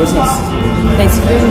Dai sicuri?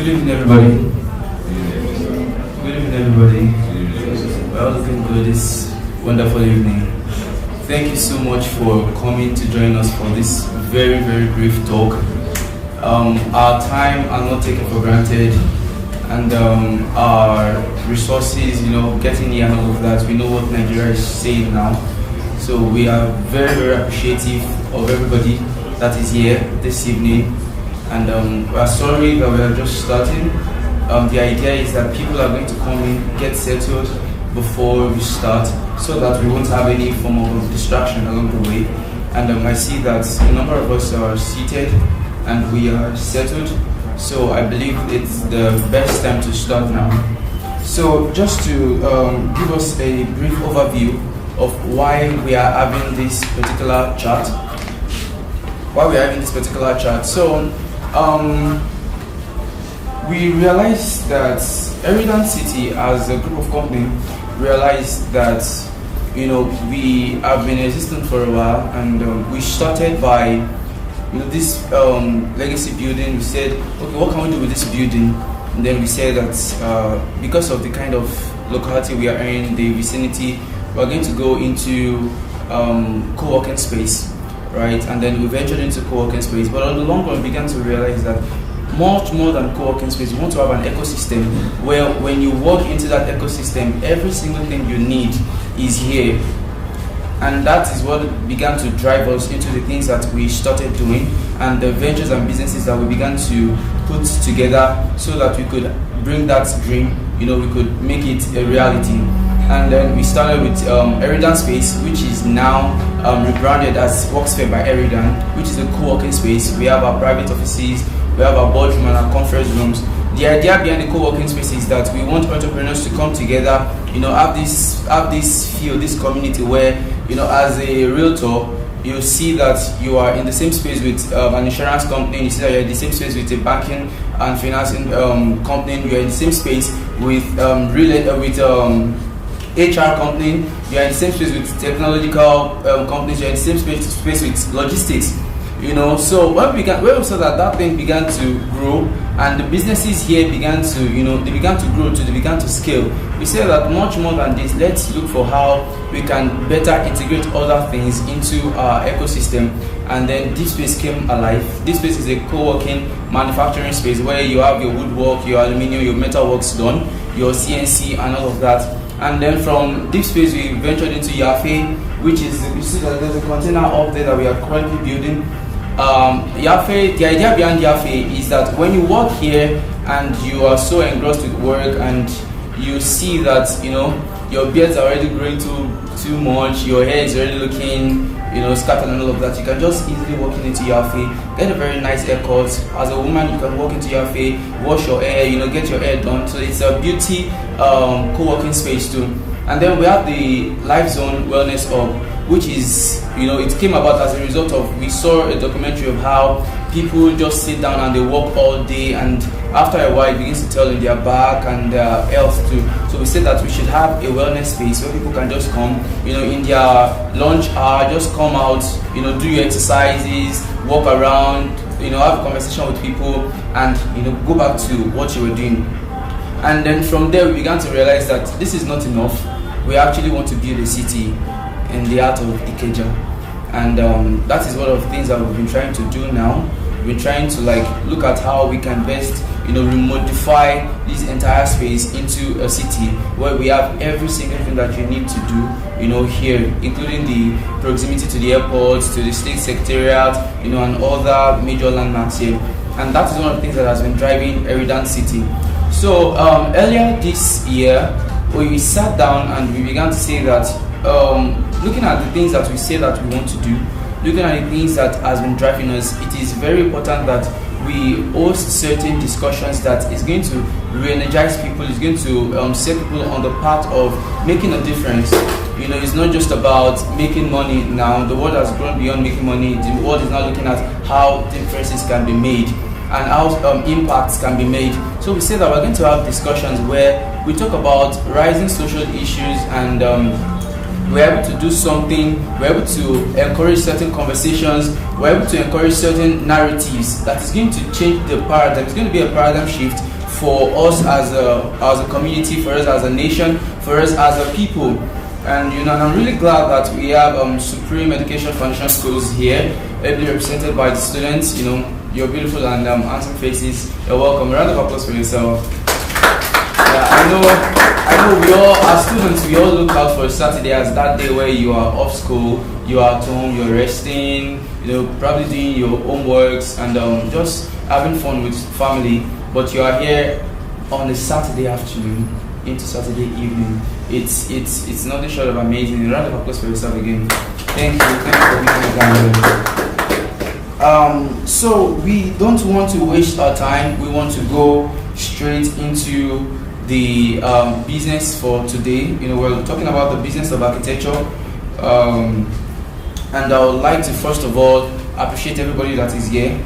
Good evening, everybody. Good evening, everybody. We're all looking good this wonderful evening. Thank you so much for coming to join us for this very, very brief talk. Our time are not taken for granted, and our resources, getting here and all of that. We know what Nigeria is saying now, so we are very, very appreciative of everybody that is here this evening. And we are sorry that we are just starting. The idea is that people are going to come in, get settled before we start, so that we won't have any form of distraction along the way. And I see that a number of us are seated and we are settled, so I believe it's the best time to start now. So just to give us a brief overview of why we are having this particular chat. So we realized that Eridan City, as a group of companies, realized that we have been existing for a while, and we started by this legacy building. We said, okay, what can we do with this building? And then we said that because of the kind of locality we are in, the vicinity, we're going to go into co-working space, right? And then we ventured into co-working space, but on the long run, we began to realize that much more than co-working space, we want to have an ecosystem where when you walk into that ecosystem, every single thing you need is here. And that is what began to drive us into the things that we started doing, and the ventures and businesses that we began to put together so that we could bring that dream, we could make it a reality. And then we started with Eridan Space, which is now rebranded as Workspace by Eridan, which is a co-working space. We have our private offices, we have our boardroom and our conference rooms. The idea behind the co-working space is that we want entrepreneurs to come together, have this feel, this community where, as a realtor, you see that you are in the same space with an insurance company, you see that you're in the same space with a banking and financing company, you're in the same space with HR company, you're in the same space with technological companies, you're in the same space with logistics. So when we saw that thing began to grow, and the businesses here began to, they began to grow, they began to scale. We said that much more than this, let's look for how we can better integrate other things into our ecosystem. And then Deep Space came alive. Deep Space is a co-working manufacturing space where you have your woodwork, your aluminium, your metalworks done, your CNC and all of that. And then from Deep Space we ventured into Yafe, which is, you see that there's a container up there that we are currently building. Yafe, the idea behind Yafe is that when you walk here and you are so engrossed with work and you see that your beards are already growing too much, your hair is already looking scattered and all of that, you can just easily walk into Yafe, get a very nice haircut. As a woman, you can walk into Yafe, wash your hair, get your hair done. So it's a beauty co-working space too. And then we have the Life Zone Wellness Hub, which is, it came about as a result of, we saw a documentary of how people just sit down and they work all day, and after a while it begins to tell in their back and their health too. So we said that we should have a wellness space where people can just come, in their lunch hour, just come out, do your exercises, walk around, have a conversation with people, and go back to what you were doing. And then from there we began to realize that this is not enough. We actually want to build a city in the heart of Ikeja, and that is one of the things that we've been trying to do now. We're trying to look at how we can best remodify this entire space into a city where we have every single thing that you need to do here, including the proximity to the airports, to the state secretariat, and other major landmarks here. And that is one of the things that has been driving Eridan City. So earlier this year we sat down and we began to say that looking at the things that we say that we want to do, looking at the things that has been driving us, it is very important that we host certain discussions that is going to re-energize people, is going to set people on the path of making a difference. It's not just about making money now. The world has grown beyond making money. The world is now looking at how differences can be made and how impacts can be made. So we say that we're going to have discussions where we talk about rising social issues and we're able to do something, we're able to encourage certain conversations, we're able to encourage certain narratives that is going to change the paradigm. It's going to be a paradigm shift for us as a community, for us as a nation, for us as a people. And and I'm really glad that we have Supreme Education Foundation Schools here, ably represented by the students. You're beautiful and handsome faces. You're welcome. A round of applause for yourself. Yeah, I know we all, as students, we all look out for Saturday as that day where you are off school, you are at home, you're resting, probably doing your homeworks and just having fun with family. But you are here on a Saturday afternoon into Saturday evening. It's nothing short of amazing. A round of applause for yourself again. Thank you for being here. So we don't want to waste our time. We want to go straight into the business for today. We're talking about the business of architecture, and I would like to first of all appreciate everybody that is here.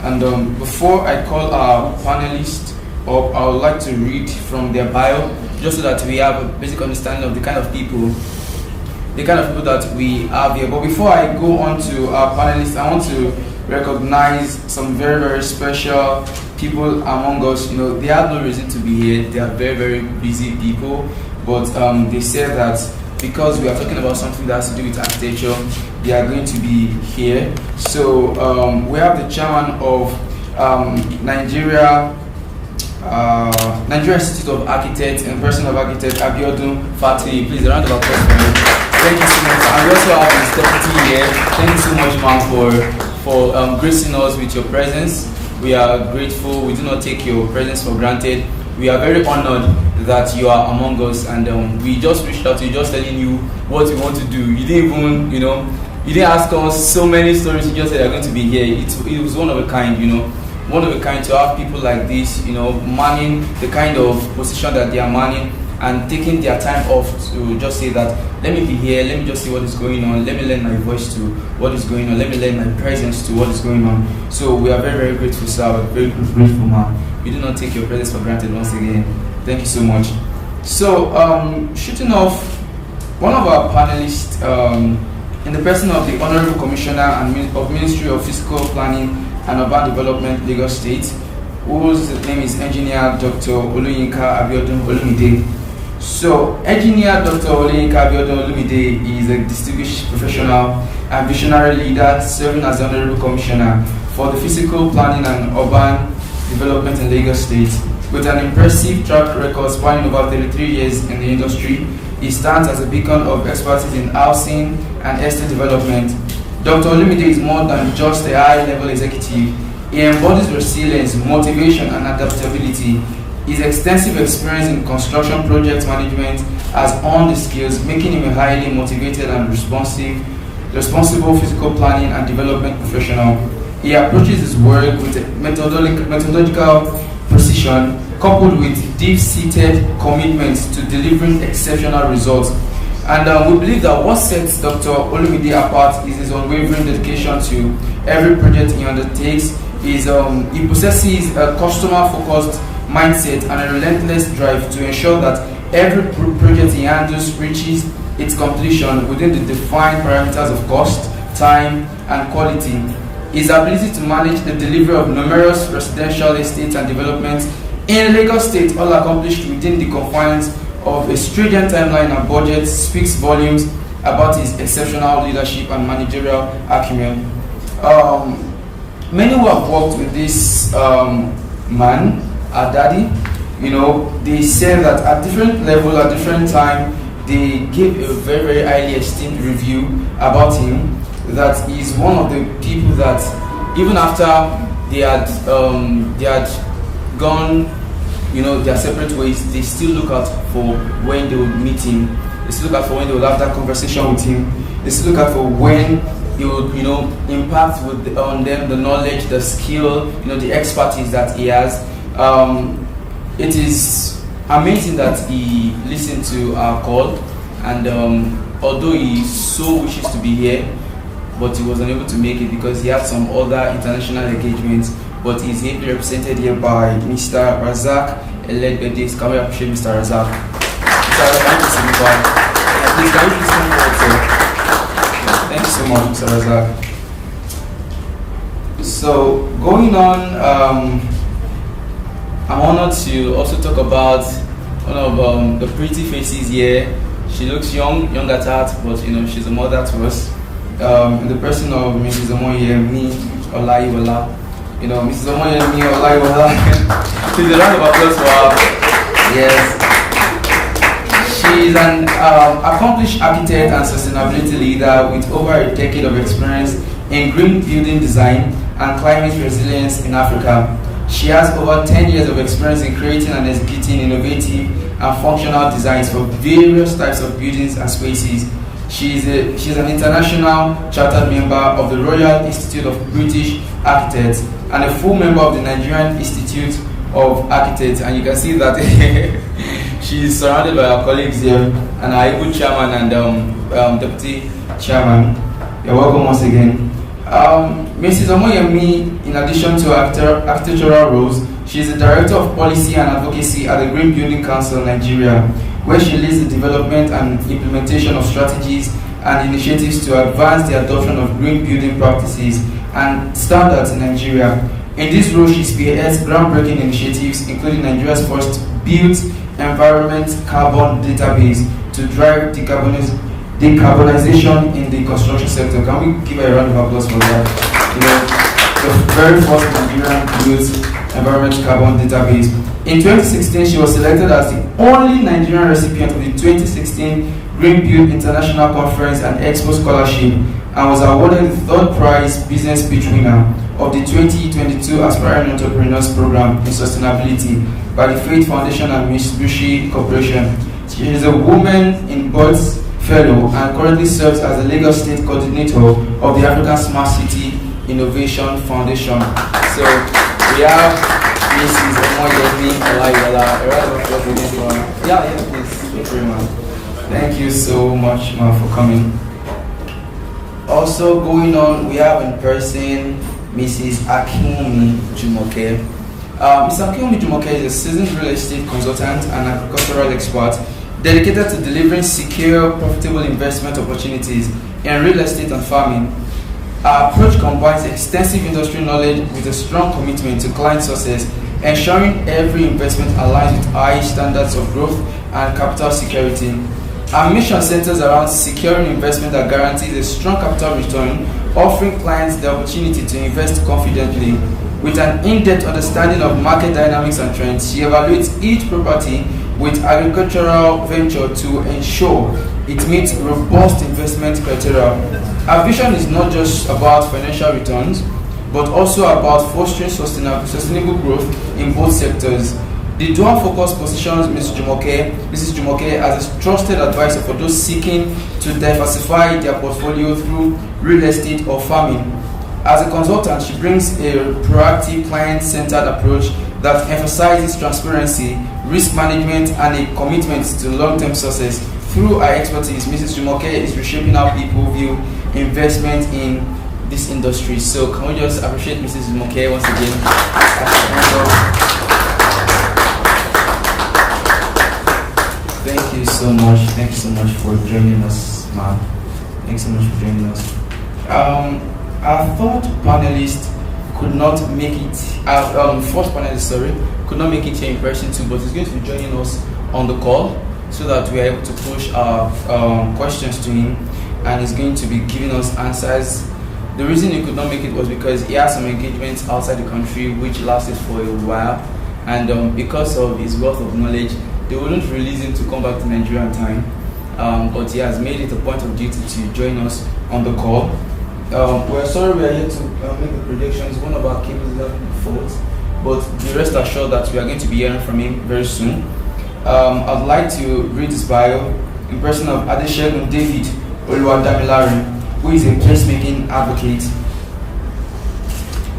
And before I call our panelists up, I would like to read from their bio, just so that we have a basic understanding of the kind of people that we have here. But before I go on to our panelists, I want to recognize some very, very special people among us. They have no reason to be here. They are very, very busy people, but they said that because we are talking about something that has to do with architecture, they are going to be here. So we have the chairman of Nigeria Institute of Architects and person of architect Abiodun Fatih. Please, a round of applause for him. Thank you so much. And we also have his deputy here. Thank you so much, ma'am, for gracing us with your presence. We are grateful. We do not take your presence for granted. We are very honored that you are among us, and we just reached out to you, just telling you what we want to do. You didn't even, you didn't ask us so many stories. You just said you're going to be here. It was one of a kind, one of a kind to have people like this, manning the kind of position that they are manning and taking their time off to just say that, let me be here, let me just see what is going on, let me lend my voice to what is going on, let me lend my presence to what is going on. So we are very, very grateful, sir. Very grateful, man. We do not take your presence for granted once again. Thank you so much. So, shooting off, one of our panelists, in the person of the Honorable Commissioner of Ministry of Physical Planning and Urban Development, Lagos State, whose name is Engineer Dr. Oluyinka Abiodun Olumide. So, Engineer Dr. Oluyinka Abiodun Olumide is a distinguished professional and visionary leader serving as the Honorable Commissioner for the Physical Planning and Urban Development in Lagos State. With an impressive track record spanning over 33 years in the industry, he stands as a beacon of expertise in housing and estate development. Dr. Olumide is more than just a high-level executive. He embodies resilience, motivation, and adaptability. His extensive experience in construction project management has honed the skills, making him a highly motivated and responsible physical planning and development professional. He approaches his work with methodological precision, coupled with deep-seated commitment to delivering exceptional results. And we believe that what sets Dr. Olumide apart is his unwavering dedication to every project he undertakes. He possesses a customer-focused mindset and a relentless drive to ensure that every project he handles reaches its completion within the defined parameters of cost, time, and quality. His ability to manage the delivery of numerous residential estates and developments in Lagos State, all accomplished within the confines of a stringent timeline and budget, speaks volumes about his exceptional leadership and managerial acumen. Many who have worked with this man, our daddy, they say that at different level, at different time, they give a very, very highly esteemed review about him. That is one of the people that even after they had gone, their separate ways, they still look out for when they would meet him. They still look out for when they would have that conversation with him. They still look out for when he would, impact on them the knowledge, the skill, the expertise that he has. It is amazing that he listened to our call, and although he so wishes to be here, but he was unable to make it because he had some other international engagements. But he's ably represented here by Mr. Razak Eledbedis. Can we appreciate Mr. Razak? Mr. Razak, thank you so much. please can you please come forward, sir? Thank you so much, Mr. Razak. So going on, I'm honored to also talk about one of the pretty faces here. She looks young at heart, but she's a mother to us. In the person of Mrs. Omoyemi Olaiwola. Mrs. Omoyemi Olaiwola. Please a round of applause for her. Yes. She's an accomplished architect and sustainability leader with over a decade of experience in green building design and climate resilience in Africa. She has over 10 years of experience in creating and executing innovative and functional designs for various types of buildings and spaces. She's an international chartered member of the Royal Institute of British Architects and a full member of the Nigerian Institute of Architects. And you can see that she's surrounded by her colleagues here and our able chairman and deputy chairman. You're welcome once again. Mrs. Omoyemi, in addition to her architectural roles, she is the Director of Policy and Advocacy at the Green Building Council Nigeria, where she leads the development and implementation of strategies and initiatives to advance the adoption of green building practices and standards in Nigeria. In this role, she spearheads groundbreaking initiatives, including Nigeria's first built environment carbon database to drive decarbonization in the construction sector. Can we give her a round of applause for that? The very first Nigerian built environment carbon database. In 2016, she was selected as the only Nigerian recipient of the 2016 Green Build International Conference and Expo Scholarship and was awarded the third prize business pitch winner of the 2022 Aspiring Entrepreneurs Program in Sustainability by the Faith Foundation and Mitsubishi Corporation. She is a Woman in Boards Fellow and currently serves as the Lagos State Coordinator of the African Smart City Innovation Foundation. So we have Mrs. Omoyemi Olaiwola. Yeah, please. Thank you so much, ma, for coming. Also going on, we have in person Mrs. Akinwumi Jumoke. Mrs. Akinwumi Jumoke is a seasoned real estate consultant and agricultural expert dedicated to delivering secure, profitable investment opportunities in real estate and farming. Our approach combines extensive industry knowledge with a strong commitment to client success, ensuring every investment aligns with high standards of growth and capital security. Our mission centers around securing investment that guarantees a strong capital return, offering clients the opportunity to invest confidently. With an in-depth understanding of market dynamics and trends, she evaluates each property with agricultural venture to ensure it meets robust investment criteria. Our vision is not just about financial returns, but also about fostering sustainable growth in both sectors. The dual focus positions Mrs. Jumoke as a trusted advisor for those seeking to diversify their portfolio through real estate or farming. As a consultant, she brings a proactive, client-centered approach that emphasizes transparency, risk management, and a commitment to long-term success. Through her expertise, Mrs. Jumoke is reshaping how people view investment in this industry. So can we just appreciate Mrs. Jumoke once again? Thank you so much. Thank you so much for joining us, ma'am. Thanks so much for joining us. Our third panelist could not make it. Our first panelist, could not make it here in person too, but he's going to be joining us on the call so that we are able to push our questions to him, and he's going to be giving us answers. The reason he could not make it was because he had some engagements outside the country which lasted for a while, and because of his wealth of knowledge, they wouldn't release him to come back to Nigeria in time, but he has made it a point of duty to join us on the call. We're sorry we are here to make the predictions. One of our cables is having fault, but be rest assured that we are going to be hearing from him very soon. I'd like to read his bio in person of Adesegun David Oluwadamilare, who is a placemaking advocate.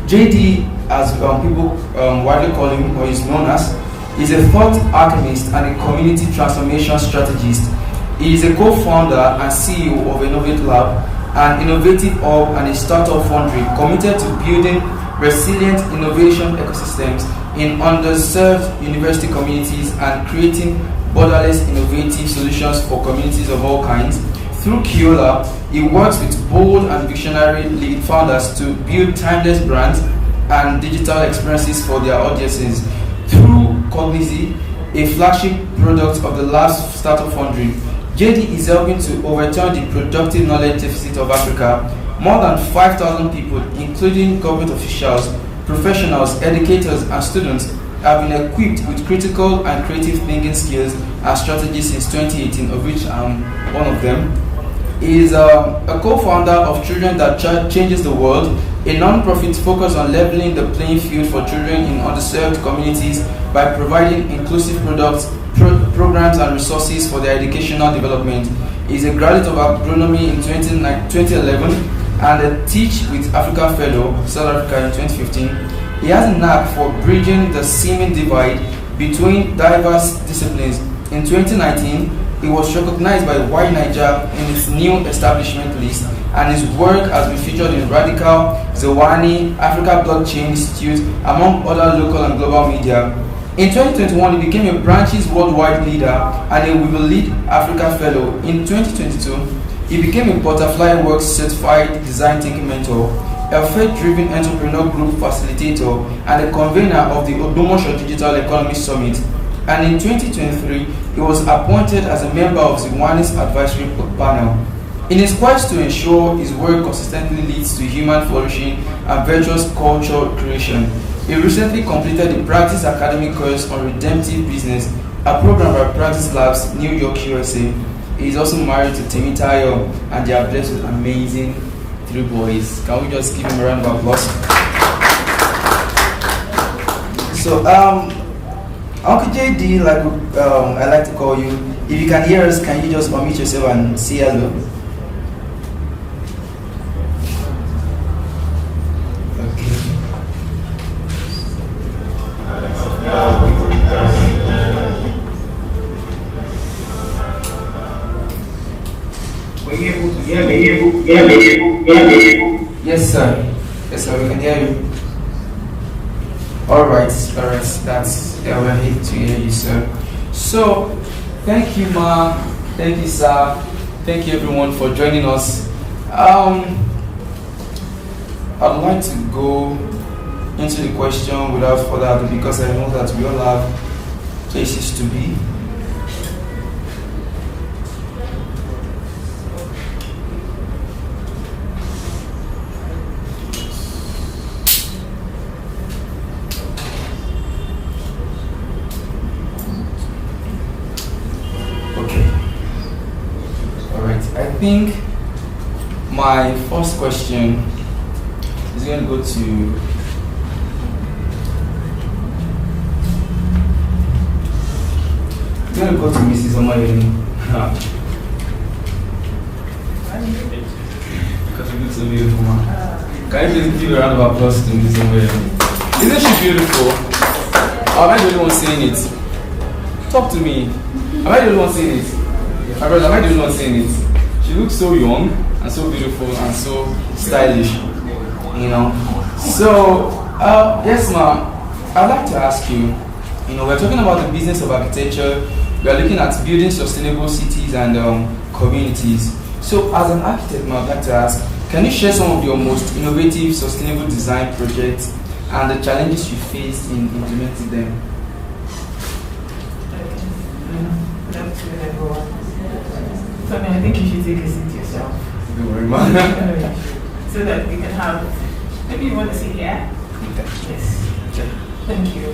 JD, as people widely call him, or is known as, is a thought alchemist and a community transformation strategist. He is a co-founder and CEO of Innovate Lab, an innovative hub and a startup foundry committed to building resilient innovation ecosystems in underserved university communities and creating borderless innovative solutions for communities of all kinds. Through Kiola, he works with bold and visionary lead founders to build timeless brands and digital experiences for their audiences. Through Cognizy, a flagship product of the last startup funding, JD is helping to overturn the productive knowledge deficit of Africa. More than 5,000 people, including government officials, professionals, educators, and students, have been equipped with critical and creative thinking skills and strategies since 2018, of which I'm one of them. He is a co-founder of Children That Changes the World, a non-profit focused on leveling the playing field for children in underserved communities by providing inclusive products, programs, and resources for their educational development. He is a graduate of agronomy in 2011 and a Teach with Africa Fellow, South Africa, in 2015. He has a knack for bridging the seeming divide between diverse disciplines. In 2019, he was recognized by Y Niger in its new establishment list, and his work has been featured in Radical, Zewani, Africa Blockchain Institute, among other local and global media. In 2021, he became a branch's worldwide leader and a We Will Lead Africa Fellow. In 2022, he became a Butterfly Works certified design thinking mentor, a faith-driven entrepreneur group facilitator, and a convener of the Odomosho Digital Economy Summit. And in 2023, he was appointed as a member of Zewani's advisory panel. In his quest to ensure his work consistently leads to human flourishing and virtuous culture creation, he recently completed the Practice Academy course on redemptive business, a program by Practice Labs, New York, USA. He is also married to Temitayo, and they are blessed with amazing 3 boys. Can we just give him a round of applause? So, Uncle JD, like I like to call you, if you can hear us, can you just unmute yourself and say hello? Yes, sir. Yes, sir, we can hear you. All right. We're here to hear you, sir. So, thank you, Ma. Thank you, sir. Thank you, everyone, for joining us. I'd like to go into the question without further ado, because I know that we all have places to be. I think my first question is going to go to Mrs. Omayeli. Because you look so beautiful, man. Can you please give a round of applause to Mrs. Omayeli? Isn't she beautiful? Or am I the only one saying it? Talk to me. Am I the only one saying it? My brother, am I the only one saying it? She looks so young and so beautiful and so stylish, you know. So, yes, ma'am, I'd like to ask you, we're talking about the business of architecture. We are looking at building sustainable cities and communities. So, as an architect, ma'am, I'd like to ask, can you share some of your most innovative sustainable design projects and the challenges you faced in implementing them? Good afternoon, everyone. So I think you should take a seat yourself. Don't worry, man. So that we can have, maybe you want to sit here? Yes. Okay. Thank you.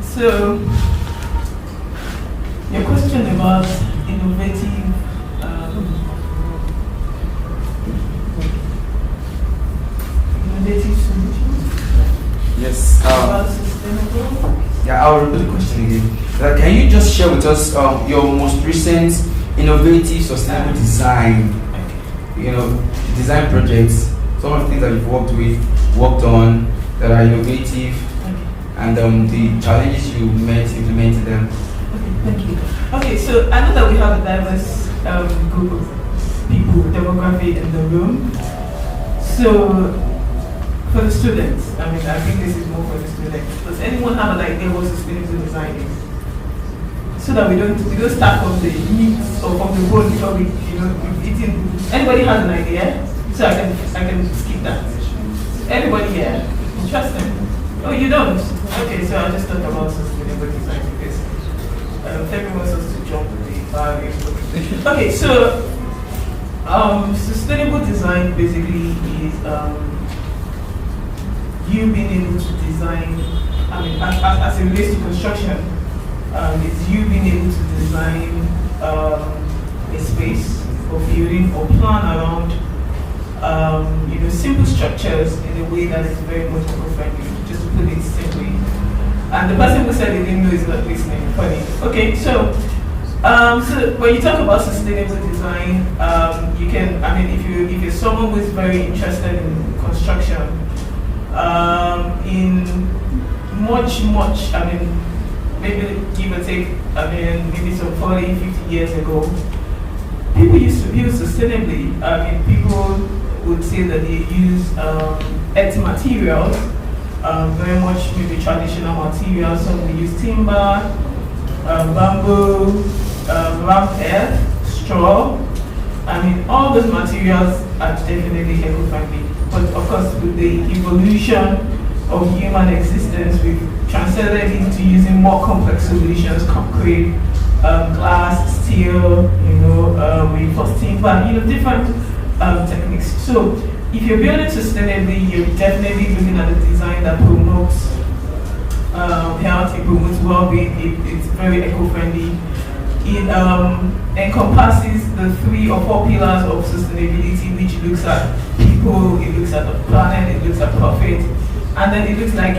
So, your question about innovative solutions? Yes. About sustainable? Yeah, I'll repeat the question again. Can you just share with us your most recent innovative sustainable design, design projects, some of the things that you've worked on that are innovative, and the challenges you met implementing them? Okay, thank you. Okay, so I know that we have a diverse group of people, demography in the room. So, for the students, I think this is more for the students. Does anyone have an idea what sustainable design is? so that we don't start from the meat or from the bone before we've eaten. Anybody has an idea? So I can skip that. Everybody here? Interesting. Oh, you don't? Okay, so I'll just talk about sustainable design because everyone wants us to jump the barrier. Okay, so sustainable design basically is you being able to design, as it relates to construction, it's you being able to design a space or building or plan around simple structures in a way that is very much eco-friendly, just to put it simply. And the person who said he didn't know is not listening. Funny. Okay, so when you talk about sustainable design, you can, if you're someone who is very interested in construction, in much, maybe give or take, maybe some 40, 50 years ago, people used to build sustainably. People would say that they use earth materials, very much maybe traditional materials. Some will use timber, bamboo, wrapped earth, straw. All those materials are definitely eco-friendly. But of course, with the evolution of human existence, we've transcended into using more complex solutions, concrete, glass, steel, reinforced timber, different techniques. So if you're building sustainably, you're definitely looking at a design that promotes health, it promotes well-being, it's very eco-friendly. It encompasses the 3 or 4 pillars of sustainability, which looks at people, it looks at the planet, it looks at profit, and then it looks like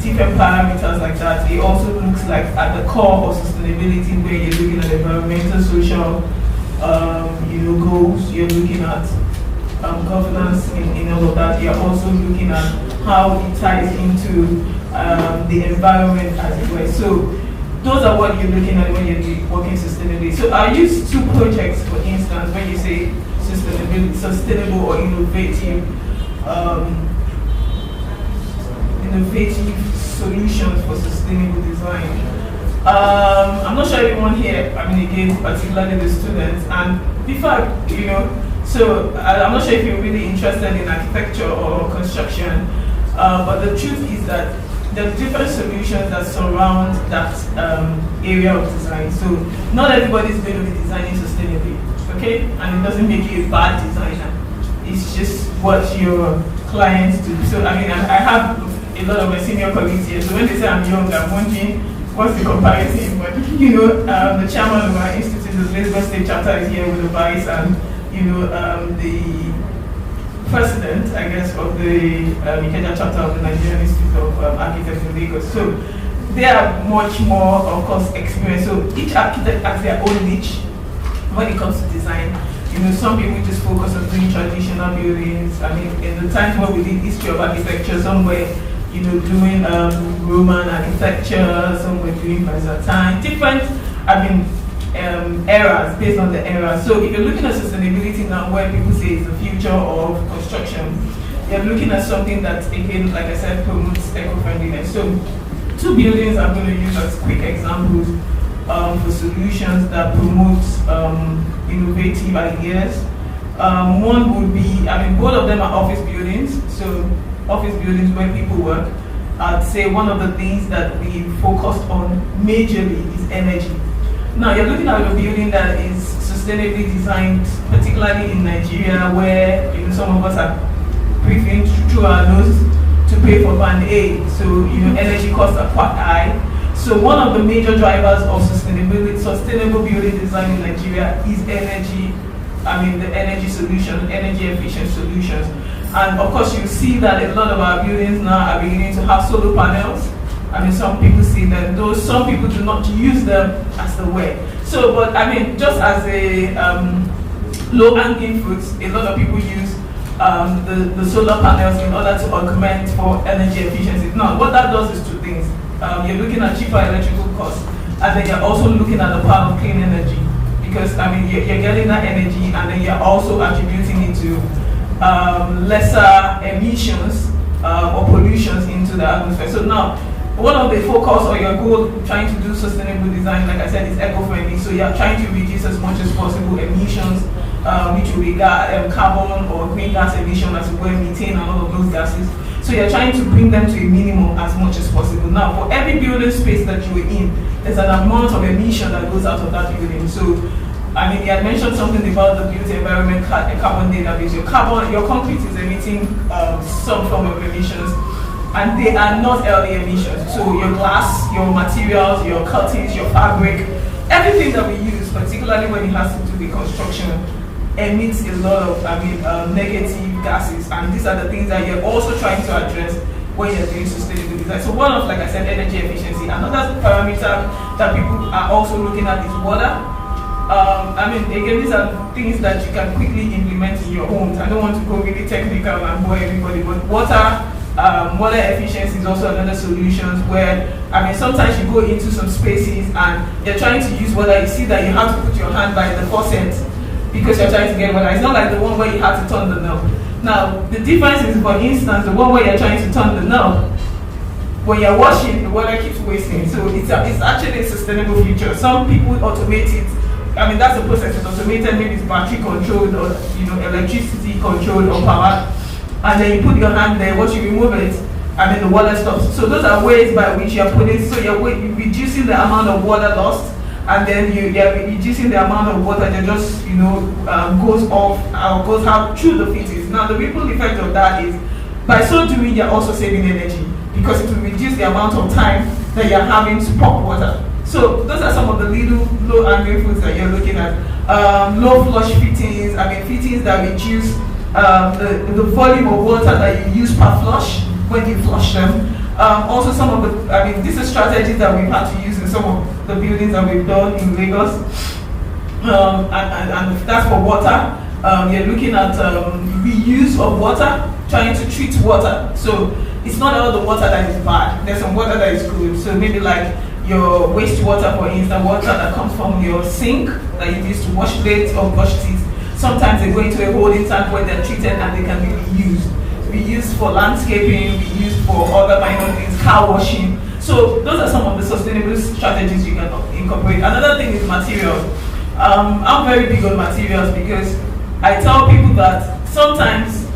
different parameters like that. It also looks like at the core of sustainability, where you're looking at environmental, social goals, you're looking at governance in all of that. You're also looking at how it ties into the environment as it were. So those are what you're looking at when you're working sustainably. So I use 2 projects, for instance, when you say sustainable or innovative solutions for sustainable design. I'm not sure everyone here, again, particularly the students, and before, so I'm not sure if you're really interested in architecture or construction, but the truth is that there are different solutions that surround that area of design. So not everybody is going to be designing sustainably, okay? And it doesn't make you a bad designer. It's just what your clients do. So I have a lot of my senior colleagues here. So when they say I'm young, I'm wondering what's the comparison. But the chairman of our institute, the Elizabeth State chapter, is here with the vice, and the president, I guess, of the Kenya chapter of the Nigerian Institute of Architects in Lagos. So they are much more, of course, experienced. So each architect has their own niche when it comes to design. Some people just focus on doing traditional buildings. In the times when we did history of architecture, some were, doing Roman architecture, some were doing Byzantine, different, eras, based on the era. So if you're looking at sustainability now, where people say it's the future of construction, you're looking at something that, again, like I said, promotes eco-friendliness. So 2 buildings I'm going to use as quick examples for solutions that promote innovative ideas. One would be, both of them are office buildings, so office buildings where people work. I'd say one of the things that we focused on majorly is energy. Now you're looking at a building that is sustainably designed, particularly in Nigeria, where some of us are breathing through our nose to pay for band aid. So energy costs are quite high. So one of the major drivers of sustainable building design in Nigeria is energy. The energy solutions, energy efficient solutions. And of course you see that a lot of our buildings now are beginning to have solar panels. Some people see them, though some people do not use them as the way. So, but just as a low-hanging fruit, a lot of people use the solar panels in order to augment for energy efficiency. Now, what that does is 2 things. You're looking at cheaper electrical costs, and then you're also looking at the power of clean energy, because you're getting that energy, and then you're also attributing it to lesser emissions or pollutions into the atmosphere. So now, one of the focus or your goal trying to do sustainable design, like I said, is eco-friendly. So you're trying to reduce as much as possible emissions, which will be carbon or green gas emission, as well methane and all of those gases. So you're trying to bring them to a minimum as much as possible. Now, for every building space that you're in, there's an amount of emission that goes out of that building. So, I mean, you had mentioned something about the built environment carbon database. Your concrete is emitting some form of emissions, and they are not LD emissions. So your glass, your materials, your curtains, your fabric, everything that we use, particularly when it has to do with construction, emits a lot of negative gases, and these are the things that you're also trying to address when you're doing sustainable design. So one of, like I said, energy efficiency. Another parameter that people are also looking at is water. Again, these are things that you can quickly implement in your homes. I don't want to go really technical and bore everybody, but water efficiency is also another solution where, sometimes you go into some spaces and you're trying to use water, you see that you have to put your hand by the faucet because you're trying to get water. It's not like the one where you have to turn the knob. Now, the difference is, for instance, the one where you're trying to turn the knob, when you're washing, the water keeps wasting. So it's actually a sustainable feature. Some people automate it. That's the process. It's automated, maybe it's battery controlled or electricity controlled or power. And then you put your hand there, once you remove it, the water stops. So those are ways by which you're you're reducing the amount of water lost, and then you're reducing the amount of water that just goes off or goes out through the fittings. Now the ripple effect of that is, by so doing, you're also saving energy because it will reduce the amount of time that you're having to pump water. So those are some of the little low-hanging fruits that you're looking at. Low flush fittings, fittings that reduce the volume of water that you use per flush when you flush them. Also, some of the, these are strategies that we've had to use in some of the buildings that we've done in Lagos. And that's for water. You're looking at reuse of water, trying to treat water. So it's not all the water that is bad. There's some water that is good. So maybe like your wastewater, for instance, water that comes from your sink that you use to wash plates or brush teeth. Sometimes they go into a holding tank where they're treated and they can be reused. Reused for landscaping, reused for other minor things, car washing. So those are some of the sustainable strategies you can incorporate. Another thing is materials. I'm very big on materials because I tell people that sometimes,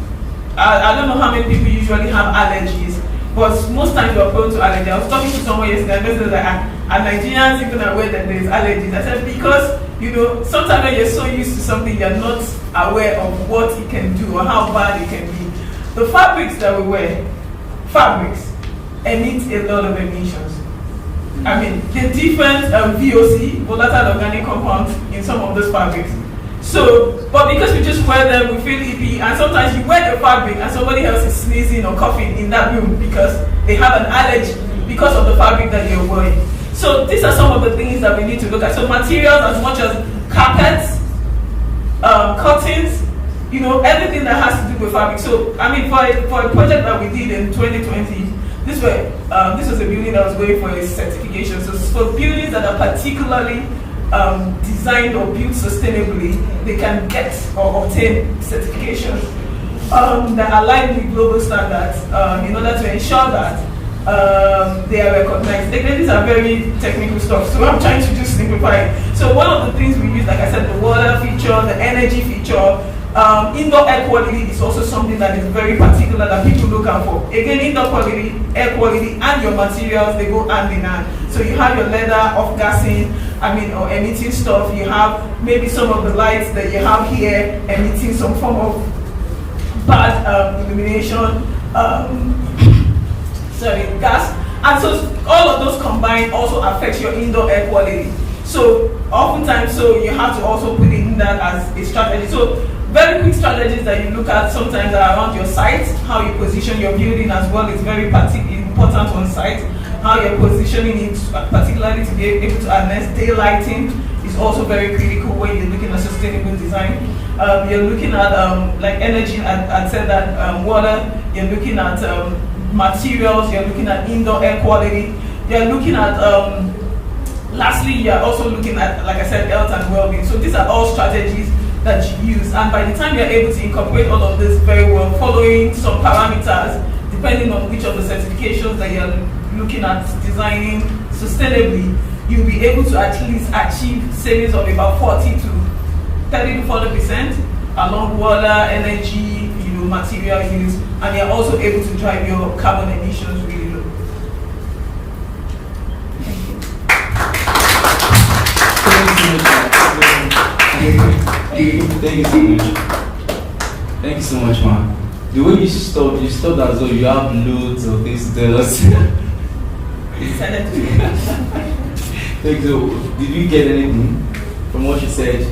I don't know how many people usually have allergies, but most times you're prone to allergy. I was talking to someone yesterday and they said that are Nigerians even aware that there's allergies? I said, because sometimes when you're so used to something, you're not aware of what it can do or how bad it can be. The fabrics that we wear, emit a lot of emissions. The different VOC, volatile organic compounds, in some of those fabrics. So, but because we just wear them, we feel icky, and sometimes you wear the fabric and somebody else is sneezing or coughing in that room because they have an allergy because of the fabric that you're wearing. So these are some of the things that we need to look at. So materials, as much as carpets, curtains, everything that has to do with fabric. So for a project that we did in 2020, this was a building that was going for a certification. So for buildings that are particularly designed or built sustainably, they can get or obtain certifications that align with global standards in order to ensure that they are recognized. These are very technical stuff, so I'm trying to just simplify it. So one of the things we use, like I said, the water feature, the energy feature, indoor air quality is also something that is very particular that people look out for. Again, indoor quality, air quality, and your materials, they go hand in hand. So you have your leather off-gassing, or emitting stuff. You have maybe some of the lights that you have here emitting some form of bad illumination, gas. And so all of those combined also affects your indoor air quality. So oftentimes, you have to also put in that as a strategy. So very quick strategies that you look at sometimes are around your site, how you position your building as well is very important on site. How you're positioning it, particularly to be able to harness daylighting, is also very critical when you're looking at sustainable design. You're looking at like energy, I said that water. You're looking at materials. You're looking at indoor air quality. You're looking at lastly, you're also looking at, like I said, health and well-being. So these are all strategies that you use, and by the time you're able to incorporate all of this very well, following some parameters depending on which of the certifications that you're looking at designing sustainably, you'll be able to at least achieve savings of about 40 to 30 to 40% along water, energy, material use, and you're also able to drive your carbon emissions really low. Thank you so much. Thank you so much, man. The way you stopped as though you have loads of things to tell us. Send it to me. Thank you. Did you get anything from what she said?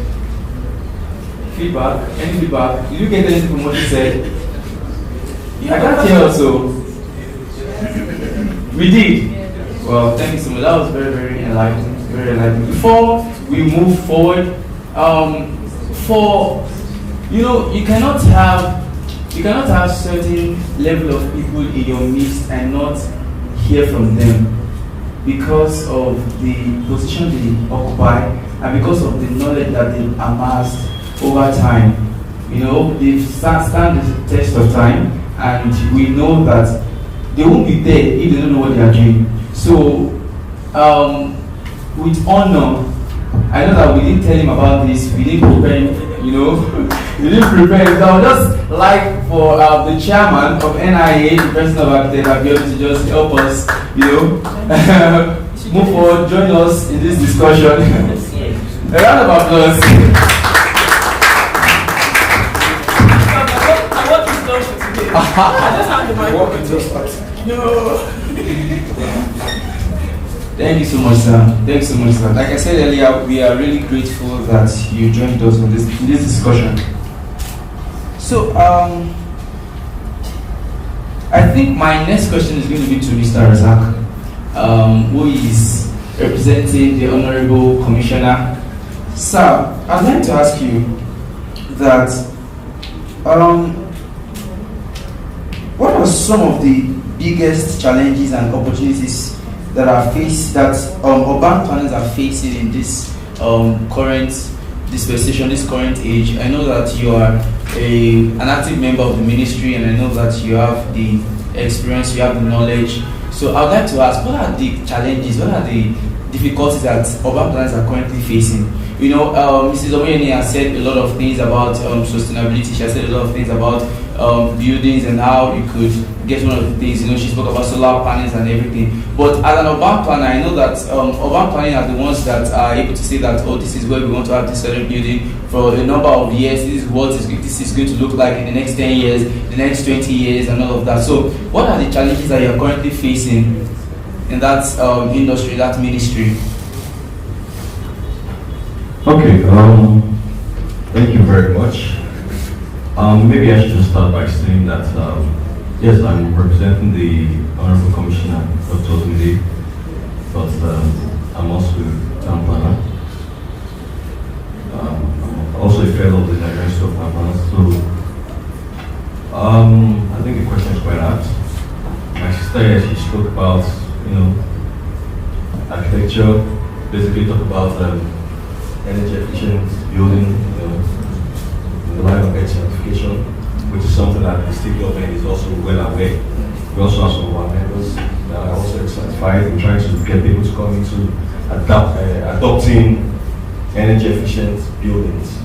Feedback? Any feedback? Did you get anything from what she said? I can't hear also. We did. Well, thank you so much. That was very, very enlightening. Very enlightening. Before we move forward, you cannot have certain level of people in your midst and not hear from them because of the position they occupy and because of the knowledge that they've amassed over time. They've stand the test of time, and we know that they won't be there if they don't know what they are doing. So, with honor, I know that we didn't tell him about this, we didn't prepare him, we didn't prepare him. So I would just like for the chairman of NIA, the president of Architect Abiodun, to just help us, move forward, join us in this discussion. A round of applause. I just have the mic. No. Thank you so much, sir. Thank you so much, sir. Like I said earlier, we are really grateful that you joined us in this discussion. So, I think my next question is going to be to Mr. Razak, who is representing the Honorable Commissioner. Sir, I'd like to ask you that what are some of the biggest challenges and opportunities that urban planners are facing in this current dispensation, this current age? I know that you are an active member of the ministry, and I know that you have the experience, you have the knowledge. So I would like to ask, what are the challenges, what are the difficulties that urban planners are currently facing? Mrs. Omoyeni has said a lot of things about sustainability. She has said a lot of things about buildings and how you could get one of the things. She spoke about solar panels and everything. But as an urban planner, I know that urban planning are the ones that are able to say that, oh, this is where we want to have this certain building for a number of years. This is what this is going to look like in the next 10 years, the next 20 years, and all of that. So, what are the challenges that you're currently facing in that industry, that ministry? Okay, thank you very much. Maybe I should just start by saying that, yes, I'm representing the Honorable Commissioner, Dr. Ozmide, but I'm also a town planner. I'm also a fellow of the Nigerian School of Town Planners. So, I think the question is quite apt. My sister here, she spoke about, architecture, basically talk about energy efficient building, in the line of edge certification, which is something that the state government is also well aware. We also have some of our members that are also certified in trying to get people to come into adopting energy efficient buildings.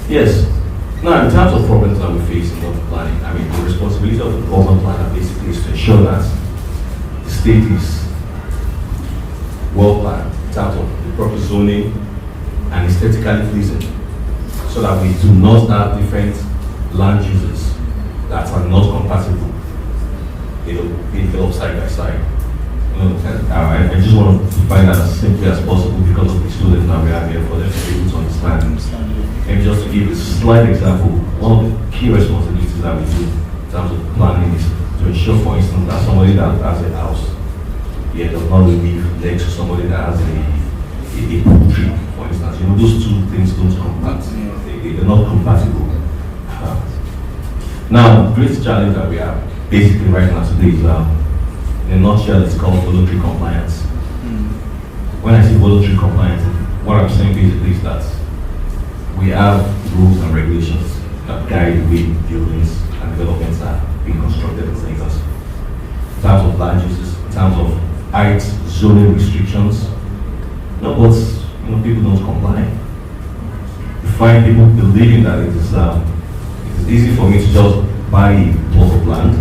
Yes. Now, in terms of problems that we face in urban planning, the responsibility of the urban planner basically is to ensure that the state is well planned in terms of the proper zoning and aesthetically pleasing, so that we do not have different land uses that are not compatible, being developed side by side. I just want to find that as simply as possible because of the students that we have here, for them to be able to understand. And just to give a slight example, one of the key responsibilities that we do in terms of planning is to ensure, for instance, that somebody that has a house does not live next to somebody that has a poultry, for instance. Those two things don't compatible. They're not compatible. Now, the greatest challenge that we have basically right now today is, in a nutshell, it's called voluntary compliance. When I say voluntary compliance, what I'm saying basically is that we have rules and regulations that guide the way buildings and developments are being constructed in Lagos. In terms of land uses, in terms terms of height, zoning restrictions. No, but people don't comply. You find people believing that it is easy for me to just buy a plot of land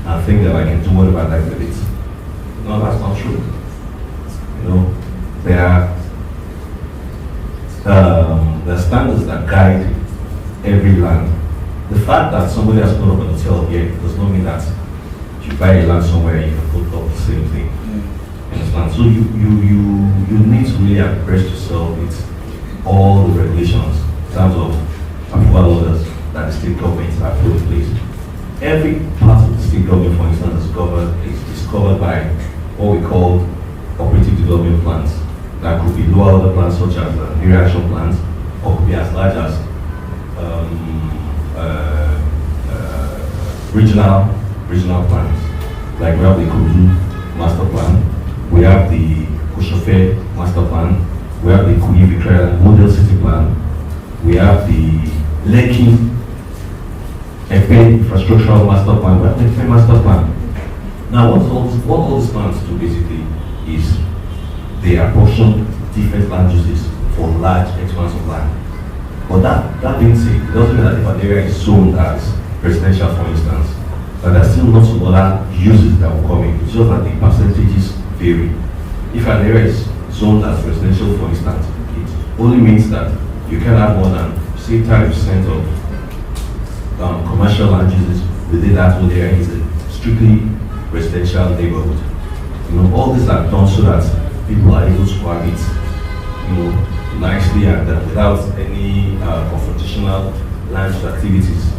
and think that I can do whatever I like with it. No, that's not true. There are standards that guide every land. The fact that somebody has put up an hotel here does not mean that you buy a land somewhere and you can put up the same thing. You understand? So you need to really abreast yourself with all the regulations in terms of approval orders that the state governments have put in place. Every part of the state government, for instance, is covered by what we call operative development plans. That could be lower order plans such as area action plans, or could be as large as regional plans. Like we have the Kudu master plan, we have the Kushofe master plan, we have the Kuyi Victoria model city plan, we have the Lekki infrastructural master plan, we have the Epe master plan. Now what all these plans do basically is they apportion different land uses for large expanse of land. But that being said, it doesn't mean that if an area is zoned as residential, for instance, that there are still not some other uses that will come in. It's just that the percentages vary. If an area is zoned as residential, for instance, it only means that you can have more than, say, 30% of commercial land uses within that whole area is a strictly residential neighborhood. All these are done so that people are able to cohabit, nicely and without any confrontational land use activities,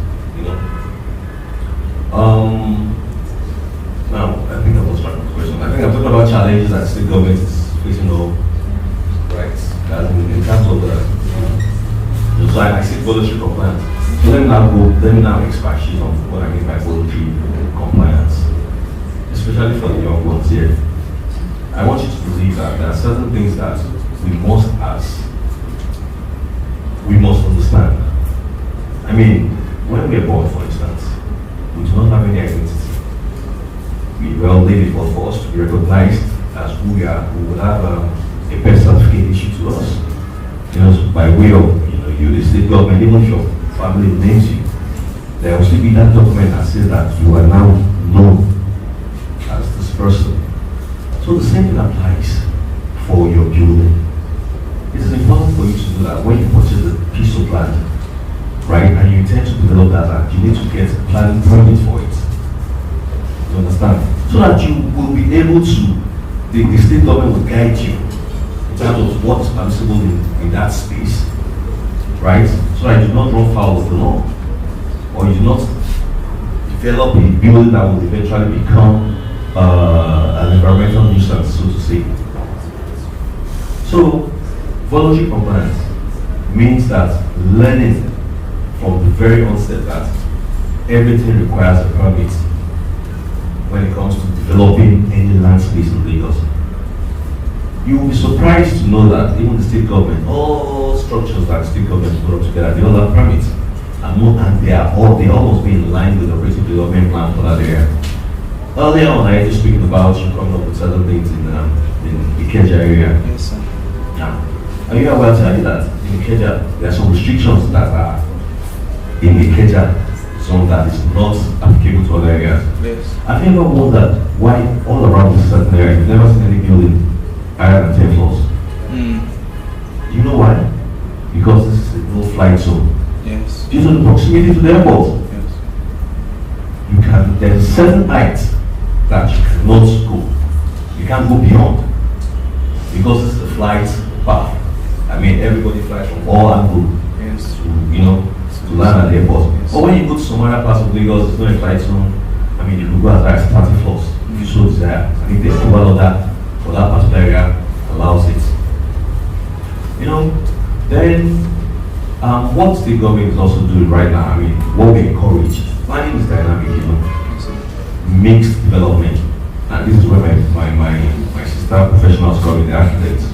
Now, I think I was trying to question. I think I'm talking about challenges that state government is facing, right? In terms of the design, I said voluntary compliance. So let me now expatiate on what I mean by voluntary compliance, especially for the young ones here. I want you to believe that there are certain things that we must understand. I mean, when we are born, for instance, we do not have any identity. We well live it, but for us to be recognized as who we are, we will have a birth certificate issued to us. By way of you, the state government, even if your family names you, there will still be that document that says that you are now known as this person. So the same thing applies for your building. It is important for you to know that when you purchase a piece of land, right, and you intend to develop that land, you need to get a planning permit for it. You understand? So that you will be able to, the state government will guide you in terms of what's permissible in that space, right? So that you do not run foul of the law, or you do not develop a building that will eventually become an environmental nuisance, so to say. So, voluntary compliance means that learning from the very onset that everything requires a permit when it comes to developing any land space in Lagos. You will be surprised to know that even the state government, all structures that the state government put up together, they all have permits. And they almost be in line with the operating development plan for that area. Earlier on, I was speaking about you coming up with certain things in Ikeja area. Yes, sir. Now, are you aware to you that in Ikeja, there are some restrictions that are in Ikeja zone that is not applicable to other areas? Yes. Have you ever wondered why all around this certain area you've never seen any building higher than 10 floors? You know why? Because this is a no-flight zone. Yes. Due to the proximity to the airport. Yes. There's a certain height that you cannot go. You can't go beyond. Because it's a flight path. I mean, everybody flies from all angles Yes. to land at the airport. Yes. But when you go to some other parts of Lagos, it's not a flight zone. I mean, you can go as high as 30 floors if you so desire. I think the approval of that for that particular area allows it. Then what the government is also doing right now, I mean, what we encourage, planning is dynamic, mixed development. And this is where my sister professionals come in, the architects.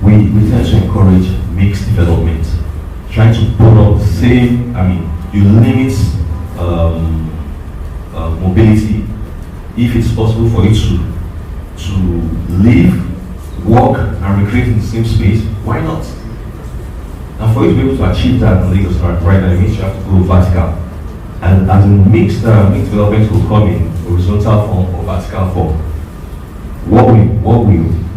We tend to encourage mixed development. Trying to put up the same, you limit mobility if it's possible for you to live, work, and recreate in the same space, why not? And for you to be able to achieve that in Lagos right now, it means you have to go vertical. And as in mixed development will come in horizontal form or vertical form. What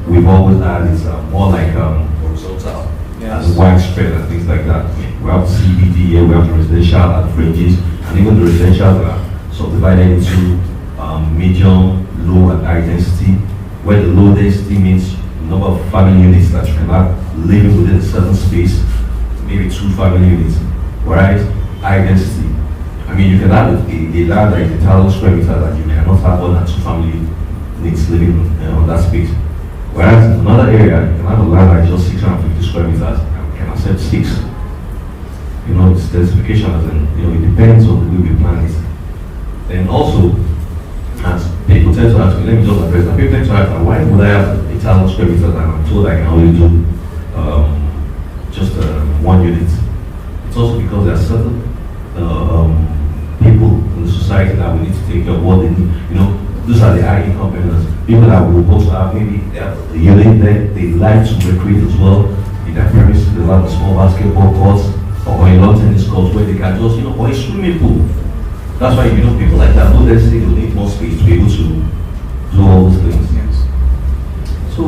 we've always had is more like horizontal, as widespread and things like that. We have CBD here, we have the residential at the fringes, and even the residential are subdivided into medium, low, and high density. Where the low density means the number of family units that you can have living within a certain space, maybe 2 family units. Whereas high density, I mean, you can have a land that is 1,000 square meters and you cannot have more than 2 family units living on that space. Whereas in another area, you can have a land that is just 650 square meters and we can accept 6. You know, it's densification, as in, you know, it depends on the way we plan it. Then also, as people tend to ask me, let me just address that. People tend to ask, why would I have 1,000 square meters and I'm told I can only do just 1 unit? It's also because there are certain people in the society that we need to take care of what they need. You know, those are the high income earners. People that will also have maybe they have a unit there, they like to recreate as well. In their premises, they have a small basketball courts or a long tennis court where they can just, you know, or a swimming pool. That's why, you know, people like that, they say they need more space to be able to do all those things. Yes. So,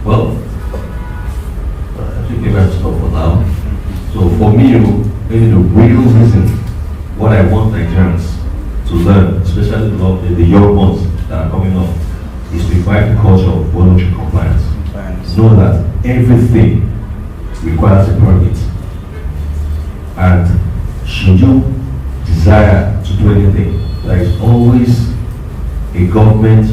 well, I think maybe I have to stop for now. So for me, maybe the real reason what I want Nigerians to learn, especially the young ones that are coming up, is to revive the culture of voluntary compliance. Know that everything requires a permit. And should you desire to do anything, there is always a government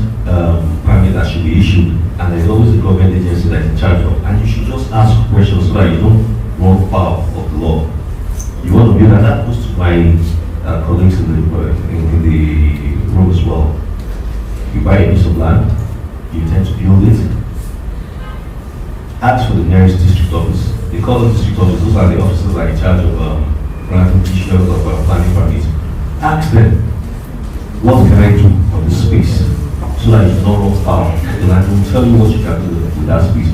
permit that should be issued, and there is always a government agency that is in charge of, and you should just ask questions so that you don't run foul of the law. You want to build, and that goes to my colleagues in the room as well. You buy a piece of land, you intend to build it, ask for the nearest district office. They call them district office, those are the officers that are in charge of granting issues of planning permits. Ask them, what can I do on this space so that you don't run foul? And I will tell you what you can do with that space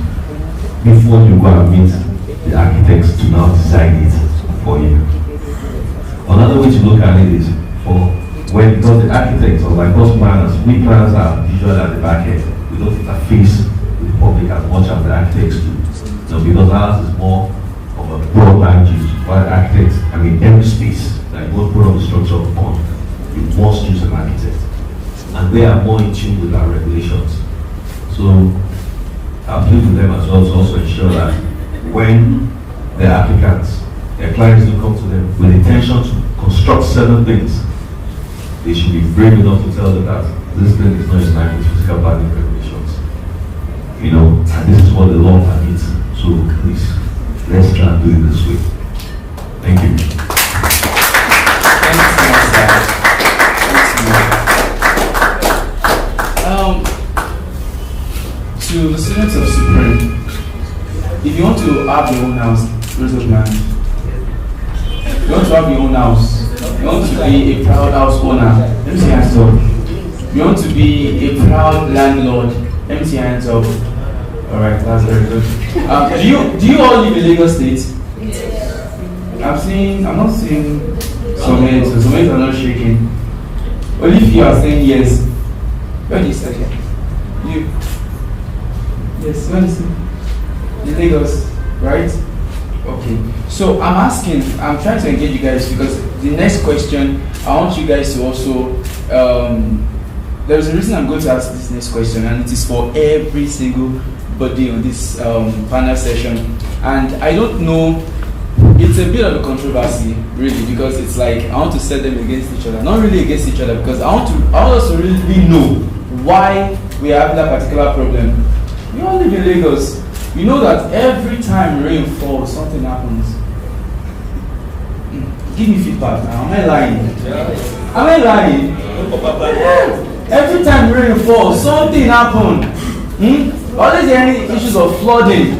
before you go and meet the architects to now design it for you. Another way to look at it is because the architects or like us planners, we planners are usually at the back end. We don't interface with the public as much as the architects do. So because ours is more of a broadband use, while architects, I mean every space that you want to put on the structure upon, you must use an architect. And they are more in tune with our regulations. So I plead with them as well to also ensure that when their applicants, their clients do come to them with intention to construct certain things, they should be brave enough to tell them that this thing is not in line with physical planning regulations. You know, and this is what the law permits. So please, let's try and do it this way. Thank you. Thanks so much, guys. To the students of Supreme, if you want to have your own house, raise up your hand. If you want to have your own house, you want to be a proud house owner, let me see your hands up. You want to be a proud landlord, let me see your hands up. Alright, that's very good. Do you all live in Lagos State? Yes. I'm not seeing some heads, so some heads are not shaking. Only if you are saying yes. Where do you stay? You? Yes, where do you stay? In Lagos, right? Okay. So I'm trying to engage you guys because the next question, I want you guys to also, there's a reason I'm going to ask this next question, and it is for every single body on this panel session. And I don't know, it's a bit of a controversy, really, because it's like I want to set them against each other. Not really against each other, because I want us to really know why we are having that particular problem. We all live in Lagos. You know that every time rain falls, something happens. Give me feedback now. Am I lying? Am I lying? Every time rain falls, something happens. Always there any issues of flooding.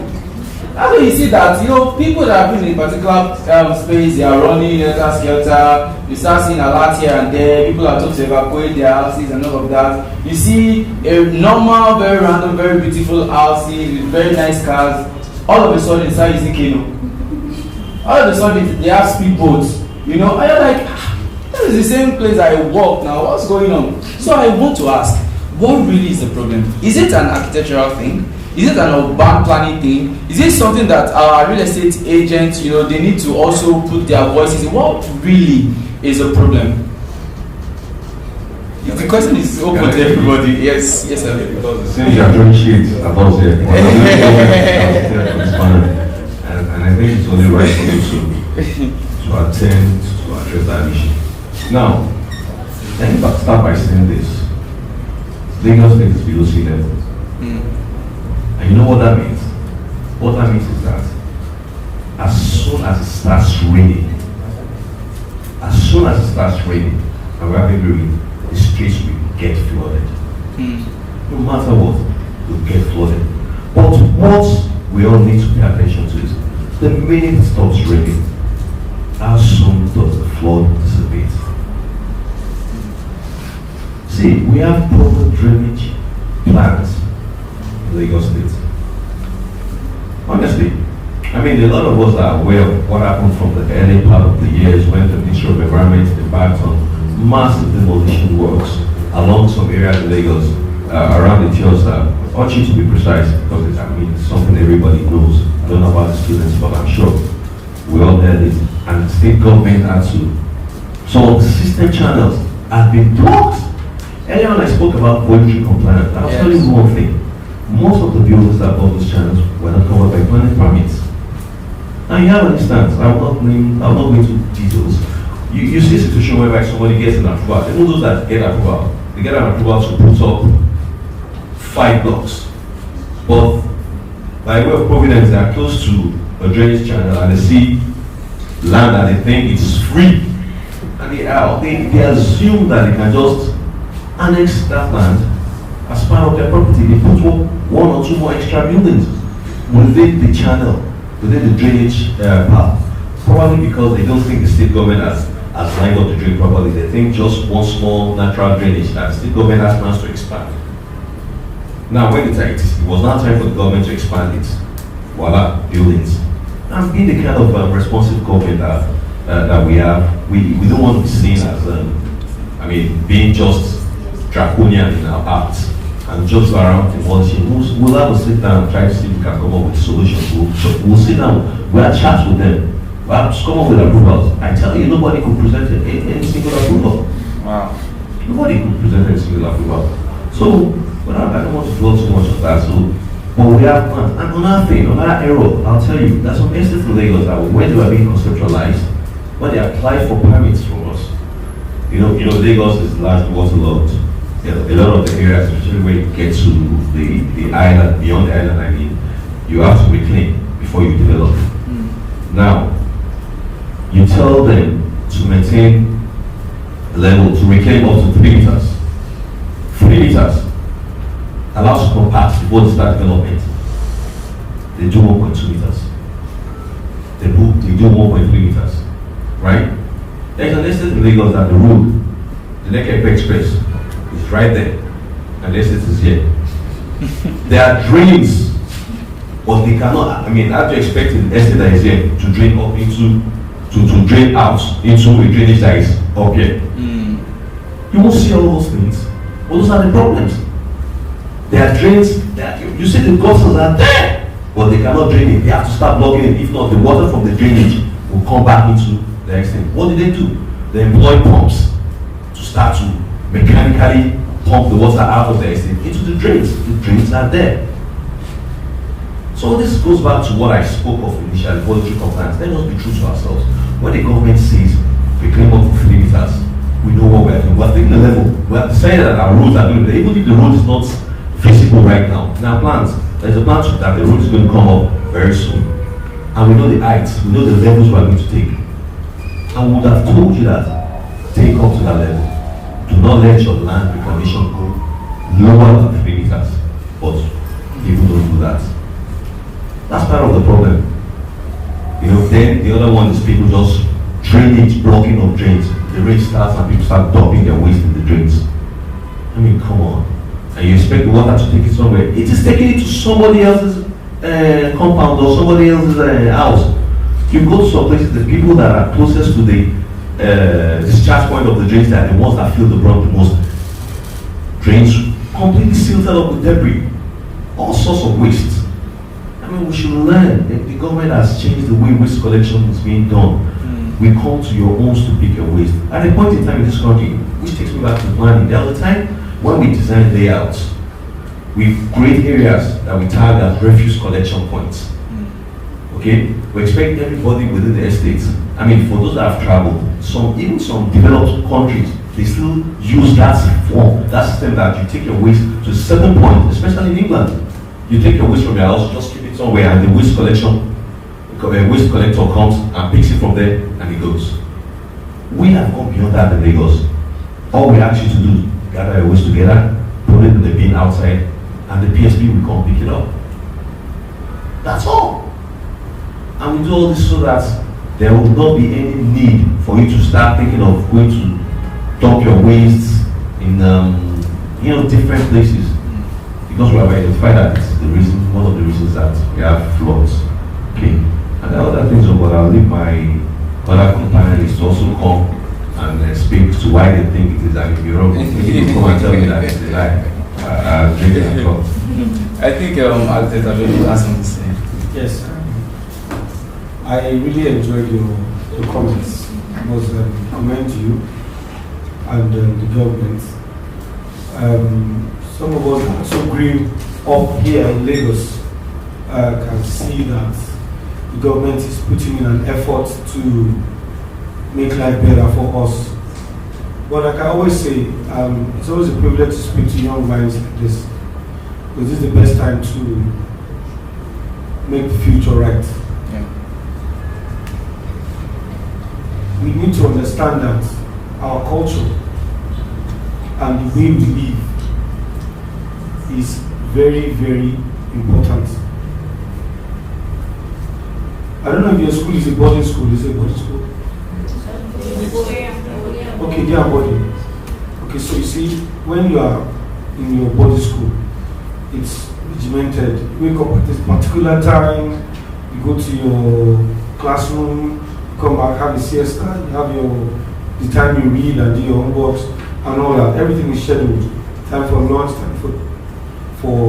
That's why you see that, you know, people that have been in a particular space, they are running helter skelter, You start seeing a lot here and there. People are told to evacuate their houses and all of that. You see a normal, very random, very beautiful houses with very nice cars. All of a sudden, it's start using Kano. All of a sudden, they have speedboats. You know, and you're like, this is the same place I work now. What's going on? So I want to ask, what really is the problem? Is it an architectural thing? Is it an urban planning thing? Is it something that our real estate agents, you know, they need to also put their voices in? What really is a problem? The question is open to everybody. Yes, yes, sir. Because since you are doing shit about it, and I think it's only right for you to attend to address that issue. Now, let me start by saying this. Lagos State is below sea level. And you know what that means? What that means is that as soon as it starts raining, and we have heavy rain, the streets will get flooded. No matter what, will get flooded. But what we all need to pay attention to is the minute it stops raining, how soon does the flood dissipate? See, we have proper drainage plans in Lagos State. Honestly, I mean, a lot of us are aware of what happened from the early part of the years when the Ministry of Environment embarked on massive demolition works along some areas in Lagos, around the Tiosa. I want you to be precise because it's, I mean, it's something everybody knows. I don't know about the students, but I'm sure we all heard it. And the state government had to. So the system channels have been blocked. Earlier on I spoke about poetry compliance. I'll tell you one thing. Most of the buildings that bought those channels were not covered by planning permits. Now you have an instance, I'm not going into details. You see a situation whereby somebody gets an approval. Even those that get approval, they get an approval to put up 5 blocks. But by way of providence, they are close to a drainage channel and they see land and they think it's free. And they assume that they can just annex that land as part of their property. They put one or two more extra buildings within the channel, within the drainage path. Probably because they don't think the state government has lined up the drain properly. They think just one small natural drainage that the state government has plans to expand. Now, when it was not time for the government to expand it, voila, buildings. And being the kind of responsive government that we have, we don't want to be seen as, being just draconian in our acts and just around demolishing. We'll have to sit down and try to see if we can come up with solutions. We'll sit down, we'll have chats with them. We'll have to come up with approvals. I tell you, nobody could present any single approval. Wow. Nobody could present any single approval. So, I don't want to dwell too much on that. So, but we have plans. And another thing, another error, I'll tell you, there's some estates in Lagos that when they were being conceptualized, when they applied for permits from us, you know, Lagos is largely waterlogged. A lot of the areas, especially when you get to the island, beyond the island, you have to reclaim before you develop. Now, you tell them to maintain level, to reclaim up to 3 meters. 3 meters allows to compact before they start development. They do 1.2 meters. They do 1.3 meters. Right? There's an estate in Lagos that the road, the Lekki Express, is right there. And the estate is here. There are drains, but they cannot, how do you expect an estate that is here to drain up into, to drain out into a drainage that is up here? You won't see all those things. But those are the problems. There are drains that you see the gutters are there, but they cannot drain it. They have to start blocking it. If not, the water from the drainage will come back into the extent. What did they do? They employ pumps to start to mechanically pump the water out of the extent into the drains. The drains are there. So this goes back to what I spoke of initially, voluntary compliance. Let us be true to ourselves. When the government says we claim up to 3 meters, we know what we're doing. We're taking the level. We're saying that our roads are doing it. Even if the road is not visible right now, in our plans, there's a plan that the road is going to come up very soon. And we know the heights, we know the levels we're going to take. And we would have told you that take up to that level. Do not let your land reclamation go lower than 3 meters. But people don't do that. That's part of the problem. Then the other one is people just drainage, blocking of drains. the rain starts and people start dumping their waste in the drains. I mean, come on. And you expect the water to take it somewhere. It is taking it to somebody else's compound or somebody else's house. You go to some places, the people that are closest to the discharge point of the drains, that are the ones that feel the brunt the most. Drains completely sealed up with debris, all sorts of waste. I mean, we should learn. The government has changed the way waste collection is being done. We come to your homes to pick your waste. At a point in time in this country, which takes me back to planning, there was a time when we designed layouts, we create areas that we tag as refuse collection points. Okay? We expect everybody within the estates. I mean, for those that have traveled, even some developed countries, they still use that form, that system that you take your waste to a certain point, especially in England. You take your waste from your house, just keep it somewhere, and the waste collector comes and picks it from there, and it goes. We have gone beyond that in Lagos. All we ask you to do is gather your waste together, put it in the bin outside, and the PSP will come pick it up. That's all. And we do all this so that there will not be any need for you to start thinking of going to dump your waste in different places, because we have identified that it's the reason, one of the reasons that we have floods. Okay, and the other things, but I'll leave my other companions to also come and speak to why they think it is actually wrong. Maybe they come and tell me that it's a lie. I think Alteta maybe has something to say. Yes, I really enjoyed your comments. I must commend you and the government. Some of us also green up here in Lagos can see that the government is putting in an effort to make life better for us. But like I always say, it's always a privilege to speak to young minds like this, because this is the best time to make the future right. Yeah. We need to understand that our culture and the way we live is very, very important. I don't know if your school is a boarding school. Is it a boarding school? Okay, they are boarding. Okay, so you see, when you are in your boarding school, it's regimented. You wake up at this particular time, you go to your classroom, you come back, have a siesta, you have the time you read and do your homeworks and all that. Everything is scheduled. Time for lunch, time for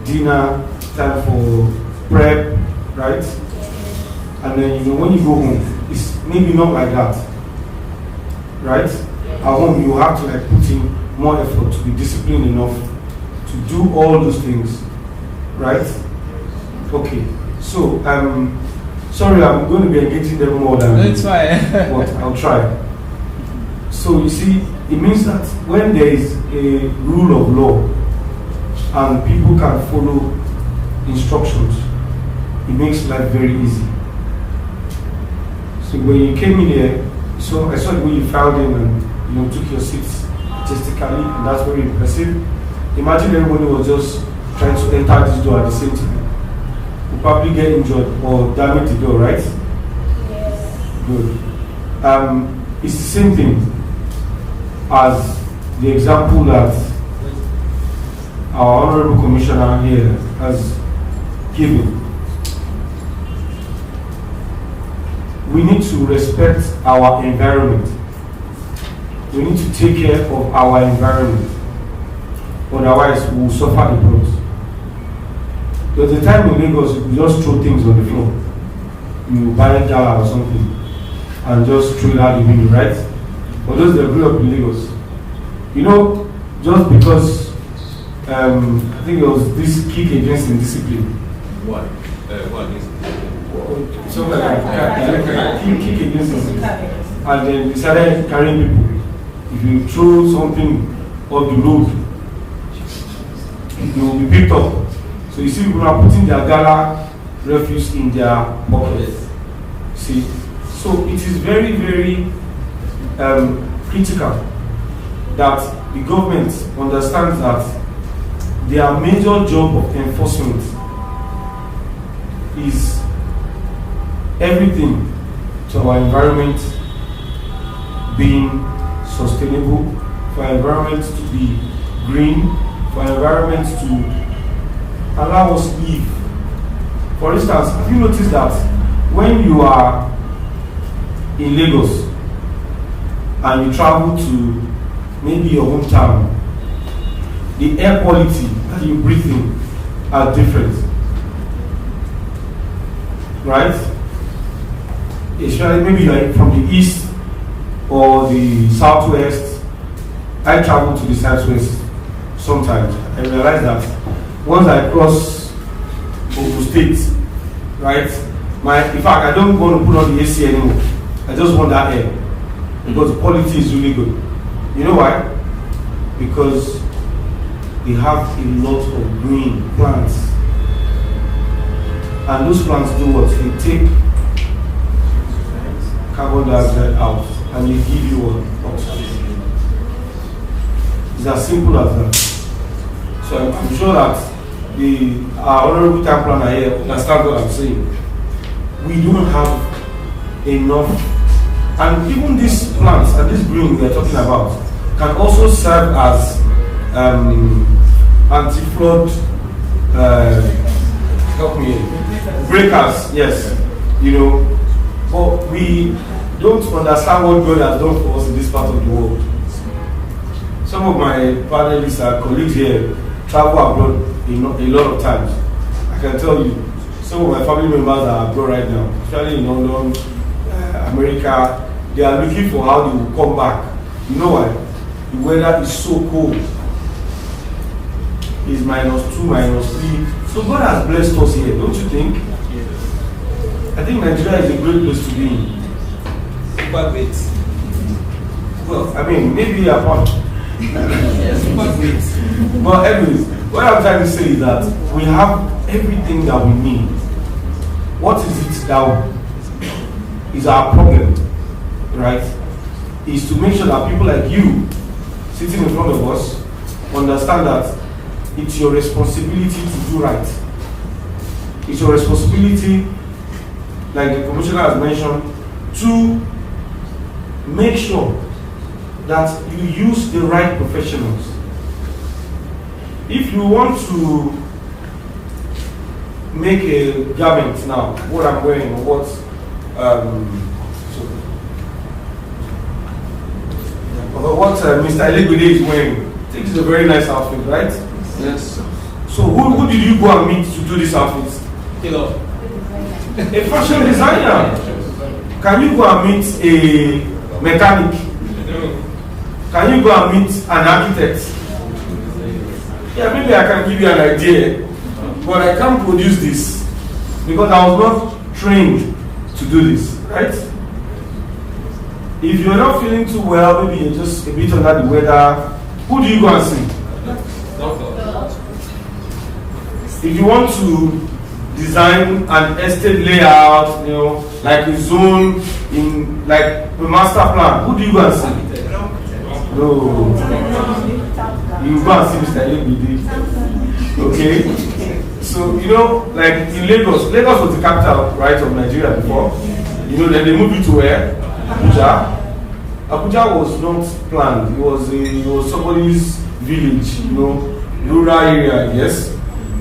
dinner, time for prep, right? And then when you go home, it's maybe not like that, right? At home, you have to put in more effort to be disciplined enough to do all those things, right? Okay, so sorry, I'm going to be engaging them more than no, it's fine. but I'll try. So you see, it means that when there is a rule of law and people can follow instructions, it makes life very easy. So when you came in here, so I saw the way you filed in and took your seats artistically, and that's very impressive. Imagine everybody was just trying to enter this door at the same time. You'll probably get injured or damage the door, right? Yes. Good. It's the same thing as the example that our Honorable Commissioner here has given. We need to respect our environment. We need to take care of our environment. Otherwise, we will suffer the brunt. There's a time in Lagos, you just throw things on the floor. You buy a gala or something and just throw it out the window, right? For those that grew up in Lagos, just because I think there was this kick against indiscipline. What is So kick against indiscipline. And then they started carrying people. If you throw something on the road, you will be picked up. So you see people are putting their gala refuse in their pockets. See, so it is very, very critical that the government understands that their major job of enforcement is everything to our environment being sustainable, for our environment to be green, for our environment to allow us to live. For instance, have you noticed that when you are in Lagos and you travel to maybe your hometown, the air quality that you breathe in are different, right? Especially maybe like from the east or the southwest. I travel to the southwest sometimes. I realize that once I cross Ogun State, right? In fact, I don't want to put on the AC anymore. I just want that air because the quality is really good. You know why? Because they have a lot of green plants, and those plants do what? They take carbon dioxide out and they give you what? Oxygen. It's as simple as that. So I'm sure that our honorable town planner here understands what I'm saying. We don't have enough, and even these plants and this green we are talking about can also serve as anti-flood help me breakers. Yes, but we don't understand what God has done for us in this part of the world. Some of my panelists and colleagues here travel abroad a lot of times. I can tell you, some of my family members are abroad right now, especially in London, America. They are looking for how they will come back. You know why? The weather is so cold. It's -2, -3. So God has blessed us here, don't you think? I think Nigeria is a great place to be in. Super great. Well, I mean, maybe apart. Yes, super great. But anyways, what I'm trying to say is that we have everything that we need. What is it that is our problem, right? Is to make sure that people like you sitting in front of us understand that it's your responsibility to do right. It's your responsibility, like the commissioner has mentioned, to make sure that you use the right professionals. If you want to make a garment now, what I'm wearing, or what Mr. Elegwede is wearing, I think it's a very nice outfit, right? Yes. So who did you go and meet to do this outfit? Hello. A fashion designer. Can you go and meet a mechanic? Can you go and meet an architect? Yeah, maybe I can give you an idea, but I can't produce this because I was not trained to do this, right? If you're not feeling too well, maybe you're just a bit under the weather, who do you go and see? If you want to design an estate layout, like a zone in like a master plan, who do you go and see? No. You go and see Mr. Elegwede. Okay? So, like in Lagos was the capital, right, of Nigeria before. Then they moved it to where? Abuja. Abuja was not planned. It was somebody's village, rural area, I guess.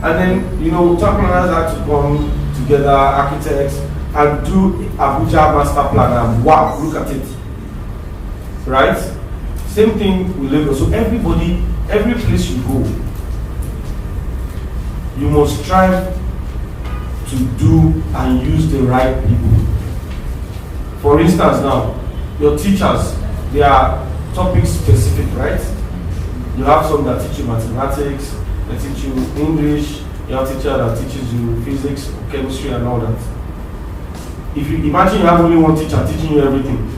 And then, town planners had to come together, architects, and do Abuja master plan, and wow, look at it. Right? Same thing with Lagos. So every place you go, you must strive to do and use the right people. For instance now, your teachers, they are topic specific, right? You have some that teach you mathematics, they teach you English, you have a teacher that teaches you physics, chemistry and all that. If you imagine you have only one teacher teaching you everything,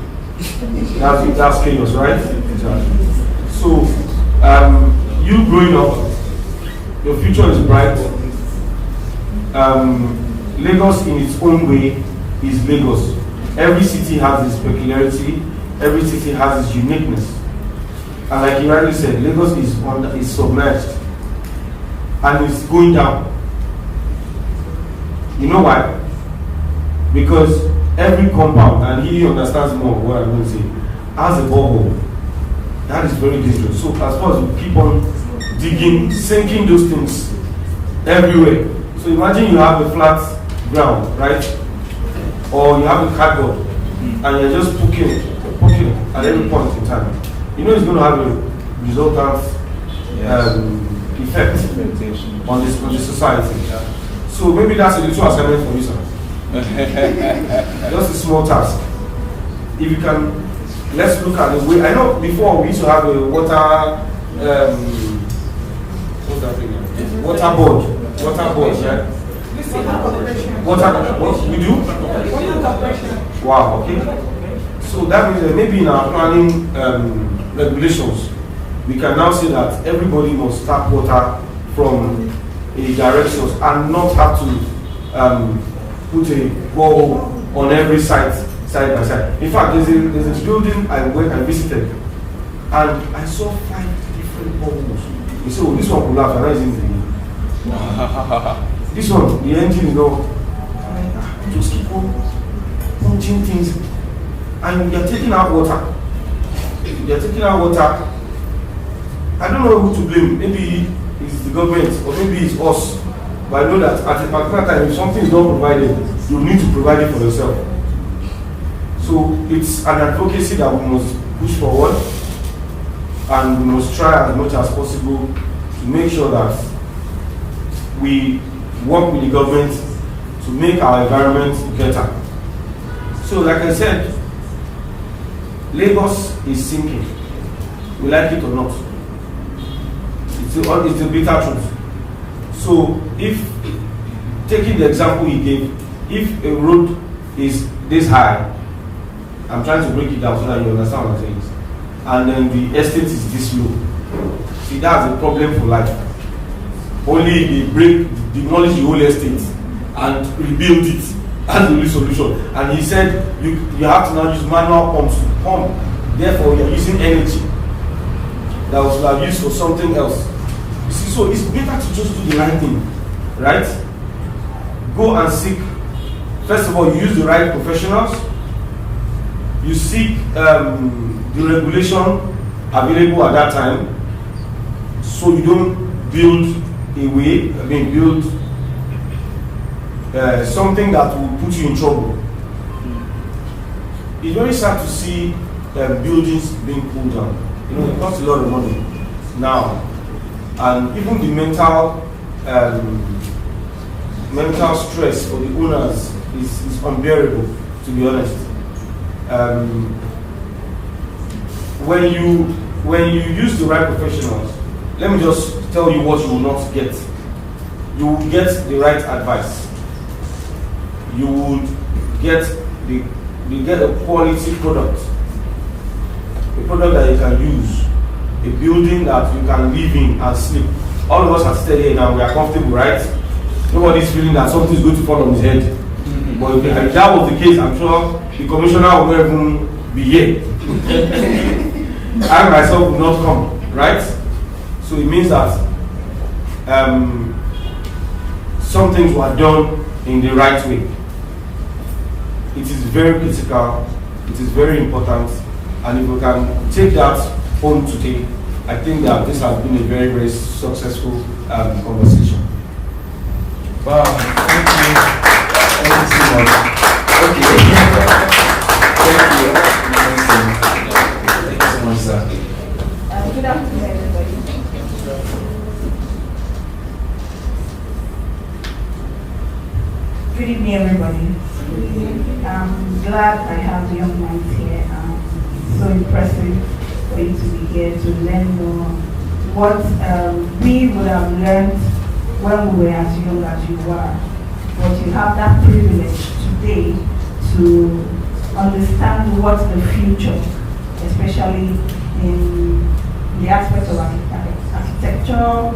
that's chaos, right? Exactly. So, you growing up, your future is bright. Lagos in its own way is Lagos. Every city has its peculiarity, every city has its uniqueness. And like you rightly said, Lagos is submerged and it's going down. You know why? Because every compound, and he understands more what I'm going to say, has a borehole, that is very dangerous. So as far as you keep on digging, sinking those things everywhere. So imagine you have a flat ground, right? Or you have a cardboard and you're just poking at every point in time. You know it's going to have a resultant effect on the society. So maybe that's a little assignment for you, sir. Just a small task. If you can, let's look at the way. I know before we used to have a water, what's that thing? Water board, yeah. What we do? Wow, okay. So that means that maybe in our planning regulations, we can now say that everybody must tap water from a direct source and not have to put a borehole on every side by side. In fact, there's a building I visited, and I saw 5 different boreholes. You say, oh, this one collapsed, and I didn't think. This one, the engine, you know, just keep on punching things, and you're taking out water. I don't know who to blame. Maybe it's the government, or maybe it's us. But I know that at a particular time, if something is not provided, you need to provide it for yourself. So it's an advocacy that we must push forward, and we must try as much as possible to make sure that we work with the government to make our environment better. So like I said, Lagos is sinking. We like it or not. It's the bitter truth. So if, taking the example he gave, if a road is this high, I'm trying to break it down so that you understand what I'm saying, and then the estate is this low, see, that's a problem for life. Only they demolish the whole estate and rebuild it. That's the only solution. And he said you have to now use manual pumps to pump. Therefore, you're using energy that was used for something else. You see, so it's better to just do the right thing, right? Go and seek. First of all, you use the right professionals. You seek the regulation available at that time, so you don't build something that will put you in trouble. It's very sad to see buildings being pulled down. You know, it costs a lot of money now, and even the mental stress for the owners is unbearable, to be honest. When you use the right professionals, let me just tell you what you will not get. You will get the right advice. You will get a quality product, a product that you can use, a building that you can live in and sleep. All of us are still here now. We are comfortable, right? Nobody's feeling that something is going to fall on his head. Mm-hmm. But if that was the case, I'm sure the commissioner will not even be here. I myself will not come, right? So it means that some things were done in the right way. It is very critical, it is very important, and if we can take that home today, I think that this has been a very, very successful conversation. Wow, thank you. Thank you so much. Okay. Thank you. Thank you so much, sir. Good afternoon, everybody. Good evening, everybody. I'm glad I have the young minds here. It's so impressive for you to be here to learn more what we would have learned when we were as young as you were. But you have that privilege today to understand what the future, especially in the aspect of architecture,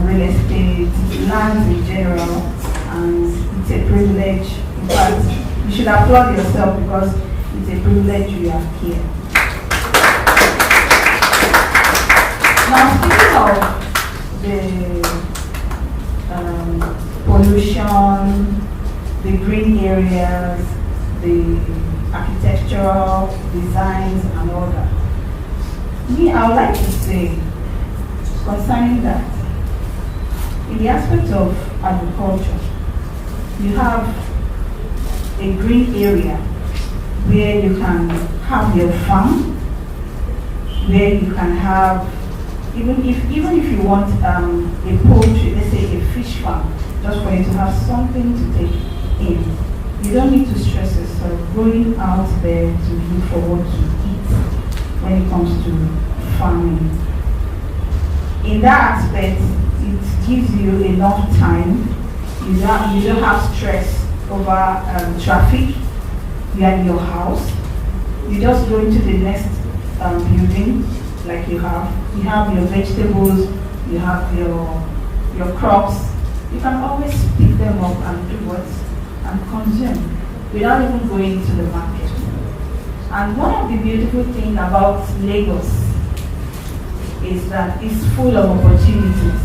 real estate, lands in general, and it's a privilege. In fact, you should applaud yourself because it's a privilege you are here. Now, speaking of the pollution, the green areas, the architectural designs and all that. Me, I would like to say concerning that, in the aspect of agriculture, you have a green area where you can have your farm, where you can have, even if you want a poultry, let's say a fish farm, just for you to have something to take in. You don't need to stress yourself going out there to look for what to eat when it comes to farming. In that aspect, it gives you enough time. You don't have stress over traffic. You are in your house. You just go into the next building like you have. You have your vegetables. You have your crops. You can always pick them up and do what and consume without even going to the market. And one of the beautiful things about Lagos is that it's full of opportunities.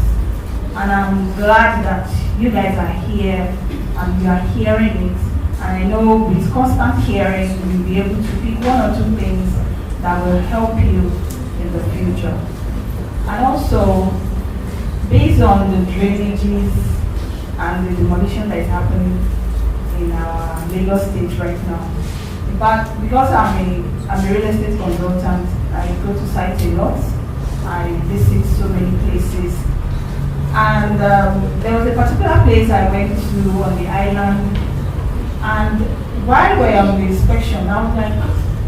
And I'm glad that you guys are here and you are hearing it. And I know with constant hearing, you'll be able to pick one or two things that will help you in the future. And also, based on the drainages and the demolition that is happening in our Lagos state right now. In fact, because I'm a real estate consultant, I go to sites a lot. I visit so many places. And there was a particular place I went to on the island. And while we were on the inspection, I was like,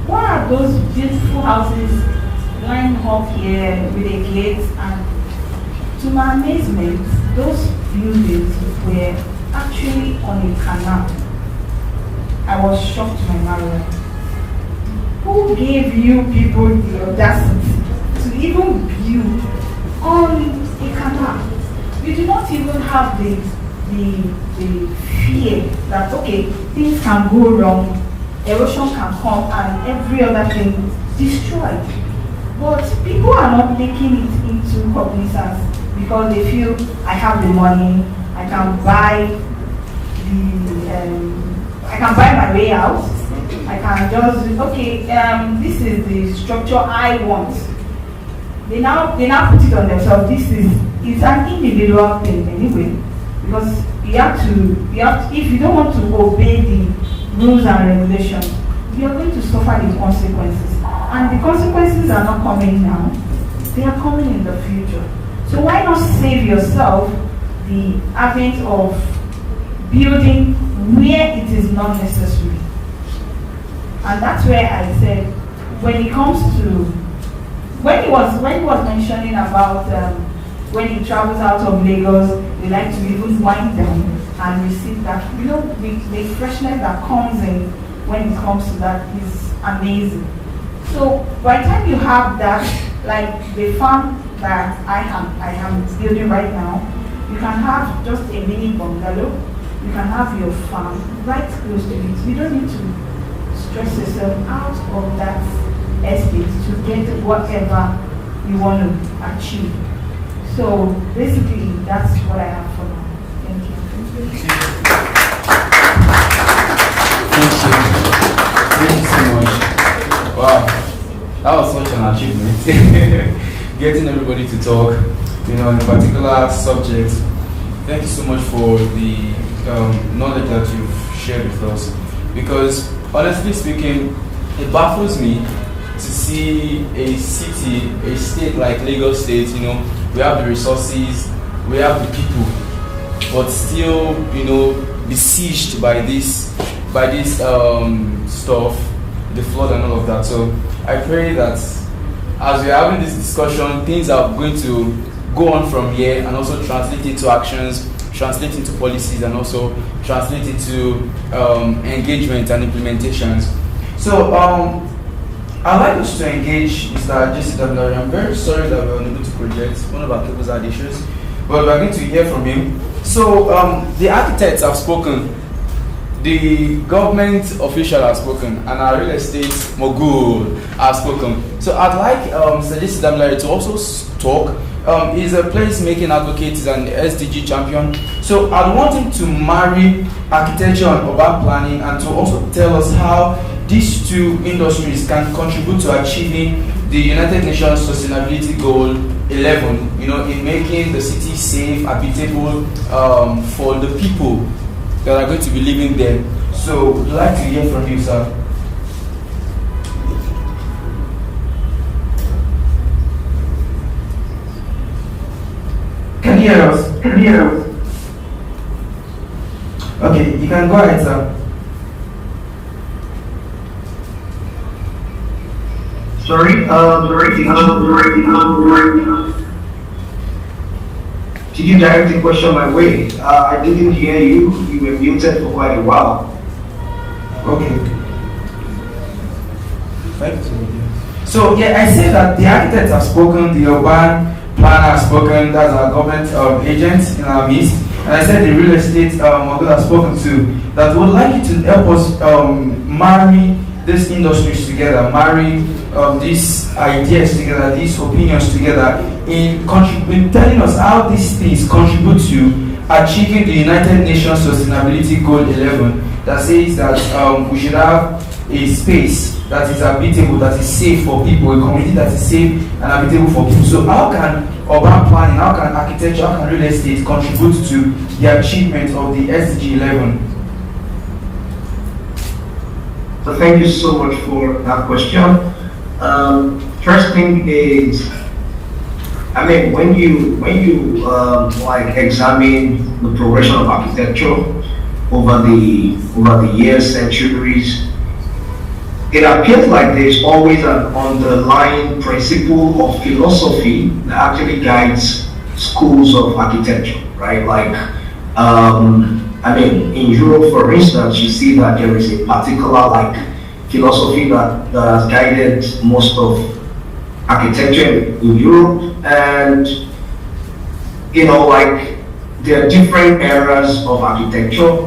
what are those beautiful houses lined up here with a gate? And to my amazement, those buildings were actually on a canal. I was shocked to my marrow. Who gave you people the audacity to even build on a canal? You do not even have the fear that, okay, things can go wrong, erosion can come and every other thing destroyed. But people are not taking it into cognizance because they feel I have the money, I can buy my way out. I can just, okay, this is the structure I want. They now put it on themselves. It's an individual thing anyway, because you have to, if you don't want to obey the rules and regulations, you are going to suffer the consequences. And the consequences are not coming now, they are coming in the future. So why not save yourself the advent of building where it is not necessary? And that's where I said, when it comes to, when he was mentioning about when he travels out of Lagos, we like to even wind down and receive that, the freshness that comes in when it comes to that is amazing. So by the time you have that, like the farm that I am building right now, you can have just a mini bungalow. You can have your farm right close to it. You don't need to stress yourself out of that estate to get whatever you want to achieve. So basically, that's what I have for now. Thank you. Thank you so much. Wow, that was such an achievement. Getting everybody to talk, on a particular subject. Thank you so much for the knowledge that you've shared with us. Because honestly speaking, it baffles me to see a city, a state like Lagos State, we have the resources, we have the people, but still, besieged by this stuff, the flood and all of that. So I pray that as we're having this discussion, things are going to go on from here and also translate into actions, translate into policies, and also translate into engagement and implementations. So I'd like us to engage Mr. JCW. I'm very sorry that we're unable to project. One of our cables had issues, but we're going to hear from him. So the architects have spoken, the government official has spoken, and our real estate mogul has spoken. So I'd like Mr. JCW to also talk. He's a place-making advocate, he's an SDG champion. So I want him to marry architecture and urban planning and to also tell us how these two industries can contribute to achieving the United Nations Sustainability Goal 11, in making the city safe, habitable for the people that are going to be living there. So, we'd like to hear from you, sir. Can you hear us? Okay, you can go ahead, sir. Sorry. Did you direct the question my way? I didn't hear you. You were muted for quite a while. Okay. So yeah, I said that the architects have spoken, the urban planner has spoken, that's our government agents in our midst, and I said the real estate model has spoken too. That would like you to help us marry these industries together, marry these ideas together, these opinions together, in telling us how these things contribute to achieving the United Nations Sustainability Goal 11 that says that we should have a space that is habitable, that is safe for people, a community that is safe and habitable for people. So how can urban planning, how can architecture, how can real estate contribute to the achievement of the SDG 11? So thank you so much for that question. First thing is, when you examine the progression of architecture over the years, centuries, it appears like there's always an underlying principle of philosophy that actually guides schools of architecture, right? In Europe, for instance, you see that there is a particular philosophy that has guided most of architecture in Europe, and there are different eras of architecture.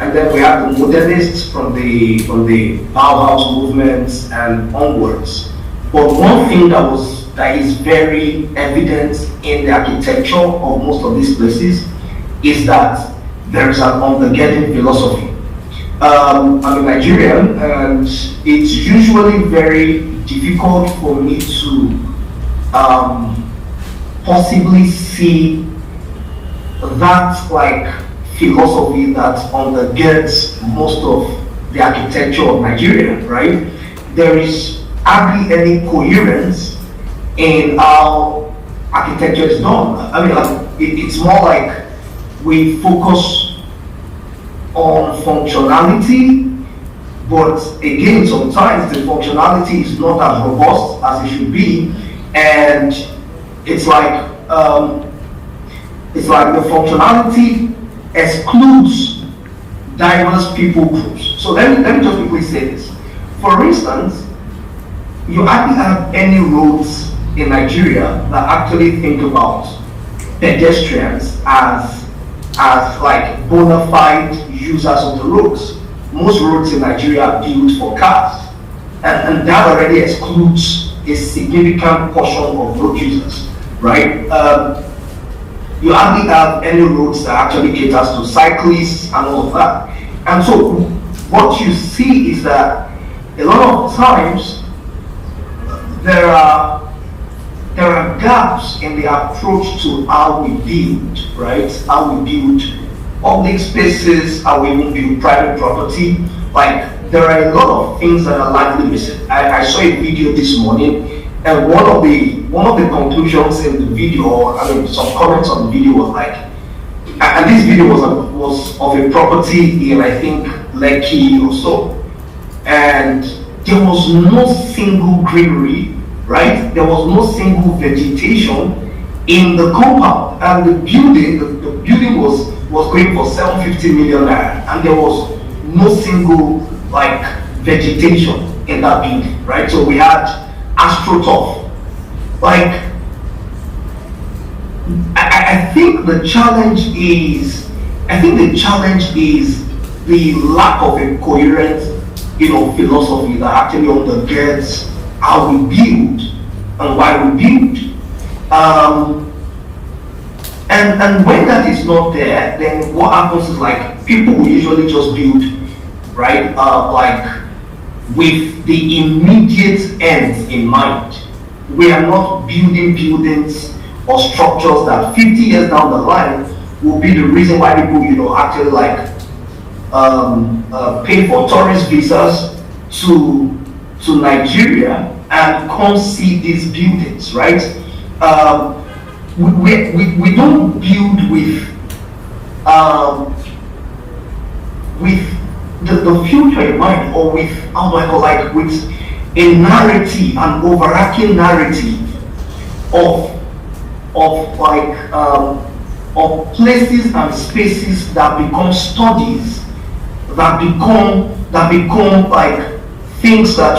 And then we have the modernists from the Bauhaus movement and onwards. But one thing that is very evident in the architecture of most of these places is that there is an undergirding philosophy. I'm a Nigerian, and it's usually very difficult for me to possibly see that philosophy that undergirds most of the architecture of Nigeria, right? There is hardly any coherence in how architecture is done. It's more like we focus on functionality, but again, sometimes the functionality is not as robust as it should be, and it's like the functionality excludes diverse people groups. So let me just quickly say this. For instance, you hardly have any roads in Nigeria that actually think about pedestrians as bona fide users of the roads. Most roads in Nigeria are built for cars, and that already excludes a significant portion of road users, right? You hardly have any roads that actually caters to cyclists and all of that. And so what you see is that a lot of times there are gaps in the approach to how we build, right? How we build public spaces, how we even build private property. There are a lot of things that are likely missing. I saw a video this morning, and one of the conclusions in the video, some comments on the video was and this video was of a property in, I think, Lekki or so, and there was no single greenery, right? There was no single vegetation in the compound, and the building was going for 750 million naira, and there was no single vegetation in that building, right? So we had AstroTurf. I think the challenge is the lack of a coherent, philosophy that actually undergirds how we build and why we build. And when that is not there, then what happens is people will usually just build right? Like with the immediate end in mind. We are not building buildings or structures that 50 years down the line will be the reason why people, actually like pay for tourist visas to Nigeria and come see these buildings, right? We don't build with the future in mind, or with, how do I call, like with a narrative, an overarching narrative of places and spaces that become studies, that become like things that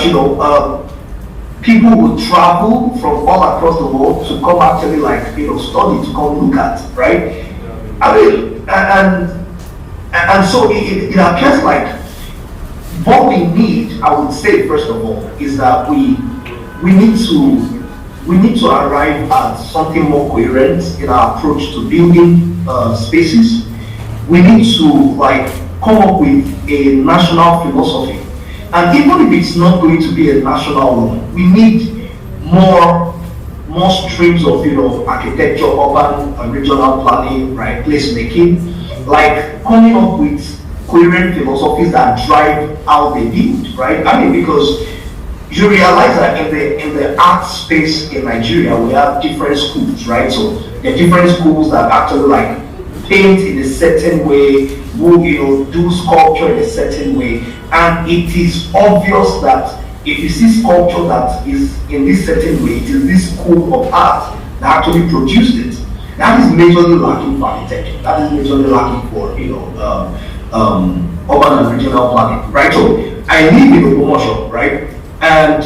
people would travel from all across the world to come actually study, to come look at, right? I mean, and so it appears like what we need, I would say first of all, is that we need to arrive at something more coherent in our approach to building spaces. We need to come up with a national philosophy, and even if it's not going to be a national one, we need more streams of architecture, urban and regional planning, right, placemaking, like coming up with coherent philosophies that drive how they build, right? I mean, because you realize that in the art space in Nigeria, we have different schools, right? So there are different schools that actually paint in a certain way, who do sculpture in a certain way, and it is obvious that if you see sculpture that is in this certain way, it is this school of art that actually produced it. That is majorly lacking for architecture. That is majorly lacking for urban and regional planning, right? So I live in Ogbomoso, right? And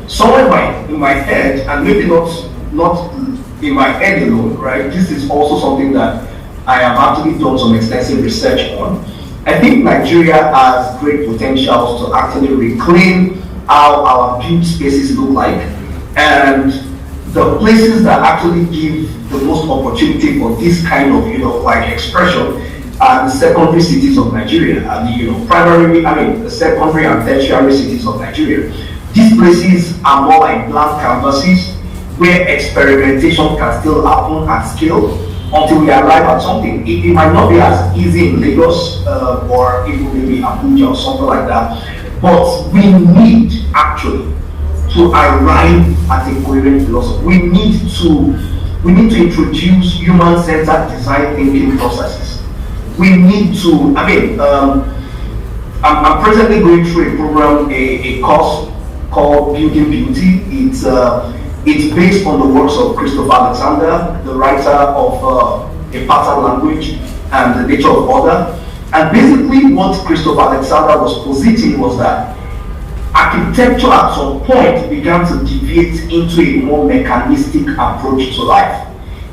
somewhere in my head, and maybe not in my head alone, right? This is also something that I have actually done some extensive research on. I think Nigeria has great potentials to actually reclaim how our built spaces look like, and the places that actually give the most opportunity for this kind of expression are the secondary cities of Nigeria, and the secondary and tertiary cities of Nigeria. These places are more like blank canvases where experimentation can still happen at scale until we arrive at something. It might not be as easy in Lagos or even maybe Abuja or something like that, but we need actually to arrive at a coherent philosophy. We need to introduce human-centered design thinking processes. We need to, I'm presently going through a program, a course called Building Beauty. It's based on the works of Christopher Alexander, the writer of A Pattern Language and The Nature of Order. And basically what Christopher Alexander was positing was that architecture at some point began to deviate into a more mechanistic approach to life.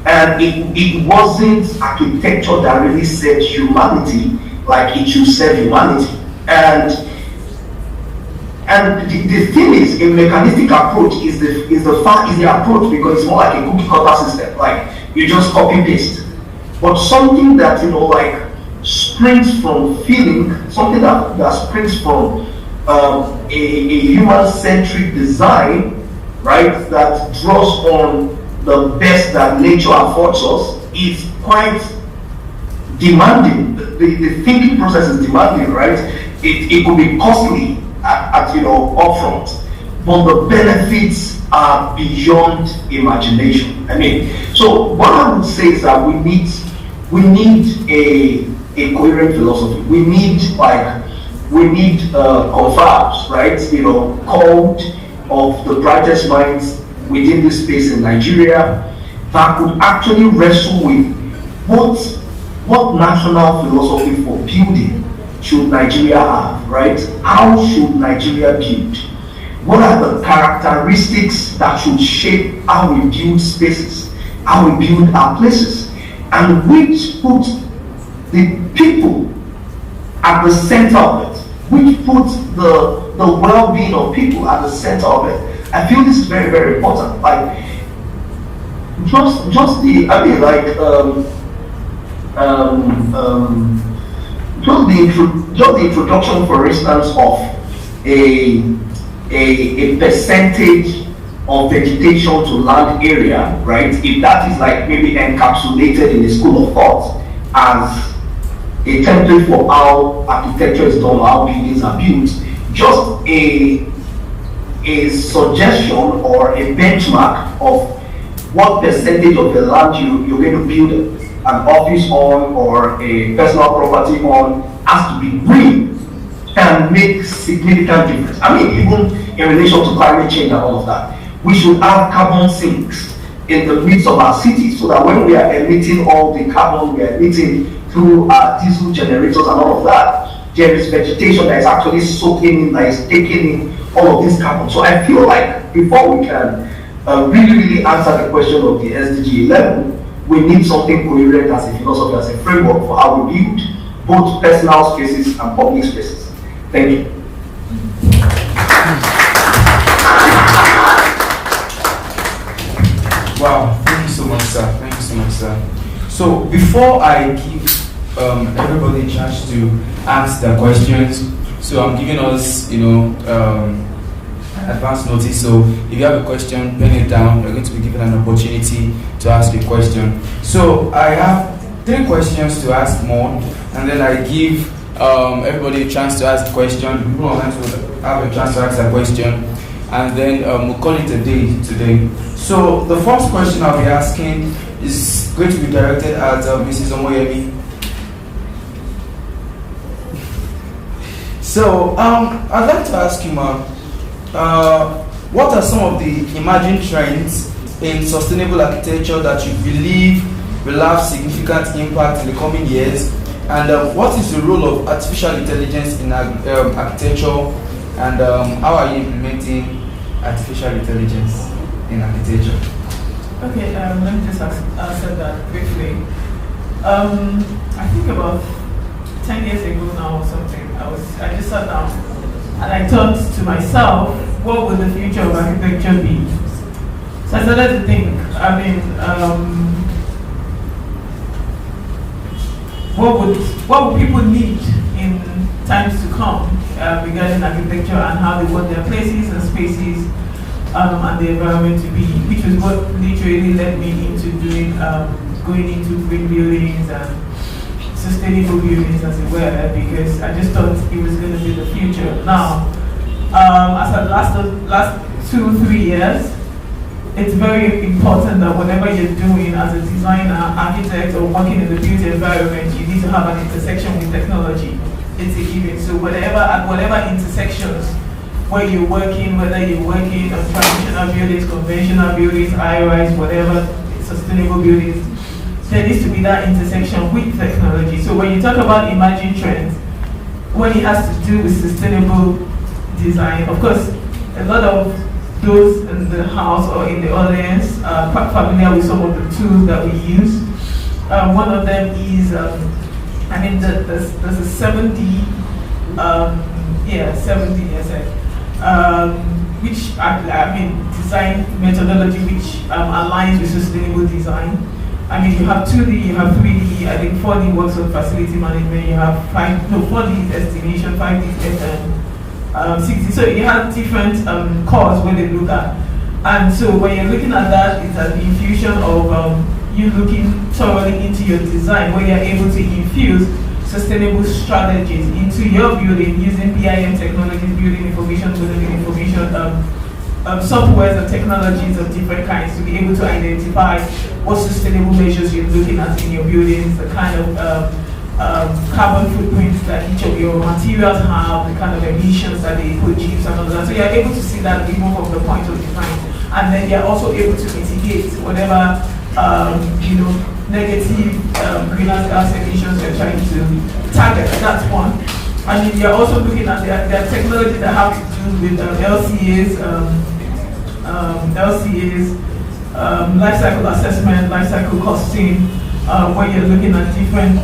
And it wasn't architecture that really served humanity like it should serve humanity. And the thing is, a mechanistic approach is the far easier approach, because it's more like a cookie cutter system. Like you just copy paste. But something that springs from feeling, something that springs from a human-centric design, right, that draws on the best that nature affords us, is quite demanding. The thinking process is demanding, right? It could be costly at upfront, but the benefits are beyond imagination. So what I would say is that we need a coherent philosophy. We need confabs, right? Called of the brightest minds within this space in Nigeria that could actually wrestle with what national philosophy for building should Nigeria have, right? How should Nigeria build? What are the characteristics that should shape how we build spaces, how we build our places, and which put the people at the center of it, which put the well-being of people at the center of it. I feel this is very, very important. just the introduction, for instance, of a percentage of vegetation to land area, right? If that is like maybe encapsulated in a school of thought as a template for how architecture is done, how buildings are built, just a suggestion or a benchmark of what percentage of the land you're going to build an office on or a personal property on has to be green can make significant difference. I mean, even in relation to climate change and all of that, we should have carbon sinks in the midst of our cities so that when we are emitting all the carbon we are emitting through our diesel generators and all of that, there is vegetation that is actually soaking in, that is taking in all of this carbon. So I feel like before we can really answer the question of the SDG 11, we need something coherent as a philosophy, as a framework for how we build both personal spaces and public spaces. Thank you. Wow, thank you so much, sir. Thank you so much, sir. So before I give everybody a chance to ask their questions, so I'm giving us, advance notice. So if you have a question, pen it down. You're going to be given an opportunity to ask a question. So I have 3 questions to ask more, and then I give everybody a chance to ask a question. People online will have a chance to ask a question, and then we'll call it a day today. So the first question I'll be asking is going to be directed at Mrs. Omoyemi. So I'd like to ask you, ma'am, what are some of the emerging trends in sustainable architecture that you believe will have significant impact in the coming years? And what is the role of artificial intelligence in architecture? And how are you implementing artificial intelligence in architecture? Okay, let me just answer that briefly. I think about 10 years ago now or something, I just sat down and I thought to myself, what would the future of architecture be? So I started to think, what would people need in times to come regarding architecture and how they want their places and spaces and the environment to be, which is what literally led me into going into green buildings and sustainable buildings, as it were, because I just thought it was going to be the future. Now, as of last 2-3 years, it's very important that whatever you're doing as a designer, architect, or working in the built environment, you need to have an intersection with technology. It's a given. So at whatever intersections where you're working, whether you're working on traditional buildings, conventional buildings, high-rise, whatever, sustainable buildings, there needs to be that intersection with technology. So when you talk about emerging trends, when it has to do with sustainable design, of course, a lot of those in the house or in the audience are quite familiar with some of the tools that we use. One of them is, there's a 7D, 7D, I said, which design methodology which aligns with sustainable design. You have 2D, you have 3D, I think 4D works on facility management, you have 4D is estimation, 5D is 6D. So you have different cores where they look at. And so when you're looking at that, it's an infusion of you looking thoroughly into your design, where you're able to infuse sustainable strategies into your building using BIM technologies, building information, modeling information, softwares and technologies of different kinds to be able to identify what sustainable measures you're looking at in your buildings, the kind of carbon footprints that each of your materials have, the kind of emissions that they produce and all that. So you're able to see that even from the point of design. And then you're also able to mitigate whatever negative greenhouse gas emissions you're trying to target. That's one. And then you're also looking at the technology that have to do with LCAs, life cycle assessment, life cycle costing, where you're looking at different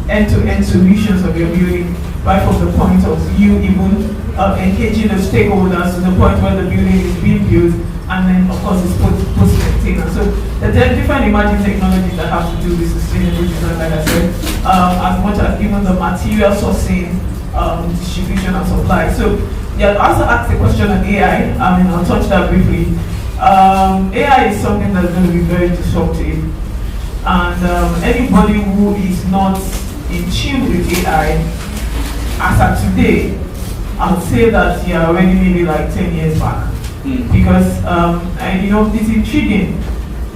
end-to-end solutions of your building, right from the point of you even engaging the stakeholders to the point where the building is being built, and then of course it's post-effective container. So there are different emerging technologies that have to do with sustainable design, like I said, as much as even the material sourcing, distribution and supply. So yeah, I also asked a question on AI. I mean, I'll touch that briefly. AI is something that's going to be very disruptive, and anybody who is not in tune with AI, as of today, I would say that you're already maybe like 10 years back. Because, and you know, it's intriguing.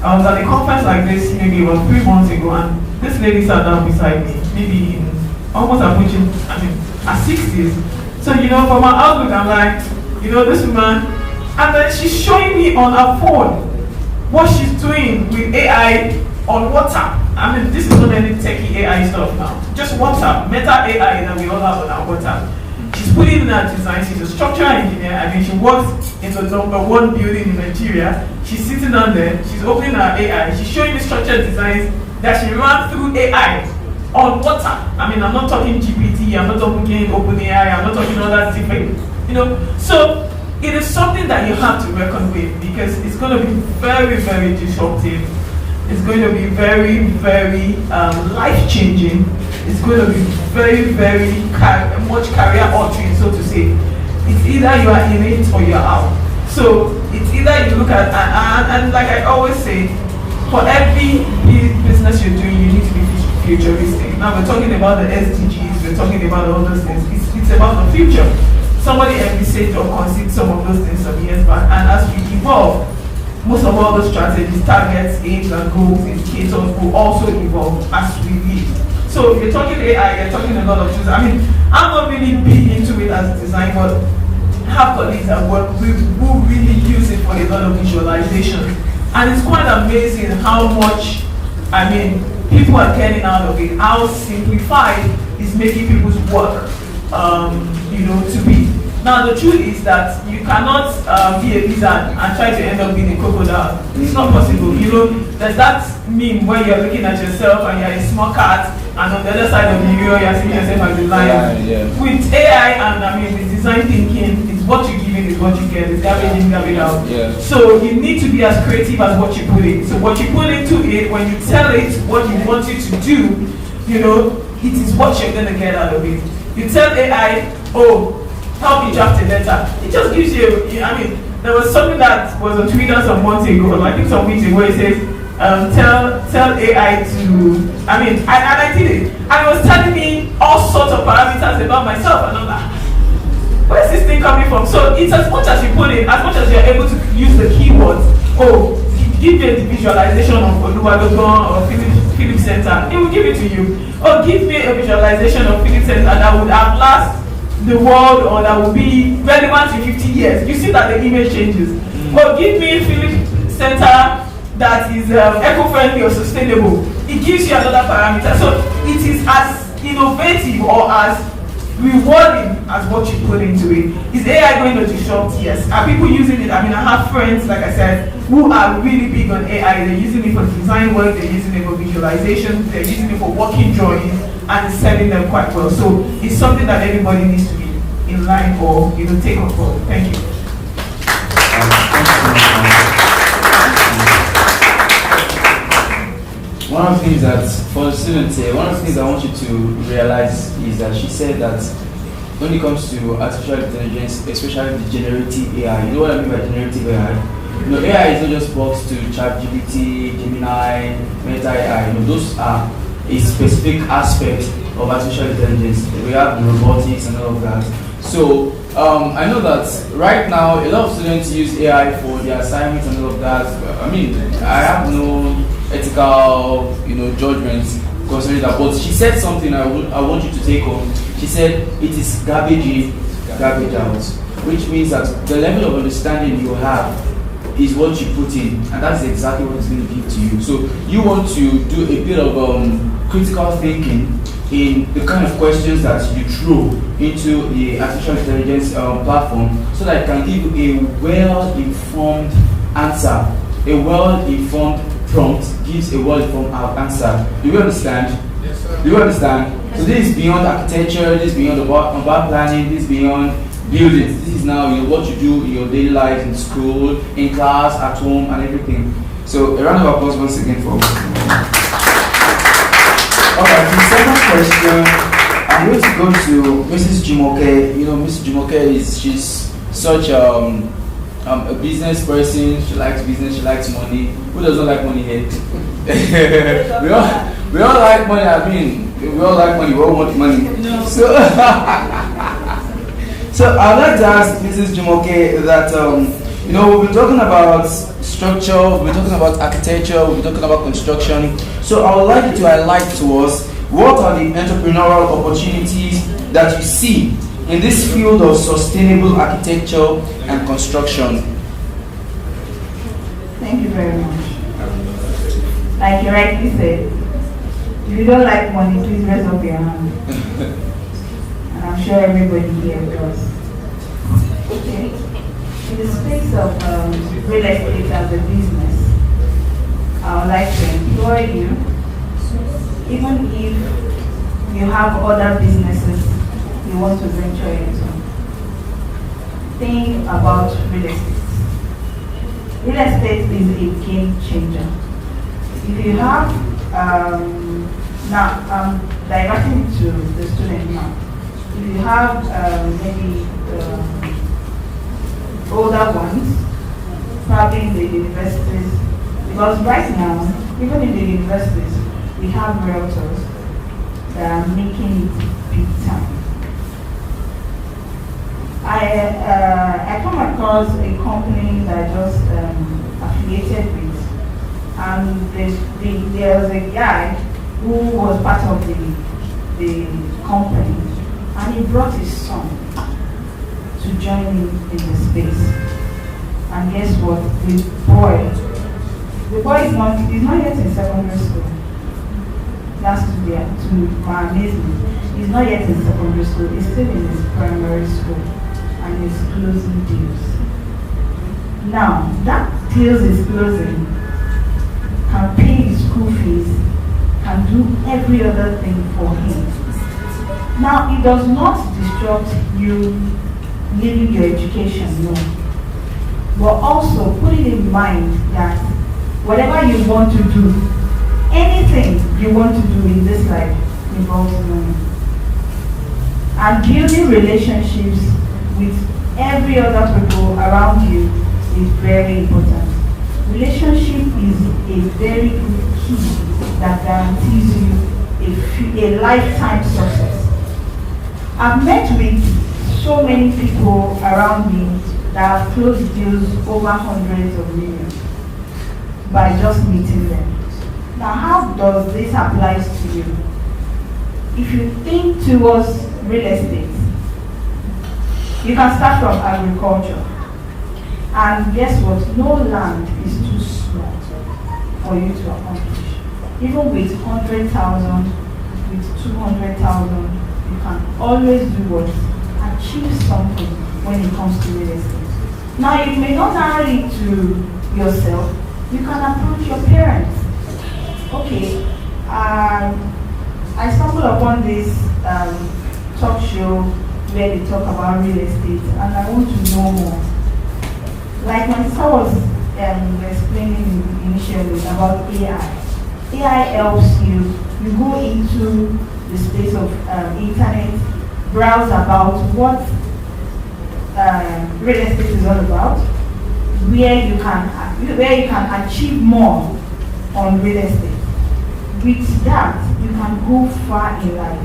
I was at a conference like this maybe about 3 months ago, and this lady sat down beside me, maybe in almost approaching, I mean, her 60s. So, you know, from her outlook, I'm like, you know, this woman, and then she's showing me on her phone what she's doing with AI on WhatsApp. I mean, this is not any techie AI stuff now. Just WhatsApp, meta AI that we all have on our WhatsApp. She's putting in her design. She's a structural engineer. I mean, she works in the #1 building in Nigeria. She's sitting down there. She's opening her AI. She's showing me structured designs that she ran through AI on WhatsApp. I mean, I'm not talking GPT. I'm not talking OpenAI. I'm not talking all that different. You know, so it is something that you have to reckon with because it's going to be very, very disruptive. It's going to be very, very life-changing. It's going to be very, very much career-altering, so to say. It's either you are in it or you are out. So it's either you look at, and like I always say, for every business you're doing, you need to be futuristic. Now we're talking about the SDGs, we're talking about all those things. It's about the future. Somebody envisaged or conceived some of those things some years back, and as we evolve, most of all those strategies, targets, aims, and goals, indicators will also evolve as we live. So if you're talking AI, you're talking a lot of things. I mean, I'm not really big into it as a design, but I have colleagues at work who really use it for a lot of visualization. And it's quite amazing how much, I mean, people are getting out of it, how simplified it's making people's work, you know, to be. Now the truth is that you cannot be a lizard and try to end up being a crocodile. It's not possible. You know, there's that meme where you're looking at yourself and you're a small cat, and on the other side of the mirror you're seeing yourself as a lion. Yeah. With AI and I mean with design thinking, it's what you give in is what you get. It's garbage in, garbage out. Yeah. So you need to be as creative as what you put in. So what you put into it, when you tell it what you want it to do, you know, it is what you're gonna get out of it. You tell AI, oh, help me draft a letter. It just gives you, I mean, there was something that was on Twitter some months ago, I think some weeks ago, it says, tell AI to, I mean, and I did it. And it was telling me all sorts of parameters about myself, and I'm like, where's this thing coming from? So it's as much as you put in, as much as you're able to use the keywords, oh, give me a visualization of Oluwadogon or Philip Center, it will give it to you. Or give me a visualization of Philip Center that would outlast the world or that will be relevant in 50 years. You see that the image changes. Or give me Philip Center that is eco-friendly or sustainable. It gives you another parameter. So it is as innovative or as rewarding as what you put into it. Is AI going to disrupt? Yes. Are people using it? I mean, I have friends, like I said, who are really big on AI. They're using it for design work, they're using it for visualization, they're using it for working drawings, and it's selling them quite well. So it's something that everybody needs to be in line or, you know, take on board. Thank you. One of the things that, for the students here, one of the things I want you to realize is that she said that when it comes to artificial intelligence, especially the generative AI, you know what I mean by generative AI? You know, AI is not just boxed to ChatGPT, Gemini, Meta AI. You know, those are a specific aspect of artificial intelligence. We have the robotics and all of that. So I know that right now a lot of students use AI for their assignments and all of that. I mean, I have no ethical, you know, judgments concerning that. But she said something I want you to take home. She said it is garbage in, garbage out, which means that the level of understanding you have is what you put in, and that's exactly what it's going to give to you. So you want to do a bit of critical thinking in the kind of questions that you throw into the artificial intelligence platform, so that it can give you a well-informed answer. A well-informed prompt gives a well-informed answer. Do you understand? Yes, sir. Do you understand? So this is beyond architecture, this is beyond urban planning, this is beyond buildings. This is now, you know, what you do in your daily life, in school, in class, at home, and everything. So a round of applause once again for. Alright, the second question, I'm going to go to Mrs. Jumoke. You know, Mrs. Jumoke she's such a business person. She likes business, she likes money. Who doesn't like money here? we all like money. I mean, we all like money, we all want money. No. So so I'd like to ask Mrs. Jumoke that you know, we've been talking about structure, we've been talking about architecture, we've been talking about construction. So I would like you to highlight to us what are the entrepreneurial opportunities that you see in this field of sustainable architecture and construction. Thank you very much. Like you rightly said, if you don't like money, please raise up your hand. And I'm sure everybody here does. Okay. In the space of real estate as a business, I would like to employ you, even if you have other businesses you want to venture into. Think about real estate. Real estate is a game changer. If you have, now I'm diverting to the student now. If you have maybe older ones, probably in the universities, because right now, even in the universities, we have realtors that are making it big time. I come across a company that I just affiliated with, and there was a guy who was part of the company, and he brought his son to join in the space. And guess what? The boy is not yet in secondary school. That's to my amazement. He's not yet in secondary school, he's still in his primary school, and he's closing deals. Now, that deals is closing, can pay his school fees, can do every other thing for him. Now, it does not disrupt you leaving your education, no. But also put it in mind that whatever you want to do, anything you want to do in this life involves money. And building relationships with every other people around you is very important. Relationship is a very good key that guarantees you a lifetime success. I've met with so many people around me that have closed deals over hundreds of millions by just meeting them. Now, how does this apply to you? If you think towards real estate, you can start from agriculture. And guess what? No land is too small for you to accomplish. Even with 100,000, with 200,000, you can always do what? Achieve something when it comes to real estate. Now, you may not narrow it to yourself. You can approach your parents. Okay, I stumbled upon this talk show where they talk about real estate, and I want to know more. Like my sister was explaining initially about AI. AI helps you. You go into the space of internet, browse about what real estate is all about, where you can achieve more on real estate. With that, you can go far in life.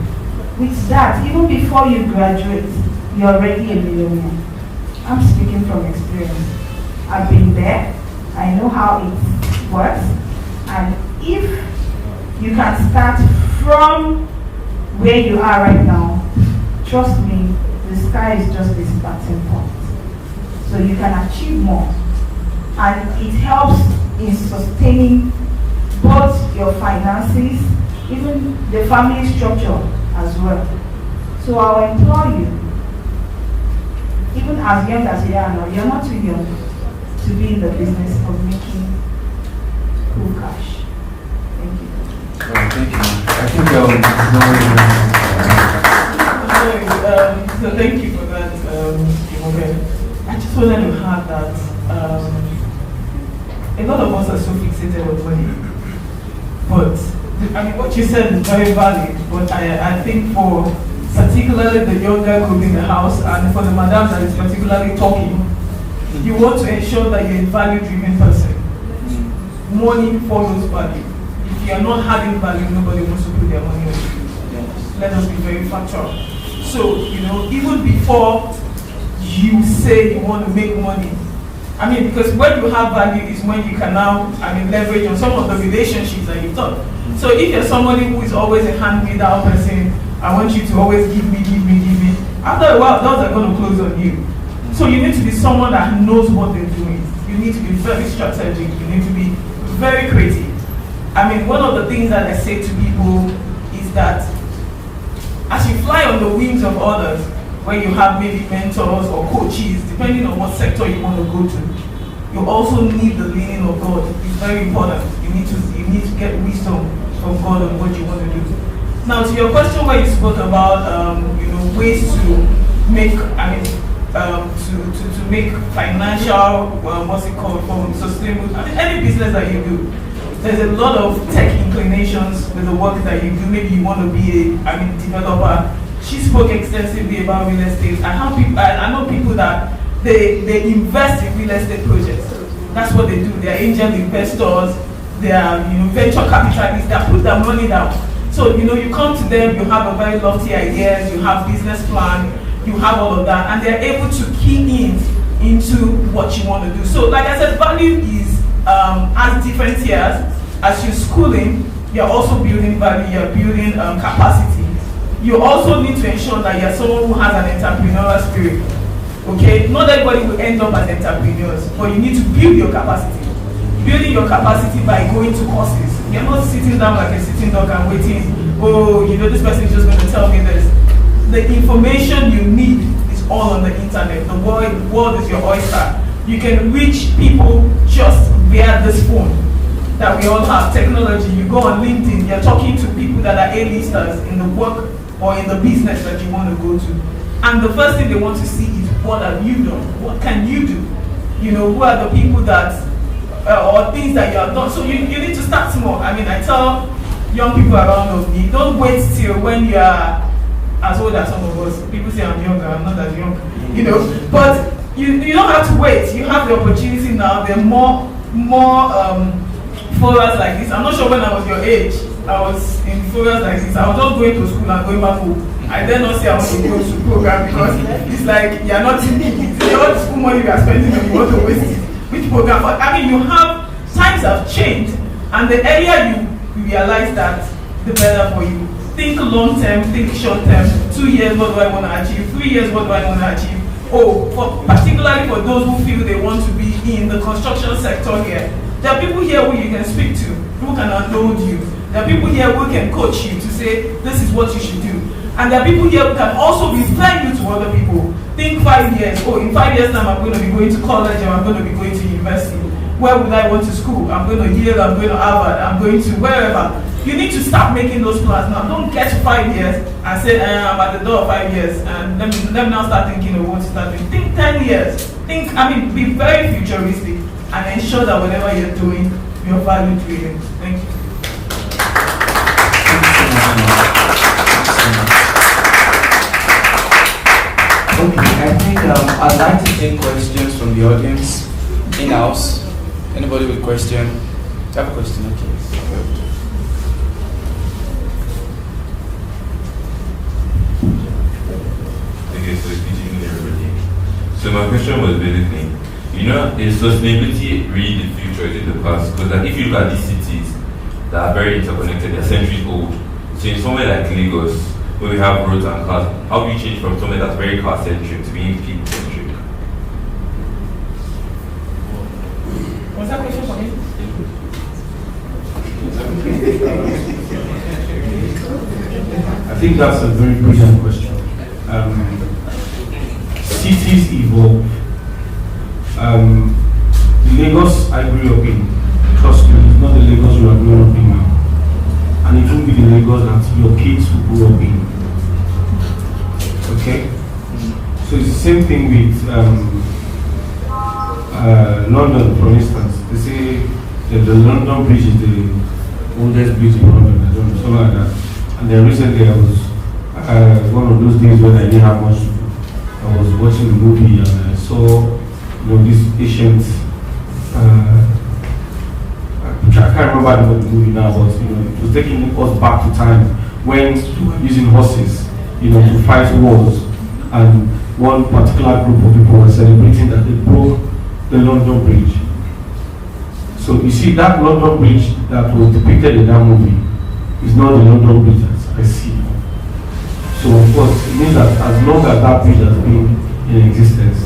With that, even before you graduate, you're already a millionaire. I'm speaking from experience. I've been there. I know how it works. And if you can start from where you are right now, trust me, the sky is just the starting point. So you can achieve more. And it helps in sustaining both your finances, even the family structure as well. So I'll implore you, even as young as you are now, you're not too young to be in the business of making cool cash. Thank you. Right, thank you. I think So thank you for that. Okay. I just wanted to have that. a lot of us are so fixated on money. But I mean, what you said is very valid. But I think for particularly the younger group in the house and for the madam that is particularly talking, you want to ensure that you're a value-driven person. Money follows value. If you are not having value, nobody wants to put their money on you. Let us be very factual. So, even before you say you want to make money, I mean, because when you have value is when you can now, leverage on some of the relationships that you've done. So if you're somebody who is always a hand-me-down person, I want you to always give me. After a while, doors are going to close on you. So you need to be someone that knows what they're doing. You need to be very strategic. You need to be very creative. One of the things that I say to people is that as you fly on the wings of others, where you have maybe mentors or coaches, depending on what sector you want to go to, you also need the leading of God. It's very important. You need to get wisdom from God on what you want to do. Now, to your question where you spoke about ways to make to make financial from sustainable. Any business that you do, there's a lot of tech inclinations with the work that you do. Maybe you want to be a developer. She spoke extensively about real estate. I know people that they invest in real estate projects. That's what they do. They are angel investors. They are venture capitalists. They put their money down. So you come to them. You have a very lofty ideas. You have business plan. You have all of that, and they're able to key into what you want to do. So, like I said, value is at different tiers. As you're schooling, you're also building value. You're building capacity. You also need to ensure that you're someone who has an entrepreneurial spirit. Okay, not everybody will end up as entrepreneurs, but you need to build your capacity. Building your capacity by going to courses. You're not sitting down like a sitting dog and waiting. Oh, this person is just going to tell me this. The information you need is all on the internet. The world is your oyster. You can reach people just via this phone that we all have. Technology. You go on LinkedIn. You're talking to people that are A-listers in the work or in the business that you want to go to. And the first thing they want to see is, what have you done? What can you do? Who are the people that, or things that you have done? So you need to start small. I tell young people around me, don't wait till when you are as old as some of us. People say I'm younger, I'm not as young. But you don't have to wait. You have the opportunity now. There are more forums like this. I'm not sure when I was your age, I was in forums like this. I was just going to school and going back home. I dare not say I want to go to program because it's like you're not thinking. All the school money you are spending and you want to waste it. Which program? But you have, times have changed, and the earlier you realize that, the better for you. Think long term, think short term. 2 years, what do I want to achieve? 3 years, what do I want to achieve? Particularly for those who feel they want to be in the construction sector here. There are people here who you can speak to, who can unload you. There are people here who can coach you to say, this is what you should do. And there are people here who can also refer you to other people. Think 5 years. In 5 years time, I'm going to be going to college or I'm going to be going to university. Where would I want to school? I'm going to Yale, I'm going to Harvard, I'm going to wherever. You need to start making those plans now. Don't get to 5 years and say, I'm at the door of 5 years and let me now start thinking of what to start doing. Think 10 years. Be very futuristic and ensure that whatever you're doing, you're value driven. Thank you. Okay, I think I'd like to take questions from the audience in-house. Anybody with a question? Do you have a question? Okay. Okay, so good evening, everybody. So my question was basically, is sustainability really the future or is it the past? Because if you look at these cities that are very interconnected, they're centuries old. So in somewhere like Lagos, where we have roads and cars, how do you change from somewhere that's very car-centric to being people-centric? Was that question for me? I think that's a very brilliant question. Cities evolve. The Lagos I grew up in, trust me, it's not the Lagos you are growing up in now. And it won't be the Lagos that your kids will grow up in. Okay? So it's the same thing with London, for instance. They say the London Bridge is the oldest bridge in London, I don't know, something like that. And then recently I was, one of those days when I didn't have much to do, I was watching a movie and I saw, this ancient, I can't remember the movie now, but it was taking us back to time when we were using horses, to fight wars, and one particular group of people were celebrating that they broke the London Bridge. So you see, that London Bridge that was depicted in that movie is not the London Bridge that I see. So of course, it means that as long as that bridge has been in existence,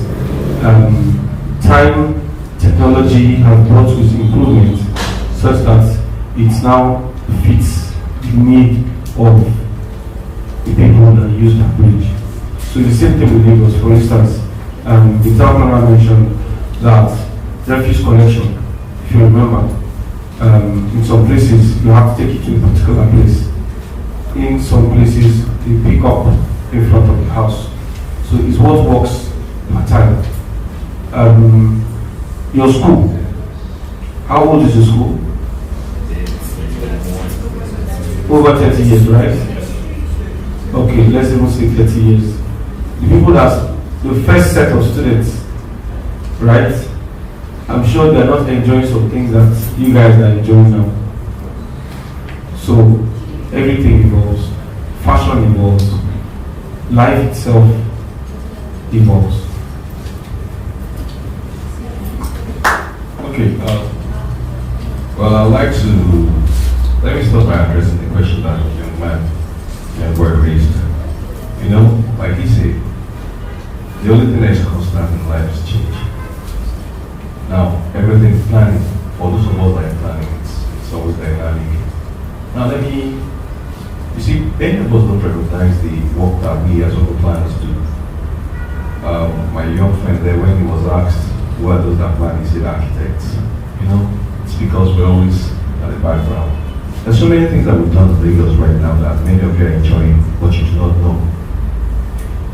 time, technology have brought with improvement such that it now fits the need of the people that use that bridge. So the same thing with Lagos. For instance, the town planner mentioned that refuse collection, if you remember, in some places you have to take it to a particular place. In some places they pick up in front of the house. So it's what works per time. Your school, how old is your school? Over 30 years, right? Okay, let's even say 30 years. The people the first set of students, right? I'm sure they're not enjoying some things that you guys are enjoying now. So everything evolves, fashion evolves, life itself evolves. Okay, well, I'd like to, let me start by addressing the question that the young man were raised. Like he said, the only thing that is constant in life is change. Now, everything is planning. For those of us that are planning, it's always dynamic. Now, you see, many of us don't recognize the work that we as urban planners do. My young friend there, when he was asked, who are those that plan, he said architects. It's because we're always at the background. There's so many things that we've done in Lagos right now that many of you are enjoying, but you do not know.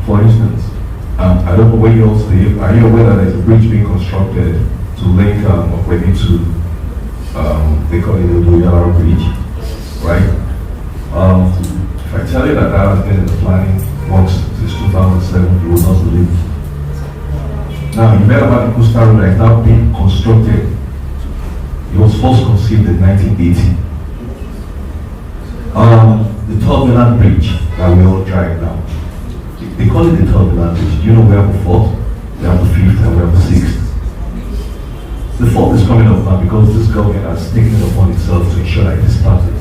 For instance, I don't know where you all live. Are you aware that there's a bridge being constructed to link Okwedi to, they call it the Doyara Bridge, right? If I tell you that has been in the planning works since 2007, you will not believe. Now, you read about the Coastal Road that is now being constructed. It was first conceived in 1980. The third mainland bridge that we all drive now, they call it the third mainland bridge. You know, we have the fourth, we have the fifth, and we have the sixth. The fourth is coming up now because this government has taken it upon itself to ensure that it is started.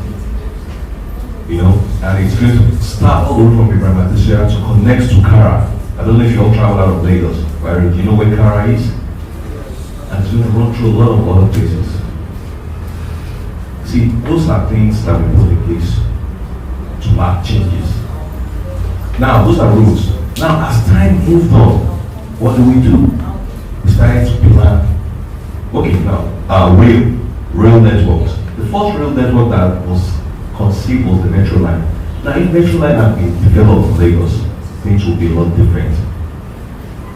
And it's going to start all the way from Ibrahim this year to connect to Kara. I don't know if you all travel out of Lagos, but do you know where Kara is? And it's going to run through a lot of other places. See, those are things that we put in place to mark changes. Now, those are rules. Now, as time moved on, what do? We started to plan. Okay, now, rail networks. The first rail network that was conceived was the Metro Line. Now, if Metro Line had been developed in Lagos, things would be a lot different.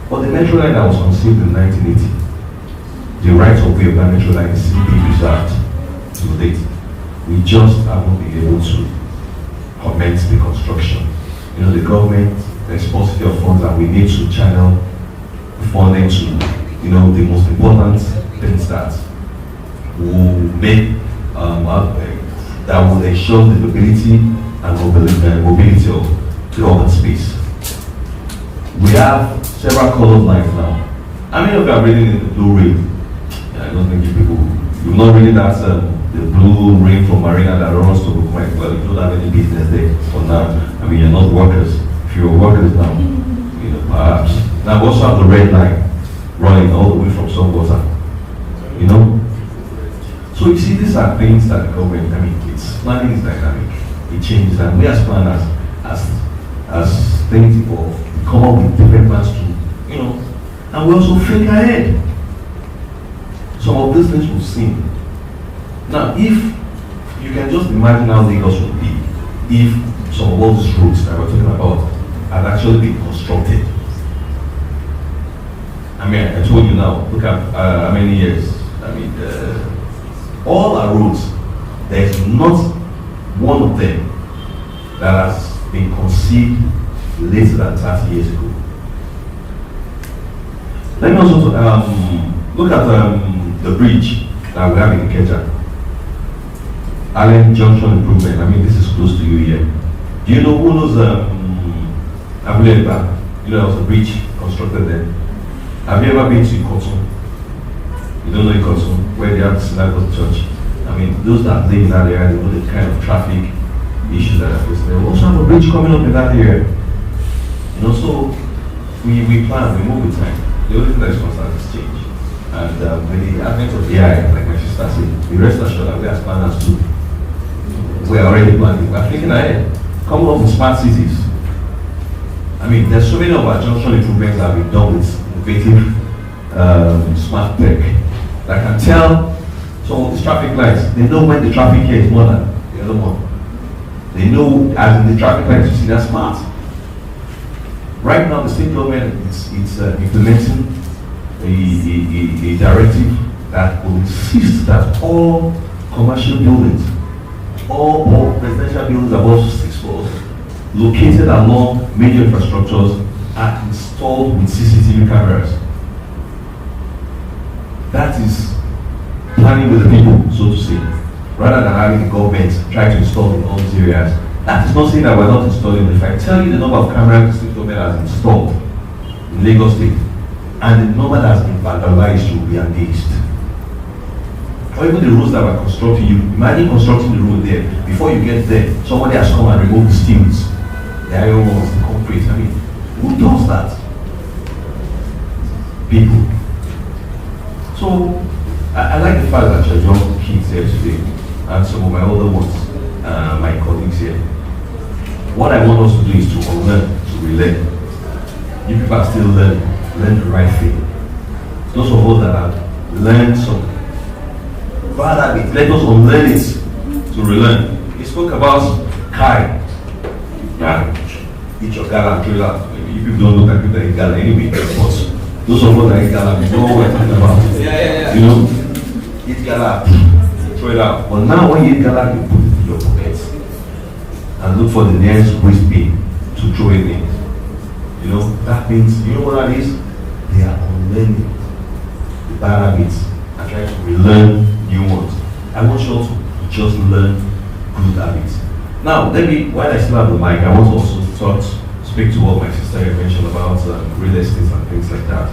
But the Metro Line that was conceived in 1980, the right of way of that Metro Line is still being preserved to date. We just haven't been able to commence the construction. The government, there's paucity of funds, and we need to channel funding to, the most important things that will make, that will ensure the mobility and mobility of the urban space. We have several colored lines now. How many of you are reading in the blue ring? I don't think you're not reading that the blue ring from Marina that runs to Bukwai. Well, you don't have any business there for now. You're not workers. If you're workers now, perhaps. Now we also have the red line running all the way from Songwater. So you see, these are things that the government, planning is dynamic. It changes, and we as planners, as things evolve, we come up with different plans too, and we also think ahead. Some of these things we've seen. Now, if you can just imagine how Lagos would be if some of all these roads that we're talking about had actually been constructed. I told you now, look at how many years. all our roads, there is not one of them that has been conceived later than 30 years ago. Let me also look at the bridge that we have in Ikeja. Allen Junction Improvement. I mean, this is close to you here. Do you know who knows Abuleba? You know, there was a bridge constructed there. Have you ever been to Ikoton? You don't know Ikoton, where they have the synagogue church. I mean, those that live in that area, they know the kind of traffic issues that are facing. We also have a bridge coming up in that area. You know, so we plan, we move with time. The only thing that is constant is change. And with the advent of AI, like my sister said, we rest assured that we as planners too. We are already planning. We are thinking ahead. Coming up with smart cities. I mean, there's so many of our junction improvements that we've done with innovative smart tech that can tell some of these traffic lights. They know when the traffic here is more than the other one. They know, as in the traffic lights, you see, they're smart. Right now, the state government is implementing a directive that will insist that all commercial buildings, all residential buildings above 6 floors, located along major infrastructures, are installed with CCTV cameras. That is planning with the people, so to say, rather than having the government try to install in all these areas. That is not saying that we're not installing. If I tell you the number of cameras the state government has installed in Lagos State, and the number that has been vandalized, you will be amazed. Or even the roads that we're constructing, you imagine constructing the road there. Before you get there, somebody has come and removed the steels, the iron walls, the concrete. I mean, who does that? People. So, I like the fact that you're young kids here today, and some of my older ones, my colleagues here. What I want us to do is to unlearn, to relearn. You people are still learning, learn the right thing. Those of us that have learned some bad habits, let us unlearn it to relearn. He spoke about Kai. Eat your gala and throw it out. Maybe you people don't look at people that eat gala anyway, but those of us that eat gala, we know what we're talking about. Yeah. You know, eat gala, throw it out. But now when you eat gala, you put it in your pockets and look for the nearest waste bin to throw it in. You know, that means, you know what that is? They are unlearning the bad habits and trying to relearn new ones. I want you all to just learn good habits. Now, let me, while I still have the mic, I want to also speak to what my sister here mentioned about real estate and things like that.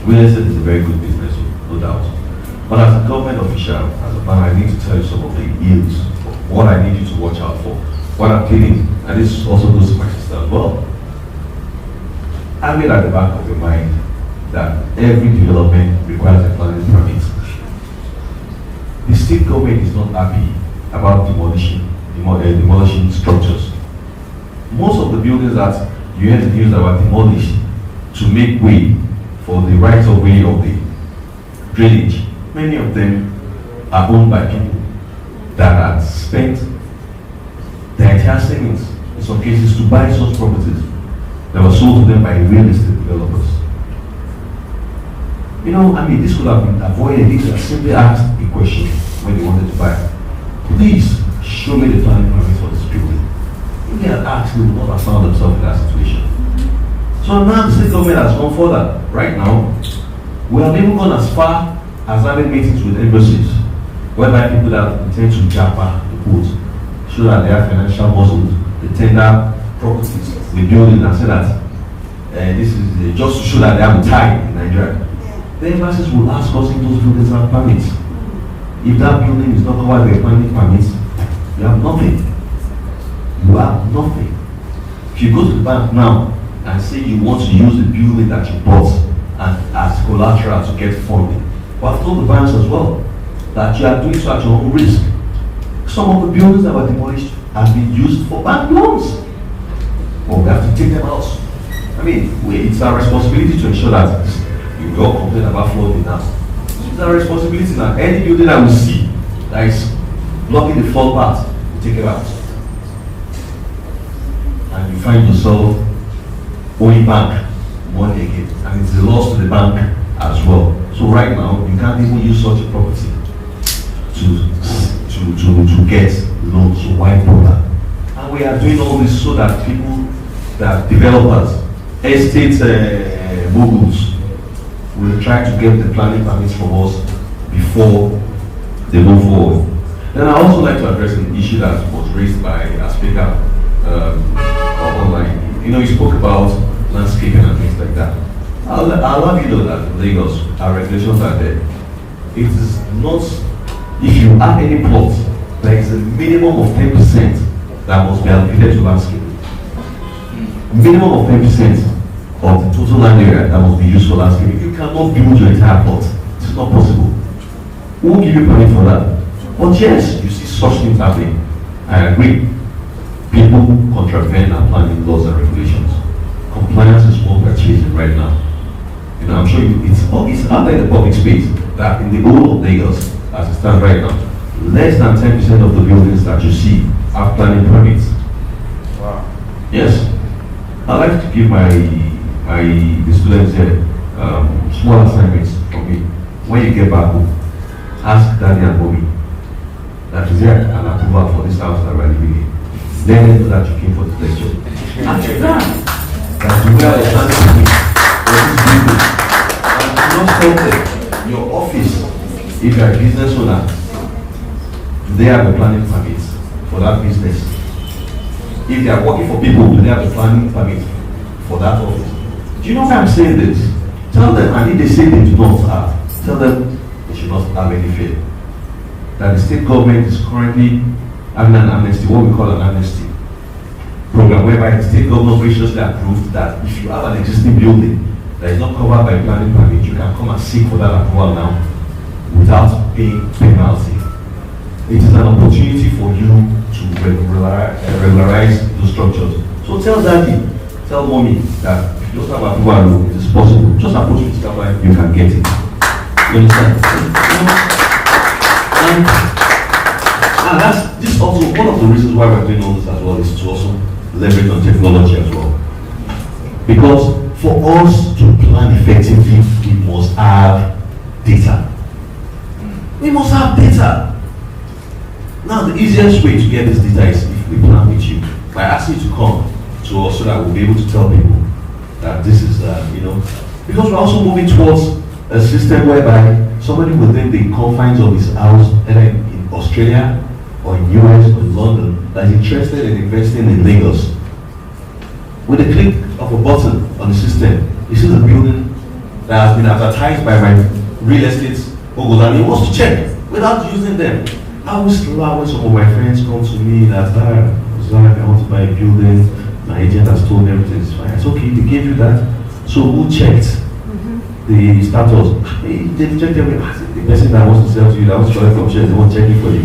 Real estate is a very good business, no doubt. But as a government official, as a man, I need to tell you some of the ills, what I need you to watch out for. What I'm feeling, and this also goes to my sister as well. Have it at the back of your mind that every development requires a planning permit. The state government is not happy about demolishing structures. Most of the buildings that you hear the news that were demolished to make way for the rights of way of the drainage, many of them are owned by people that had spent their entire savings, in some cases, to buy such properties that were sold to them by real estate developers. You know, I mean, this could have been avoided if they simply asked a question when they wanted to buy. Please show me the planning permit for this building. If they had asked, they would not have found themselves in that situation. So now the state government has gone further. Right now, we have even gone as far as having meetings with embassies, whereby people that intend to japa the port, show that they have financial muscles, they tender properties, the building, and say that this is just to show that they have a tie in Nigeria. The embassies will ask us if those buildings have permits. If that building is not covered by planning permits, you have nothing. You have nothing. If you go to the bank now and say you want to use the building that you bought and as collateral to get funding, we have told the banks as well that you are doing so at your own risk. Some of the buildings that were demolished have been used for bank loans. But we have to take them out. I mean, it's our responsibility to ensure that you all complain about flooding now. It's our responsibility now. Any building that we see that is blocking the flood path, we take it out. And you find yourself owing bank money again. And it's a loss to the bank as well. So right now, you can't even use such a property to to get loans, so why bother? And we are doing all this so that people, that developers, estate moguls will try to get the planning permits from us before they move forward. Then I also like to address an issue that was raised by a speaker online. You know, you spoke about landscaping and things like that. I'll have you know that in Lagos, our regulations are there. It is not, if you have any plot, there is a minimum of 10% that must be allocated to landscaping. Minimum of 10% of the total land area that must be used for landscaping. You cannot build your entire plot. It's not possible. Who will give you permit for that? But yes, you see such things happening. I agree. People contravene our planning laws and regulations. Compliance is what we're chasing right now. You know, I'm sure it's out there in the public space that in the whole of Lagos, as it stands right now, less than 10% of the buildings that you see have planning permits. Wow. Yes. I like to give the students here small assignments from me. When you get back home, ask daddy and mommy that is there an approval for this house that we're living in. Let them know that you came for the lecture. After that you wear the planning permit for this building. And do not stop there. Your office, if you're a business owner, do they have a planning permit for that business? If they are working for people, do they have a planning permit for that office? Do you know why I'm saying this? Tell them, and if they say they do not have, tell them they should not have any fear. That the state government is currently having an amnesty, what we call an amnesty program, whereby the state government graciously approved that if you have an existing building that is not covered by planning permit, you can come and seek for that approval now without paying penalty. It is an opportunity for you to regularize those structures. So tell daddy, tell mommy that if you don't have approval, it is possible. Just approach this company, you can get it. You understand? And that's this also one of the reasons why we're doing all this as well, is to also leverage on technology as well. Because for us to plan effectively, we must have data. We must have data. Now, the easiest way to get this data is if we plan with you, by asking you to come to us so that we'll be able to tell people that this is, because we're also moving towards a system whereby somebody within the confines of his house, either in Australia or in US or in London, that is interested in investing in Lagos, with a click of a button on the system, he sees a building that has been advertised by my real estate mogul and he wants to check without using them. I always love when some of my friends come to me that, I want to buy a building, my agent has told me everything is fine. It's okay, they gave you that. So who checked the status? They checked everything. The person that wants to sell to you, that wants to collect commission, they won't check it for you.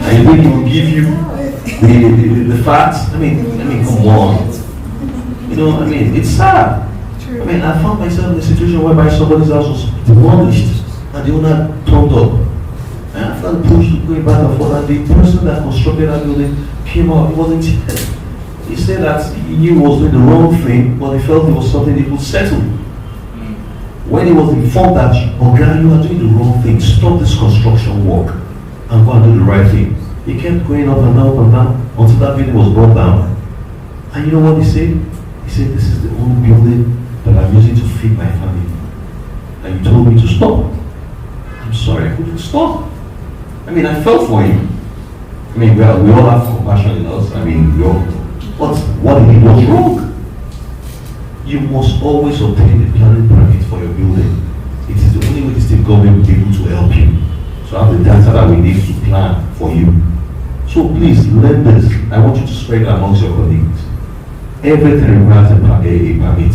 And you think he will give you the facts? I mean, come on. It's sad. True. I found myself in a situation whereby somebody's house was demolished and the owner turned up. And after the push going back and forth, and the person that constructed that building came out, he wasn't. He said that he knew he was doing the wrong thing, but he felt it was something he could settle. When he was informed that, okay, you are doing the wrong thing, stop this construction work and go and do the right thing. He kept going up and down until that building was brought down. And you know what he said? He said, this is the only building that I'm using to feed my family. And you told me to stop. I'm sorry, I couldn't stop. I felt for him. We all have compassion in us. But what he did was wrong. You must always obtain a planning permit for your building. It is the only way the state government will be able to help you. So have the data that we need to plan for you. So please, learn this. I want you to spread it amongst your colleagues. Everything requires a permit.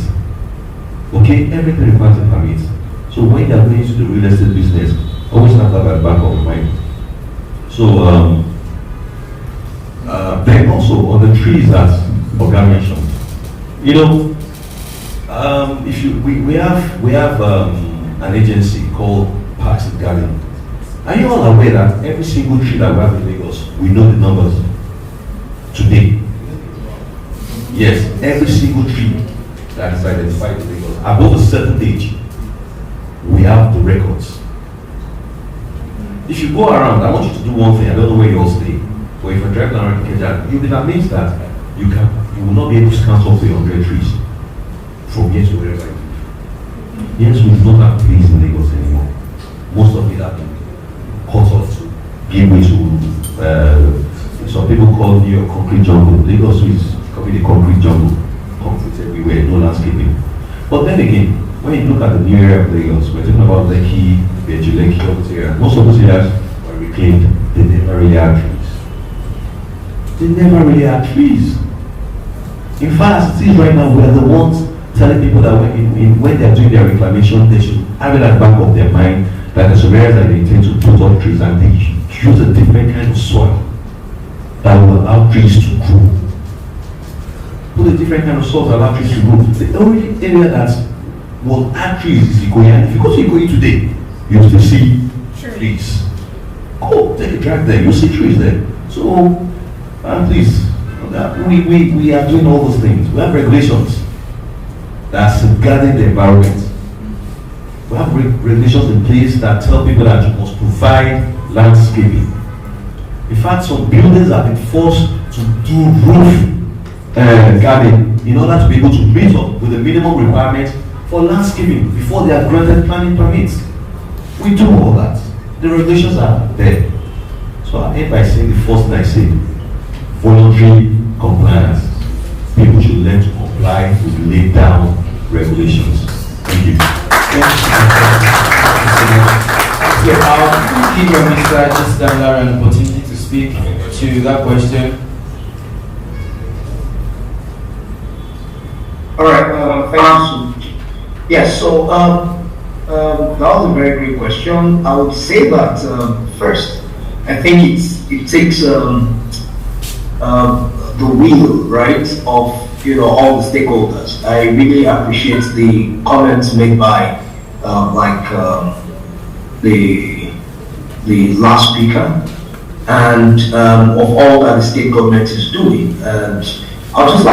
Okay? Everything requires a permit. So when you are going into the real estate business, always have that at the back of your mind. So then also on the trees that Oga mentioned, we have an agency called Parks and Garden. Are you all aware that every single tree that we have in Lagos, we know the numbers today? Yes, every single tree that is identified in Lagos above a certain age, we have the records. if you go around, I want you to do one thing. I don't know where you all stay, but if you're driving around Ikeja, you'll be amazed that you will not be able to count up to 100 trees from here to wherever you live. Yes, we do not have trees in Lagos anymore. Most of it have been cut off to give way to some people call New York concrete jungle. Lagos is probably the concrete jungle. Concrete everywhere, no landscaping. But then again, when you look at the new area of Lagos, we're talking about Lekki, Beju-Lekki, all those areas. Most of those areas were reclaimed. They never really had trees. They never really had trees. In fact, as it is right now, we are the ones telling people that when they are doing their reclamation, they should have it at the back of their mind that there's some areas that they intend to put up trees and they use a different kind of soil that will allow trees to grow. Put a different kind of soil that allow trees to grow. The only area that will add trees is Ikoyi. And if you go to Ikoyi today, you will see trees. Go take a drive there, you'll see trees there. So, please, we are doing all those things. We have regulations that are safeguarding the environment. We have regulations in place that tell people that you must provide landscaping. In fact, some buildings have been forced to do roof garden in order to be able to meet up with the minimum requirements for landscaping before they are granted planning permits. We do all that. The regulations are there. So I end by saying the first thing I say, voluntary compliance. People should learn to comply with laid down regulations. Thank you. Okay, I'll give your Mr. just an opportunity to speak to that question. All right, thank you. Yes, so that was a very great question. I would say that first, I think it takes the will, right, of all the stakeholders. I really appreciate the comments made by the last speaker and of all that the state government is doing. And I'd just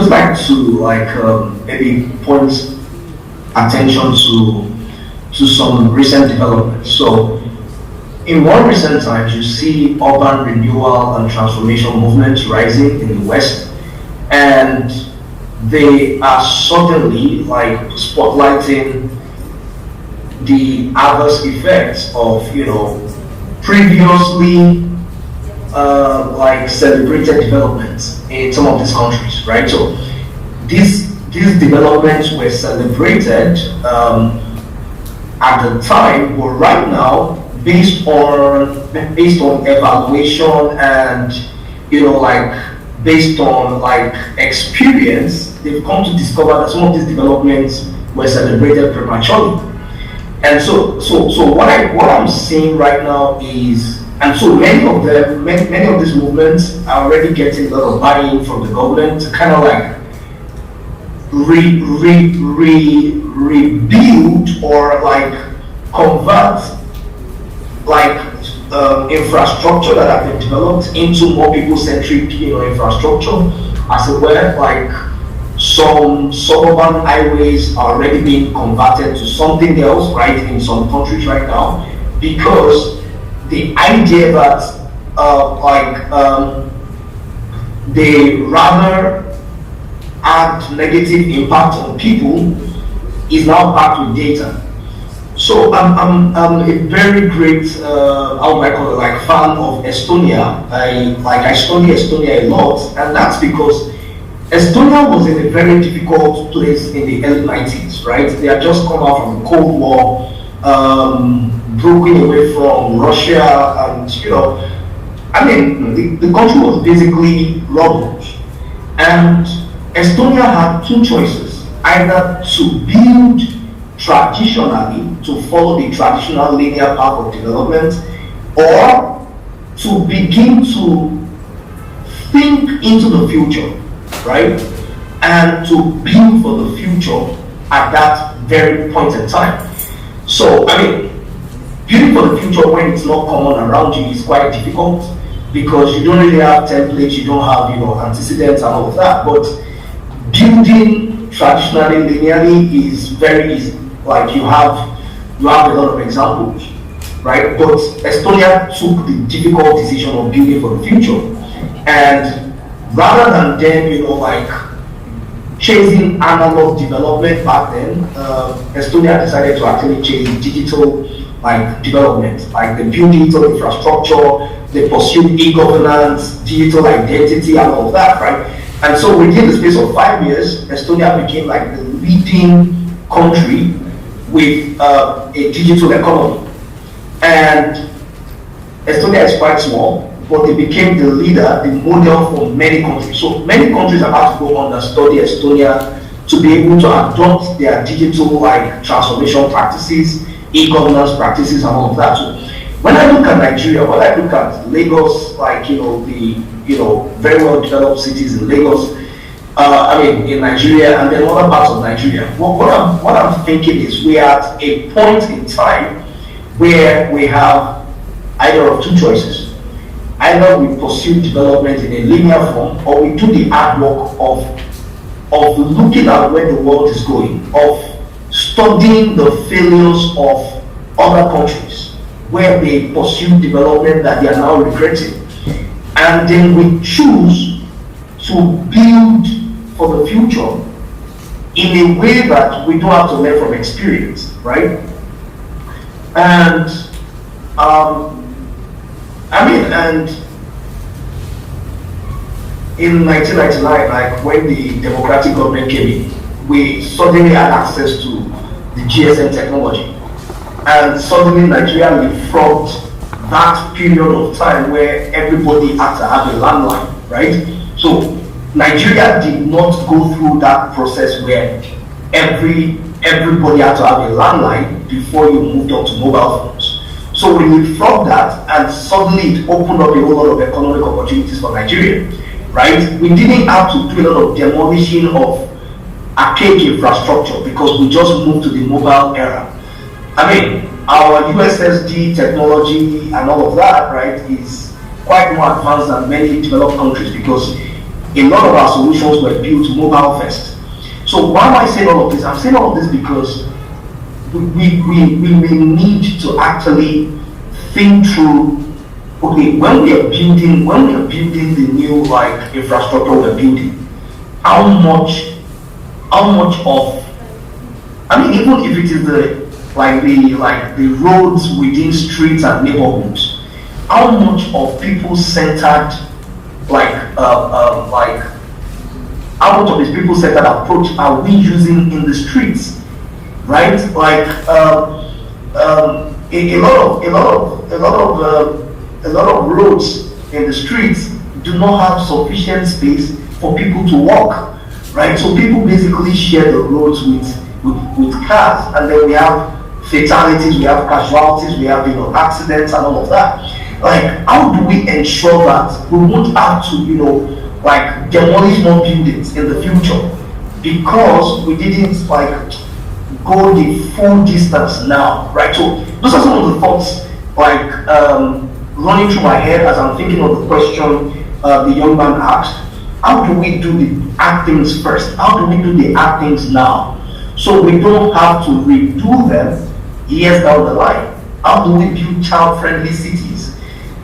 like to maybe point attention to some recent developments. So in more recent times, you see urban renewal and transformation movements rising in the West, and they are suddenly spotlighting the adverse effects of previously celebrated developments in some of these countries, right? So these developments were celebrated at the time, but right now, based on evaluation and based on experience, they've come to discover that some of these developments were celebrated prematurely. And so what I'm seeing right now is, and so many of these movements are already getting a lot of buy-in from the government to kind of rebuild or convert infrastructure that have been developed into more people-centric infrastructure, as it were. Some suburban highways are already being converted to something else, right, in some countries right now, because the idea that they rather add negative impact on people is now backed with data. So I'm a very great how do I call it, fan of Estonia. I study Estonia a lot, and that's because Estonia was in a very difficult place in the early 90s, right? They had just come out from the Cold War, broken away from Russia, and the country was basically rubble. And Estonia had two choices: either to build traditionally, to follow the traditional linear path of development, or to begin to think into the future, right? And to build for the future at that very point in time. So, building for the future when it's not common around you is quite difficult, because you don't really have templates, you don't have antecedents and all of that. But building traditionally linearly is very easy. You have a lot of examples. right? But Estonia took the difficult decision of building for the future. And rather than them, like chasing analog development back then, Estonia decided to actually chase digital development. Like they built digital infrastructure, they pursued e-governance, digital identity, and all of that, right? And so within the space of 5 years, Estonia became like the leading country with a digital economy. And Estonia is quite small, but they became the leader, the model for many countries. So many countries are about to go understudy Estonia to be able to adopt their digital transformation practices, e-governance practices, and all of that. So when I look at Nigeria, when I look at Lagos, the very well developed cities in Lagos, in Nigeria, and then other parts of Nigeria, what I'm thinking is we are at a point in time where we have either of two choices. Either we pursue development in a linear form, or we do the hard work of looking at where the world is going, of studying the failures of other countries where they pursue development that they are now regretting. And then we choose to build for the future in a way that we don't have to learn from experience, right? And and in 1999, when the democratic government came in, we suddenly had access to the GSM technology. And suddenly Nigeria leapfrogged that period of time where everybody had to have a landline, right? So Nigeria did not go through that process where everybody had to have a landline before you moved on to mobile phones. So we leapfrogged that, and suddenly it opened up a whole lot of economic opportunities for Nigeria, right? We didn't have to do a lot of demolition of archaic infrastructure because we just moved to the mobile era. Our USSD technology and all of that, right, is quite more advanced than many developed countries because a lot of our solutions were built mobile first. So why am I saying all of this? I'm saying all of this because we may need to actually think through, okay, when we are building the new infrastructure we're building, how much of, even if it is the roads within streets and neighborhoods, how much of people-centered how much of this people-centered approach are we using in the streets, right? A lot of roads in the streets do not have sufficient space for people to walk, right? So people basically share the roads with cars, and then we have fatalities, we have casualties, we have accidents and all of that. How do we ensure that we won't have to demolish more buildings in the future because we didn't go the full distance now, right? So those are some of the thoughts running through my head as I'm thinking of the question the young man asked. How do we do the hard things first? How do we do the hard things now so we don't have to redo them years down the line? How do we build child-friendly cities?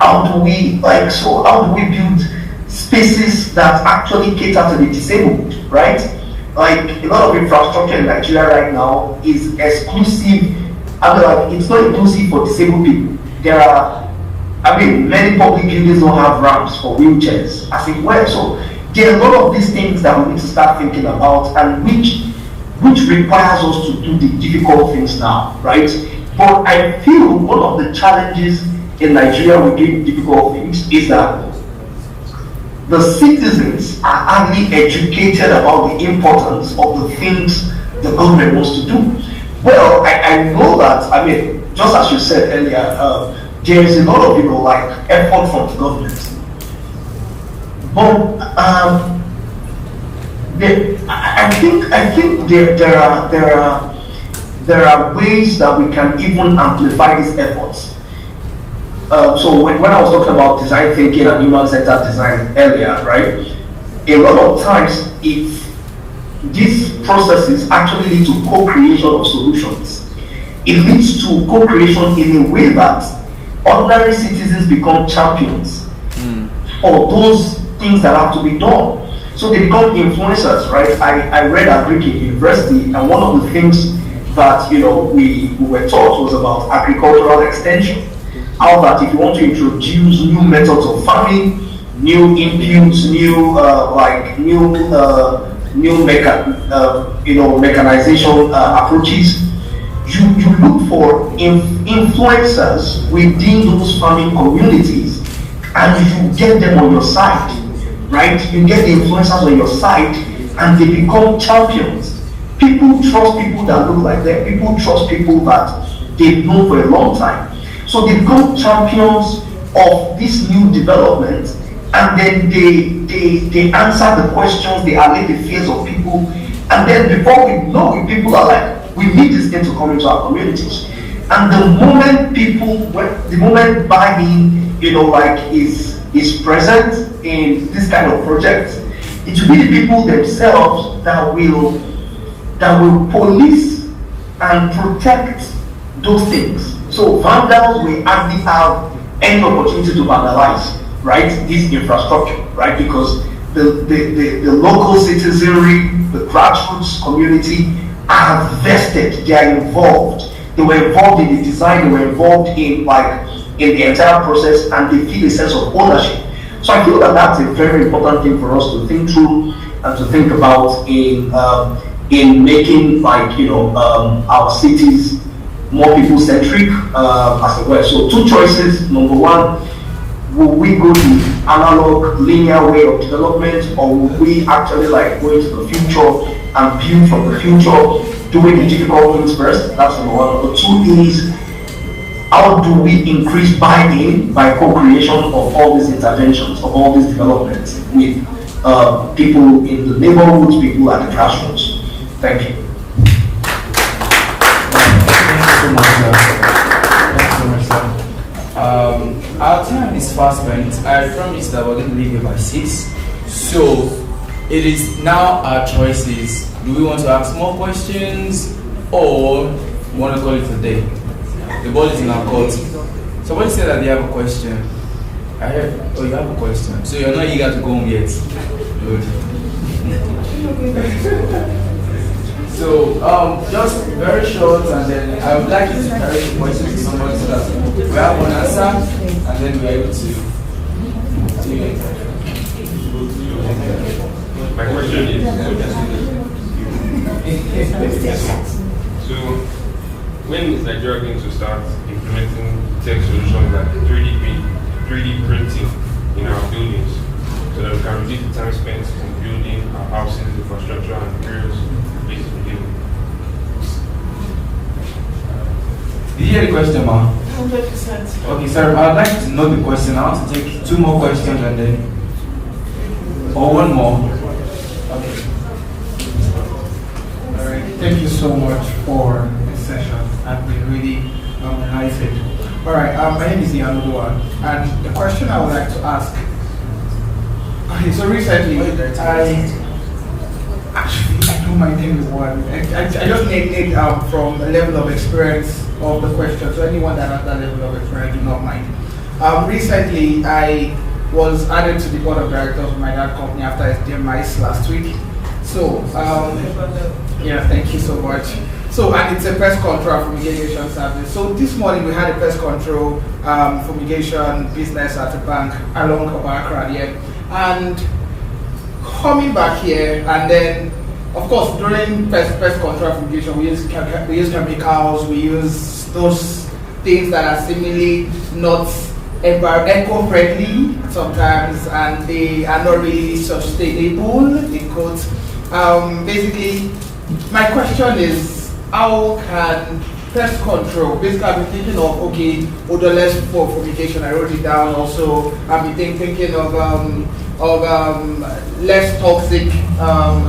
How do we build spaces that actually cater to the disabled, right? A lot of infrastructure in Nigeria right now is exclusive. It's not inclusive for disabled people. There are, many public buildings don't have ramps for wheelchairs, as it were. So there are a lot of these things that we need to start thinking about, and which requires us to do the difficult things now, right? But I feel one of the challenges in Nigeria with doing difficult things is that the citizens are hardly educated about the importance of the things the government wants to do. Well, I know that, just as you said earlier, there is a lot of, effort from the government. But I think there are ways that we can even amplify these efforts. So when I was talking about design thinking and human-centered design earlier, right? A lot of times, these processes actually lead to co-creation of solutions. it leads to co-creation in a way that ordinary citizens become champions of those things that have to be done. So they become influencers, right? I read at Greek University, and one of the things that we were taught was about agricultural extension. How that if you want to introduce new methods of farming, new inputs, new mechanization approaches, you look for influencers within those farming communities, and you get them on your side, right? You get the influencers on your side, and they become champions. People trust people that look like them. People trust people that they've known for a long time. So they become champions of this new development, and then they answer the questions, they allay the fears of people, and then before we know it, people are like, we need this thing to come into our communities. And the moment buy-in, is present in this kind of project, it will be the people themselves that will police and protect those things. So vandals will hardly have any opportunity to vandalize, right, this infrastructure, right? Because the local citizenry, the grassroots community are vested, they are involved. They were involved in the design, they were involved in the entire process, and they feel a sense of ownership. So I feel that that's a very important thing for us to think through and to think about in making our cities more people-centric as it were. So two choices. Number one, will we go the analog linear way of development, or will we actually go into the future and build from the future, doing the difficult things first? That's number one. Number two is, how do we increase buy-in by co-creation of all these interventions, of all these developments with people in the neighborhoods, people at the grassroots? Thank you. So much, thank you so much, sir. Our time is fast spent. I promised that we're going to leave here by 6. So it is now our choices. Do we want to ask more questions, or we want to call it a day? The ball is in our court. Somebody said that they have a question. I heard. Oh, you have a question. So you're not eager to go home yet. Good. So, just very short, and then I would like you to carry the questions to somebody so that we have one answer, and then we are able to. My question is, so when is Nigeria going to start implementing tech solutions like 3D printing in our buildings, so that we can reduce the time spent in building our houses, infrastructure, and various places to live? Did you hear the question, ma? 100%. Okay, sir, I'd like to know the question. I want to take 2 more questions and then, or 1 more. Okay. All right. Thank you so much for this session. I've been really enlightened. All right. My name is Ian Odoa, and the question I would like to ask. Okay, so recently I don't mind anyone. I just need from a level of experience of the question. So anyone that has that level of experience, I do not mind. Recently, I was added to the board of directors of my dad company after its demise last week. So, yeah, thank you so much. So, and it's a pest control fumigation service. So this morning we had a pest control fumigation business at a bank along Obakran here. And coming back here, and then, of course, during pest control fumigation, we use chemicals, we use those things that are seemingly not eco-friendly sometimes, and they are not really sustainable, in quotes. Basically, my question is, how can pest control, basically I've been thinking of, okay, odorless fumigation, I wrote it down also. I've been thinking of less toxic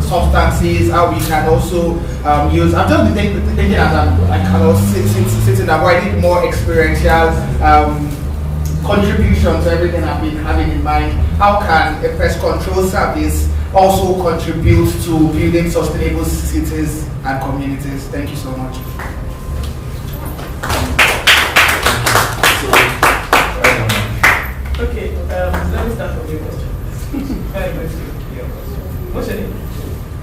substances, how we can also use. I've just been thinking as I kind of sitting there, but I need more experiential contribution to everything I've been having in mind. How can a pest control service also contribute to building sustainable cities and communities? Thank you so much. let me start from your question. Very good. Your question. What's your name?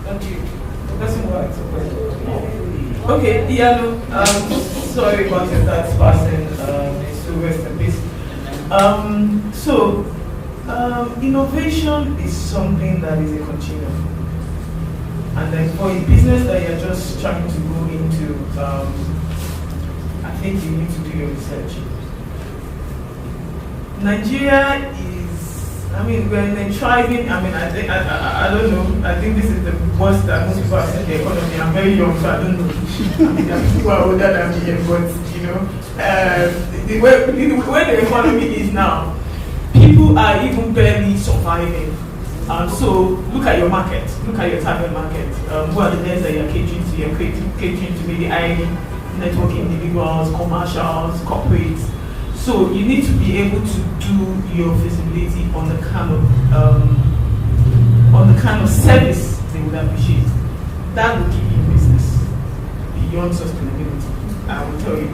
Thank you. The person who asked the question. Okay, Diallo, sorry about your dad's passing. So rest in peace. Innovation is something that is a continuum. And then for a business that you're just trying to go into, I think you need to do your research. Nigeria is, we're in a thriving, I don't know, I think this is the worst that most people have seen the economy. I'm very young, so I don't know. There are people who are older than me here, but, the way the economy is now, people are even barely surviving. So look at your market, look at your target market. Who are the guys that you're catering to? You're catering to maybe network individuals, commercials, corporates. So you need to be able to do your feasibility on the kind of service they would appreciate. That will give you business beyond sustainability. I will tell you.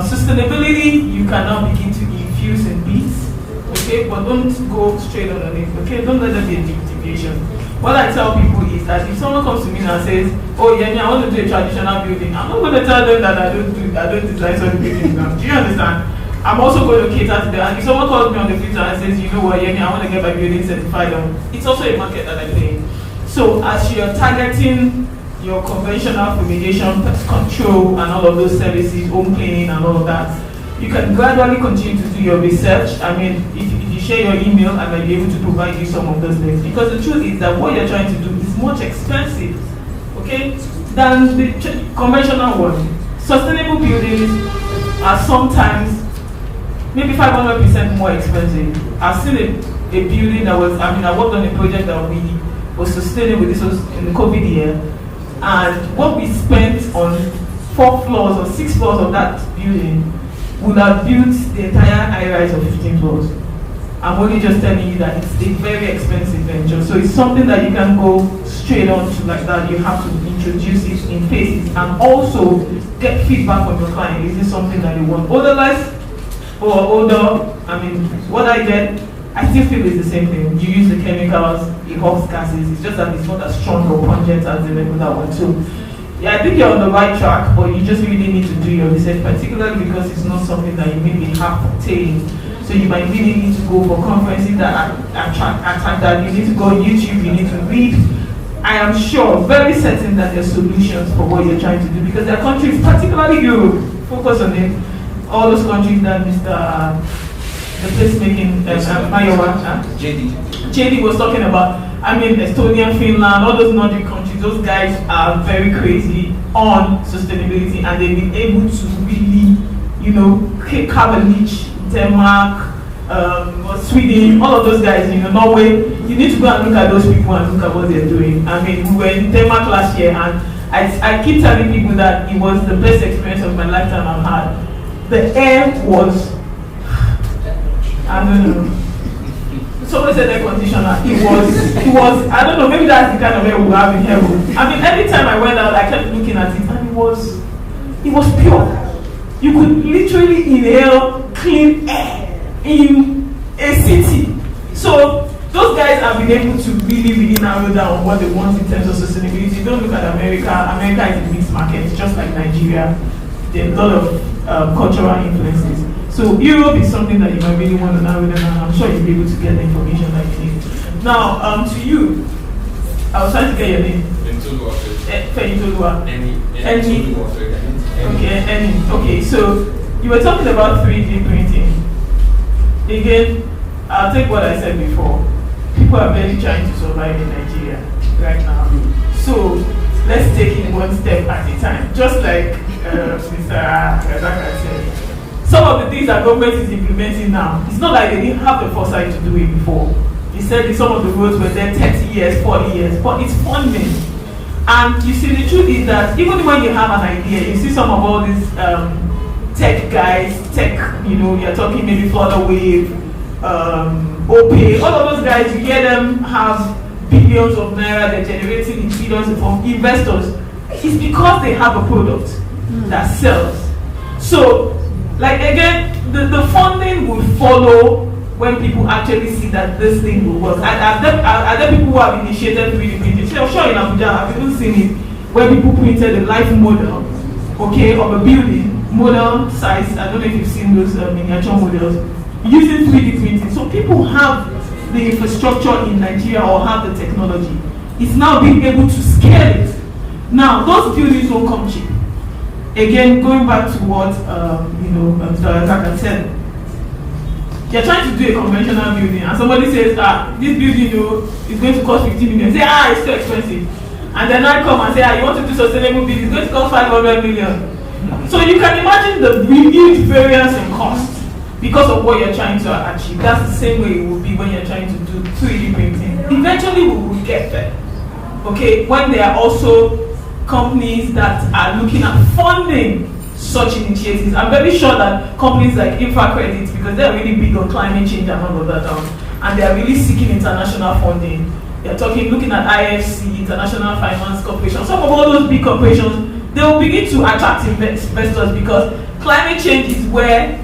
Sustainability, you can now begin to infuse in beats. Okay, but don't go straight on it. Okay, don't let there be a deviation. What I tell people is that if someone comes to me and says, "Oh yeah, I want to do a traditional building," I'm not going to tell them that I don't design such buildings now. Do you understand? I'm also going to cater to them. And if someone calls me on the future and says, "You know what, I want to get my building certified," it's also a market that I'm playing. So as you're targeting your conventional fumigation, pest control, and all of those services, home cleaning, and all of that, you can gradually continue to do your research. If you share your email, I might be able to provide you some of those things. Because the truth is that what you're trying to do is much expensive, okay, than the conventional one. Sustainable buildings are sometimes maybe 500% more expensive. I've seen a building that was, I worked on a project that was sustainable. This was in the COVID year. And what we spent on 4 floors or 6 floors of that building would have built the entire high-rise of 15 floors. I'm only just telling you that it's a very expensive venture. So it's something that you can go straight on to like that. You have to introduce it in phases and also get feedback from your client. Is this something that they want? Odorless or odor, what I get, I still feel it's the same thing. You use the chemicals, it helps gases. It's just that it's not as strong or pungent as the regular one. So yeah, I think you're on the right track, but you just really need to do your research, particularly because it's not something that you maybe have obtained. So you might really need to go for conferences that attract that. You need to go on YouTube, you need to read. I am sure, very certain that there are solutions for what you're trying to do, because there are countries, particularly Europe, focus on it. All those countries that the placemaking, Mayowa, JD was talking about. Estonia, Finland, all those Nordic countries, those guys are very crazy on sustainability, and they've been able to really, have a niche. Denmark, Sweden, all of those guys, Norway. You need to go and look at those people and look at what they're doing. We were in Denmark last year, and I keep telling people that it was the best experience of my lifetime I've had. The air was, I don't know. Someone said air conditioner. It was, I don't know, maybe that's the kind of air we have in here. Every time I went out, I kept looking at it, and it was pure. You could literally inhale clean air in a city. So those guys have been able to really narrow down what they want in terms of sustainability. Don't look at America. America is a mixed market, it's just like Nigeria. There are a lot of cultural influences. So Europe is something that you might really want to narrow down. I'm sure you'll be able to get the information that you need. Now, to you, I was trying to get your name. Okay, so you were talking about 3D printing. Again, I'll take what I said before. People are barely trying to survive in Nigeria right now. So let's take it one step at a time. Just like Mr. Razaka said. Some of the things that government is implementing now, it's not like they didn't have the foresight to do it before. He said some of the roads were there 30 years, 40 years, but it's funding. And you see, the truth is that even when you have an idea, you see some of all these tech guys, you're talking maybe Florida Wave, OPay, all of those guys, you hear them have billions of naira, they're generating billions from investors. It's because they have a product that sells. So, like again, the funding will follow when people actually see that this thing will work. Are there people who have initiated 3D printing? Sure, in Abuja, I've even seen it, where people printed a life model, okay, of a building, model size. I don't know if you've seen those miniature models, using 3D printing. So people have the infrastructure in Nigeria or have the technology. It's now being able to scale it. Now, those buildings won't come cheap. Again, going back to what Mr. Kaka said, you're trying to do a conventional building, and somebody says, this building is going to cost 50 million. Say, it's too expensive. And then I come and say, you want to do sustainable building, it's going to cost 500 million. So you can imagine the huge variance in cost because of what you're trying to achieve. That's the same way it will be when you're trying to do 3D printing. Eventually, we will get there. Okay, when there are also companies that are looking at funding such initiatives. I'm very sure that companies like InfraCredit, because they're really big on climate change and all of that, and they are really seeking international funding. They're looking at IFC, International Finance Corporation. Some of all those big corporations, they will begin to attract investors, because climate change is where,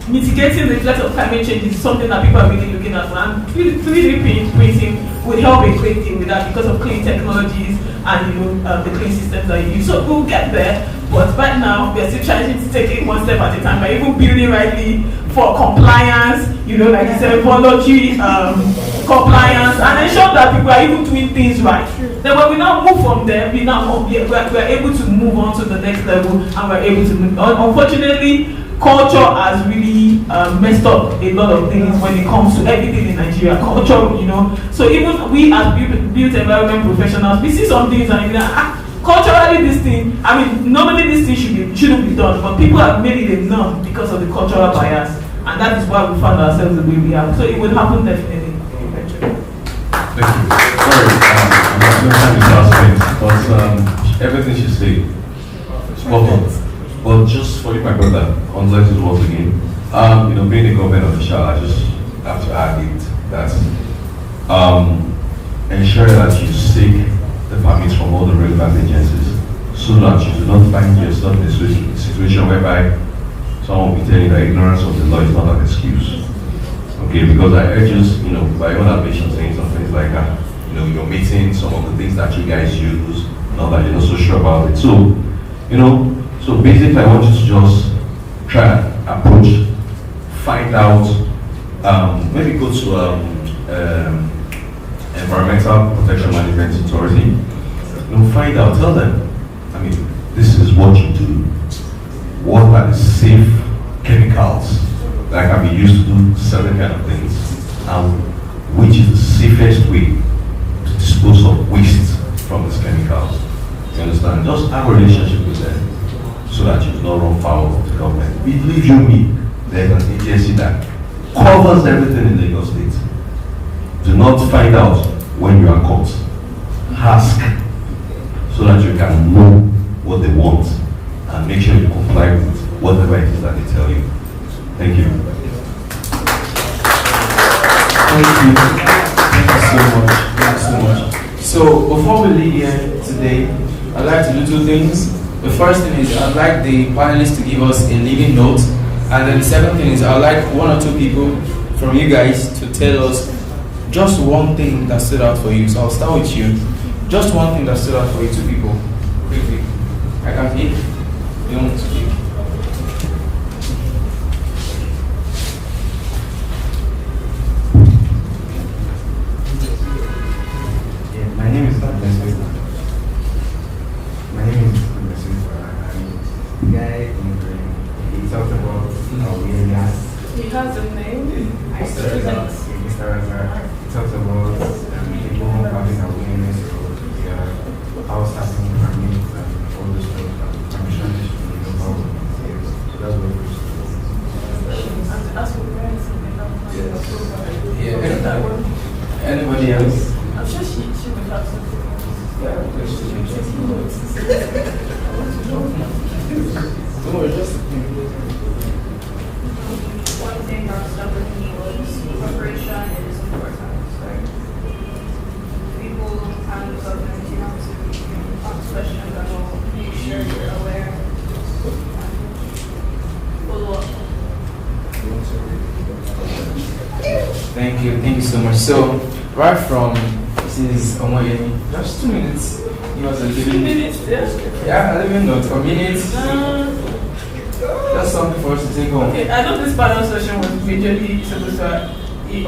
mitigating the effects of climate change is something that people are really looking at, and 3D printing would help a great deal with that because of clean technologies and the clean systems that you use. So we'll get there, but right now we're still trying to take it one step at a time by even building rightly for compliance, like you said, voluntary compliance, and ensure that people are even doing things right. Then when we now move from there, we're able to move on to the next level, and we're able to move. Unfortunately, culture has really messed up a lot of things when it comes to everything in Nigeria. Culture, So even we as built environment professionals, we see some things and culturally this thing, normally this thing shouldn't be done, but people have made it a norm because of the cultural bias, and that is why we found ourselves the way we are. So it will happen definitely eventually. Thank you. Sorry, I'm not going to time this last but everything she said, spot on. Well, just for you, my brother, on lenses once again, being a government official, I just have to add it that ensure that you seek the permits from all the relevant agencies, so that you do not find yourself in a situation whereby someone will be telling you that ignorance of the law is not an excuse. Okay, because I urge you, by your own admission, saying some things like that, you're meeting some of the things that you guys use, not that you're not so sure about it. So, So basically, I want you to just try and approach, find out, maybe go to Environmental Protection Management Authority, find out, tell them, this is what you do. What are the safe chemicals that can be used to do certain kind of things, and which is the safest way to dispose of waste from these chemicals. You understand? Just have a relationship with them, so that you do not run foul of the government. Believe you me, there's an agency that covers everything in Lagos State. Do not find out when you are caught. Ask, so that you can know what they want and make sure you comply with whatever it is that they tell you. Thank you. Thank you so much. Thank you so much. So before we leave here today, I'd like to do two things. The first thing is I'd like the panelists to give us a leading note, and then the second thing is I'd like one or two people from you guys to tell us just one thing that stood out for you. So I'll start with you. Just one thing that stood out for you, two people. Quickly. I can speak. You want to speak? Yeah, my name is the guy he talked about awareness. He has a name. Mr. Razak, he talked about people having awareness of their house having permits and all those stuff and permission to know so that's what Yeah. Anybody else? I'm sure she would have something. One thing that stuck with me was preparation is important. So people and the government, to ask questions and all, make sure you're aware and follow up. Thank you so much. So, right from since Omoyeni, just 2 minutes. Give us a little 2 minutes, Yeah, a little note, a minute. That's something for us to take home. Okay, I know this panel session was majorly supposed to,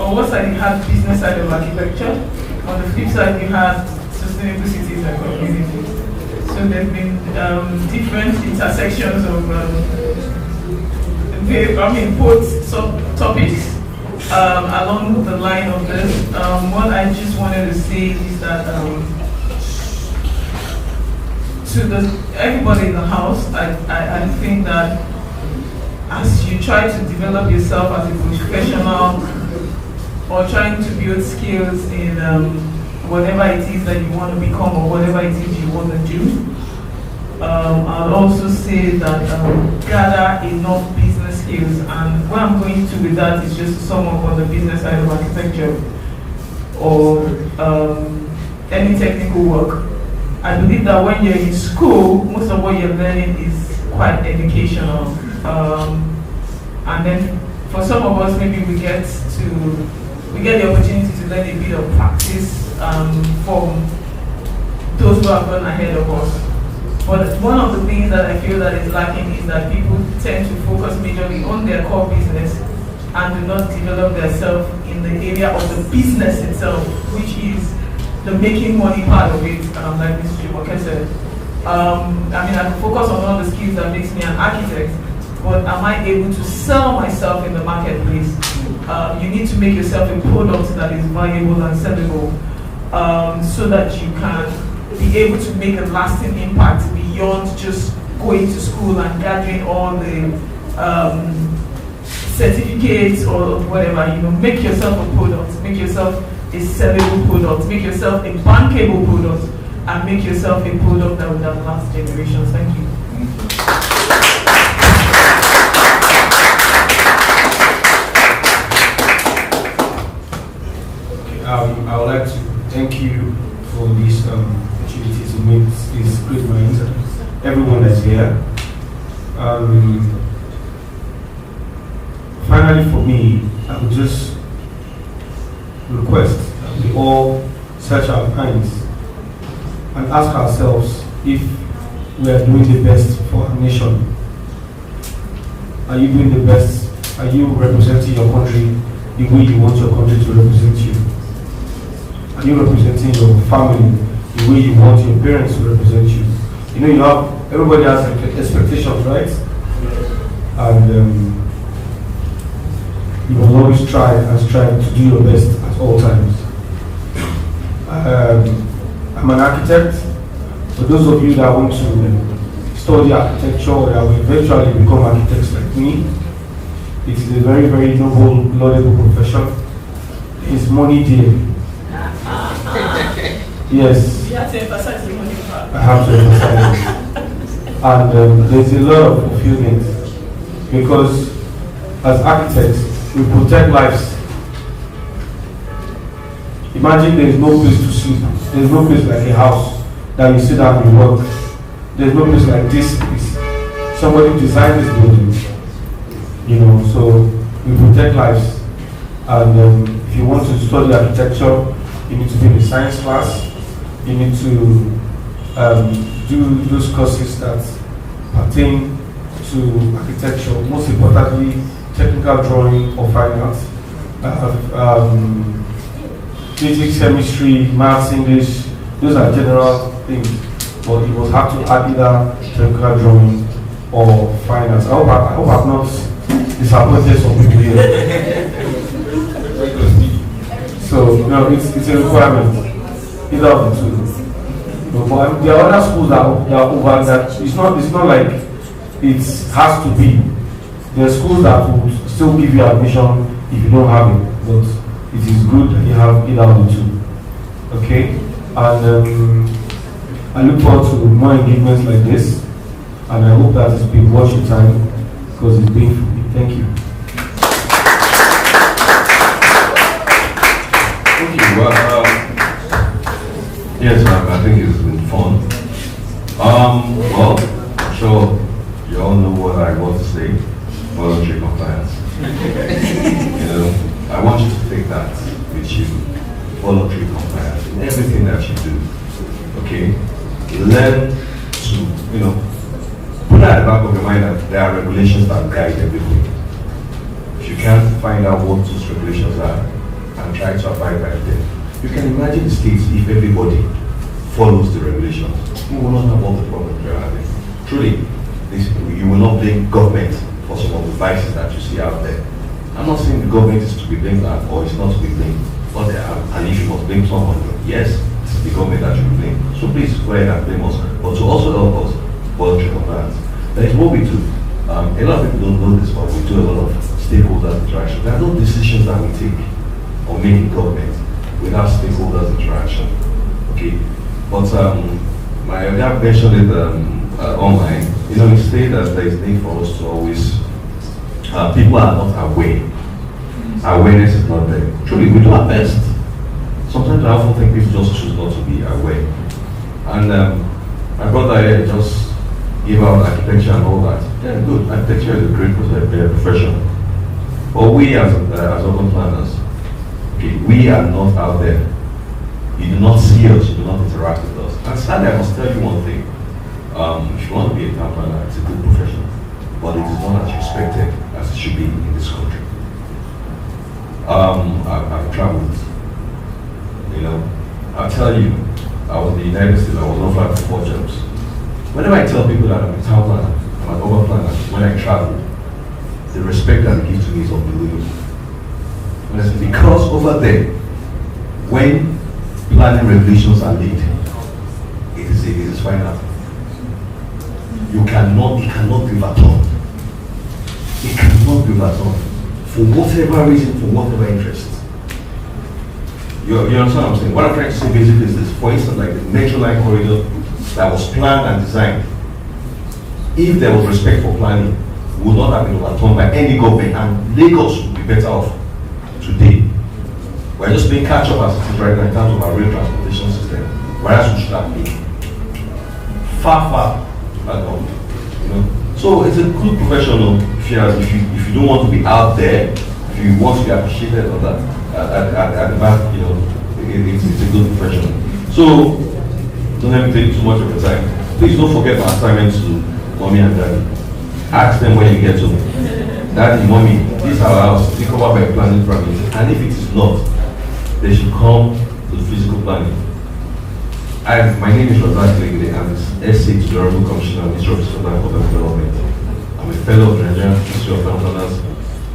on one side you have business side of architecture, on the flip side you have sustainable cities and communities. So there's been different intersections of, both topics along the line of this. What I just wanted to say is that to everybody in the house, I think that as you try to develop yourself as a professional or trying to build skills in whatever it is that you want to become or whatever it is you want to do, I'll also say that gather enough business skills, and where I'm going to with that is just to sum up on the business side of architecture or any technical work. I believe that when you're in school, most of what you're learning is quite educational. And then for some of us, maybe we get the opportunity to learn a bit of practice from those who have gone ahead of us. But one of the things that I feel that is lacking is that people tend to focus majorly on their core business and do not develop themselves in the area of the business itself, which is the making money part of it, like Mr. Jumoke said. I can focus on all the skills that makes me an architect, but am I able to sell myself in the marketplace? You need to make yourself a product that is valuable and sellable, so that you can be able to make a lasting impact beyond just going to school and gathering all the certificates or whatever. Make yourself a product, make yourself a sellable product, make yourself a bankable product, and make yourself a product that will have last generations. Thank you. I would like to thank you for this opportunity to meet these great minds and everyone that's here. Finally, for me, I would just request that we all search our minds and ask ourselves if we are doing the best for our nation. Are you doing the best? Are you representing your country the way you want your country to represent you? Are you representing your family the way you want your parents to represent you? Everybody has expectations, right? And you will always try and strive to do your best at all times. I'm an architect. For those of you that want to study architecture or that will eventually become architects like me, it is a very, very noble, laudable profession. It's money there. Yes. You have to emphasize the money part. I have to emphasize it. And there's a lot of fulfillment because as architects, we protect lives. Imagine there is no place to sleep. There is no place like a house that you sit down and work. There is no place like this place. Somebody designed this building. So we protect lives. And if you want to study architecture, you need to be in a science class. You need to do those courses that pertain to architecture, most importantly, technical drawing or fine arts, physics, chemistry, maths, English. Those are general things, but you must have to add either technical drawing or fine arts. I hope I've not disappointed some people here. So it's a requirement, either of the two. But there are other schools that are over that. It's not like it has to be. There are schools that will still give you admission if you don't have it, but it is good that you have either of the two. Okay? And I look forward to more engagements like this, and I hope that it's been worth your time because it's been for me. Thank you. Well, yes, I think it's been fun. Well, I'm sure you all know what I want to say. Voluntary compliance. I want you to take that with voluntary compliance in everything that you do. Okay? Learn to, put that at the back of your mind that there are regulations that guide everything. If you can't find out what those regulations are and try to abide by them, you can imagine the states if everybody follows the regulations. You will not have all the problems you're having. Truly, you will not blame government for some of the vices that you see out there. I'm not saying the government is to be blamed or it's not to be blamed, but there are, and if you must blame someone, yes, it's the government that should blame. So please go ahead and blame us, but to also help us voluntary compliance. That is what we do. A lot of people don't know this, but we do a lot of stakeholders interaction. There are no decisions that we take or make in government without stakeholders interaction. Okay, but my dad mentioned it online. He said that there is need for us to always. People are not aware. Awareness is not there. Truly, we do our best. Sometimes I often think people just choose not to be aware. And my brother here just gave out architecture and all that. Yeah, good. Architecture is a great profession. But we as urban planners, okay, we are not out there. You do not see us, you do not interact with us. And sadly, I must tell you one thing. If you want to be a town planner, it's a good profession. But it is not as respected as it should be in this country. I've traveled. I'll tell you, I was in the United States, I was offered 4 jobs. Whenever I tell people that I'm a town planner, I'm an urban planner, when I travel, the respect that they give to me is unbelievable. Honestly, because over there, when planning regulations are made, it is final. It cannot be overturned. It cannot be overturned for whatever reason, for whatever interest. You understand what I'm saying? What I'm trying to say basically is this. For instance, like the Metro Line corridor that was planned and designed, if there was respect for planning, would not have been overturned by any government, and Lagos would be better off today. We're just playing catch up as it is right now in terms of our rail transportation system, whereas we should have been far along. So it's a good professional if you don't want to be out there, if you want to be appreciated or that at the back, it's a good professional. So don't let me take too much of your time. Please don't forget my assignments to mommy and daddy. Ask them when you get to daddy, mommy, this is our house, take over by planning parameters. And if it is not, they should come to the physical planning. My name is Razak Legde. I'm SA to the Honorable Commissioner, Minister of Social and Urban Development. I'm a fellow of the Nigerian Institute of Town Planners,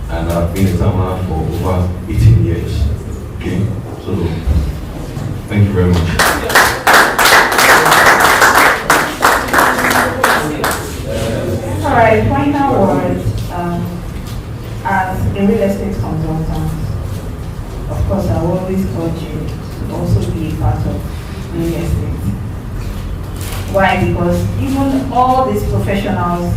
and I've been a town planner for over 18 years. Okay, so thank you very much. All right, final words. As a real estate consultant, of course, I always urge you to also be a part of real estate. Why? Because even all these professionals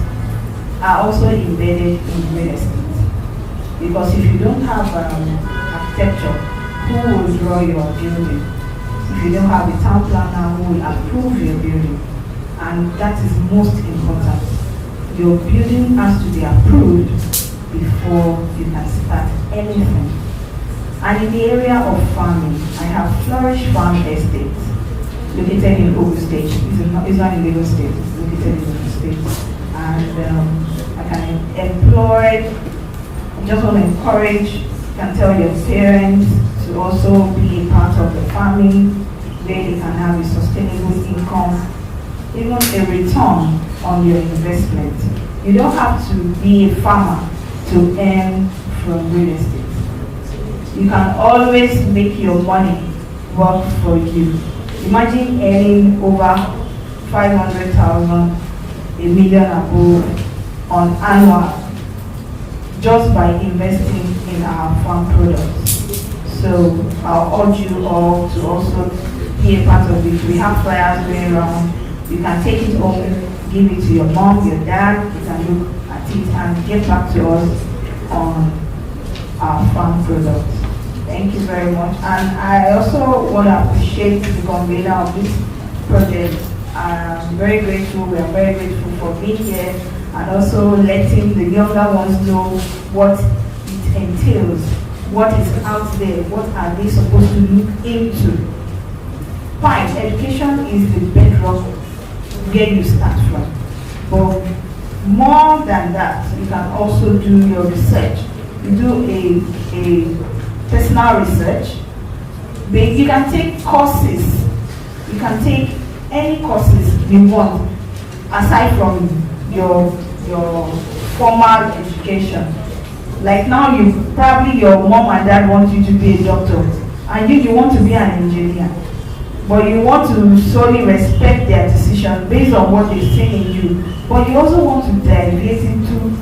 are also embedded in real estate. Because if you don't have architecture, who will draw your building? If you don't have a town planner who will approve your building, and that is most important. Your building has to be approved before you can start anything. And in the area of farming, I have Flourish Farm Estate, located in Ogun State. It's not in Lagos State, it's located in Ogun State. And I can employ, just want to encourage, you can tell your parents to also be a part of the farming, where they can have a sustainable income, even a return on your investment. You don't have to be a farmer to earn from real estate. You can always make your money work for you. Imagine earning over 500,000, a million above on annual, just by investing in our farm products. So I'll urge you all to also be a part of it. We have flyers going around. You can take it home, give it to your mom, your dad. You can look at it and get back to us on our farm products. Thank you very much. And I also want to appreciate the convener of this project. I'm very grateful. We are very grateful for being here and also letting the younger ones know what it entails what is out there, what are they supposed to look into. Fine, education is the bedrock where you start from. But more than that, you can also do your research. You do a personal research. You can take courses. You can take any courses you want aside from your formal education. Like now, probably your mom and dad want you to be a doctor, and you want to be an engineer. But you want to solely respect their decision based on what they say in you. But you also want to deviate into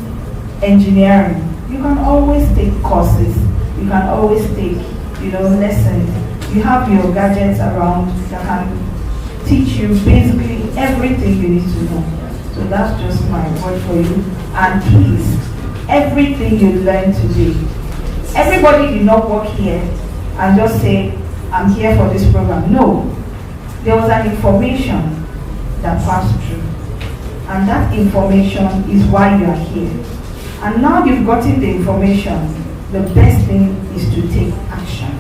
engineering. You can always take courses. You can always take, lessons. You have your gadgets around that can teach you basically everything you need to know. So that's just my word for you. And please, everything you learn today. Everybody did not work here and just say, I'm here for this program. No. There was an information that passed through. And that information is why you are here. And now you've gotten the information, the best thing is to take action.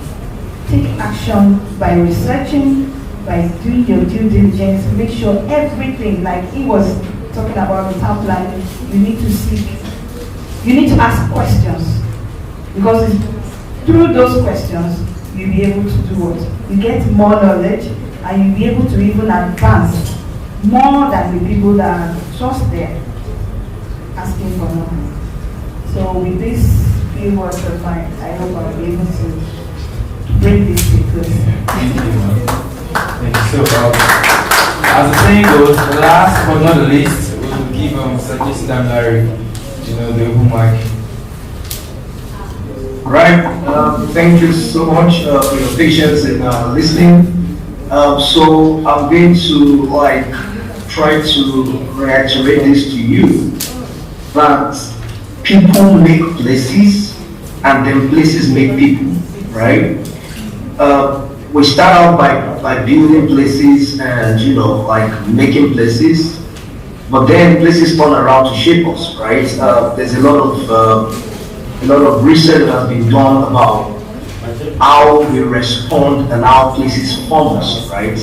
Take action by researching, by doing your due diligence, make sure everything, like he was talking about the town plan, you need to seek, you need to ask questions. Because through those questions, you'll be able to do what? You get more knowledge, and you'll be able to even advance more than the people that are just there asking for nothing. So with this few words of mine, I hope I'll be able to bring this to close. Thank you. Thank you so much. As the saying goes, last but not the least, we will give Suggestion Time Larry, the open mic. Right. Thank you so much for your patience in listening. So I'm going to try to reiterate this to you that people make places and then places make people, right? We start out by building places and making places, but then places turn around to shape us, right? There's a lot of research that has been done about how we respond and how places form us, right?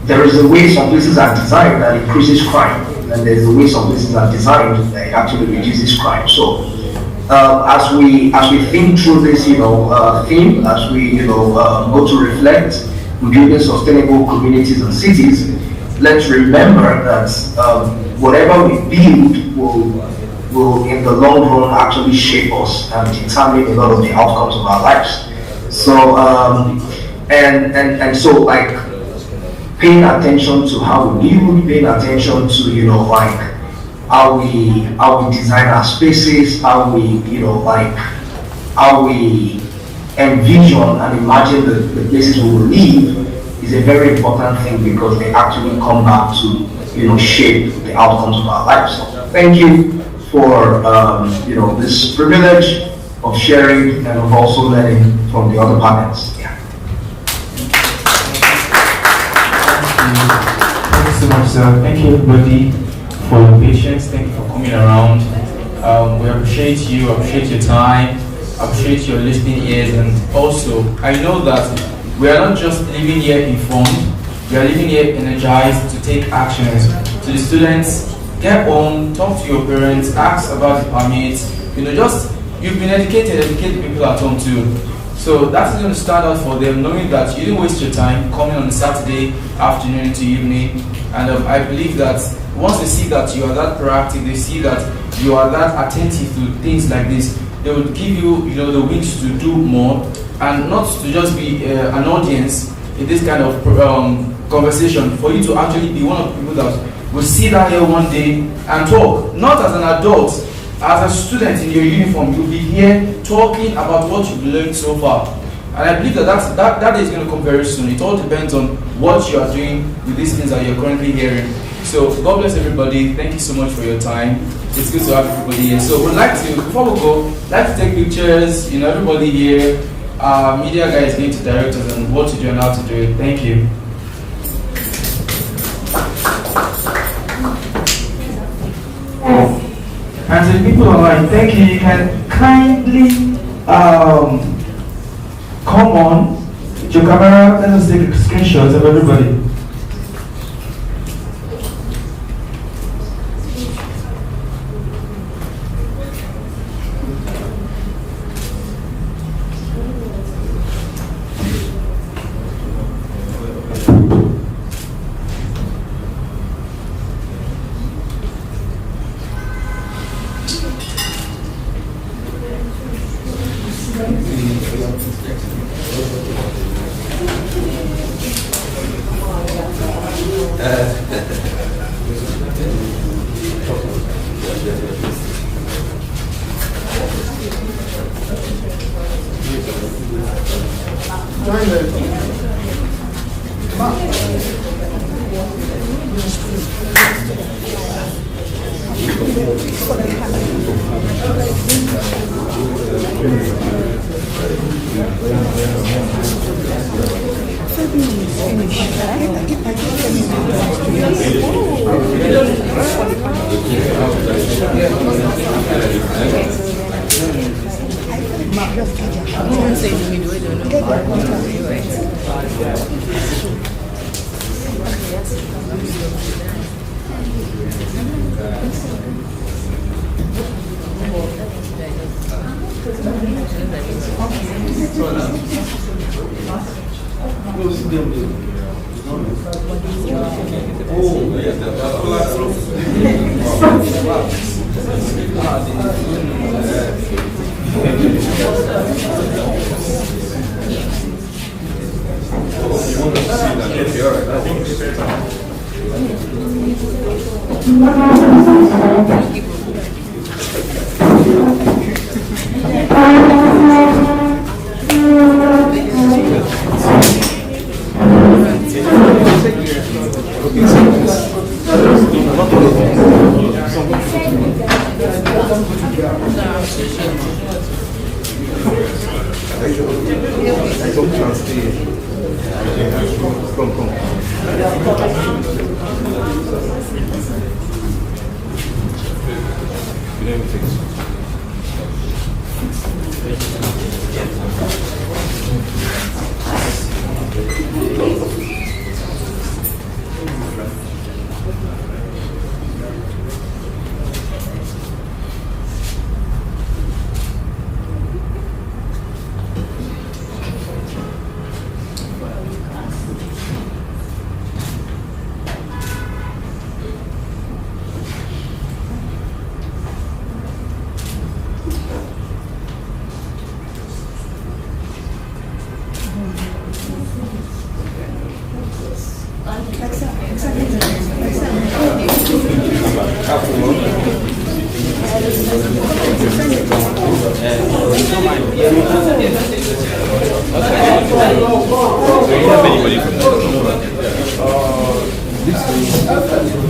There is a way some places are designed that increases crime, and there's a way some places are designed that actually reduces crime. So, as we think through this, theme, as we go to reflect, on building sustainable communities and cities, let's remember that whatever we build will in the long run actually shape us and determine a lot of the outcomes of our lives. So and so paying attention to how we build, paying attention to how we design our spaces, how we how we envision and imagine the places we will live is a very important thing, because they actually come back to shape the outcomes of our lives. So thank you for this privilege of sharing and of also learning from the other partners. Yeah. Thank you so much, sir. Thank you, everybody, for your patience. Thank you for coming around. We appreciate you, appreciate your time, appreciate your listening ears, and also I know that we are not just living here informed, we are living here energized to take actions. To the students, get home, talk to your parents, ask about the permits. You've been educated, educate the people at home too. So that is going to stand out for them, knowing that you didn't waste your time coming on a Saturday afternoon to evening. And I believe that once they see that you are that proactive, they see that you are that attentive to things like this, they will give you, the wings to do more, and not to just be an audience in this kind of conversation, for you to actually be one of the people that will sit down here one day and talk, not as an adult, as a student in your uniform. You'll be here talking about what you've learned so far. And I believe that day is going to come very soon. It all depends on what you are doing with these things that you're currently hearing. So God bless everybody. Thank you so much for your time. It's good to have everybody here. So we'd like to, before we go, like to take pictures. Everybody here, media guy is going to direct us on what to do and how to do it. Thank you. And to the people online, thank you. You can kindly Come on, with your camera, let us take a screenshot of everybody.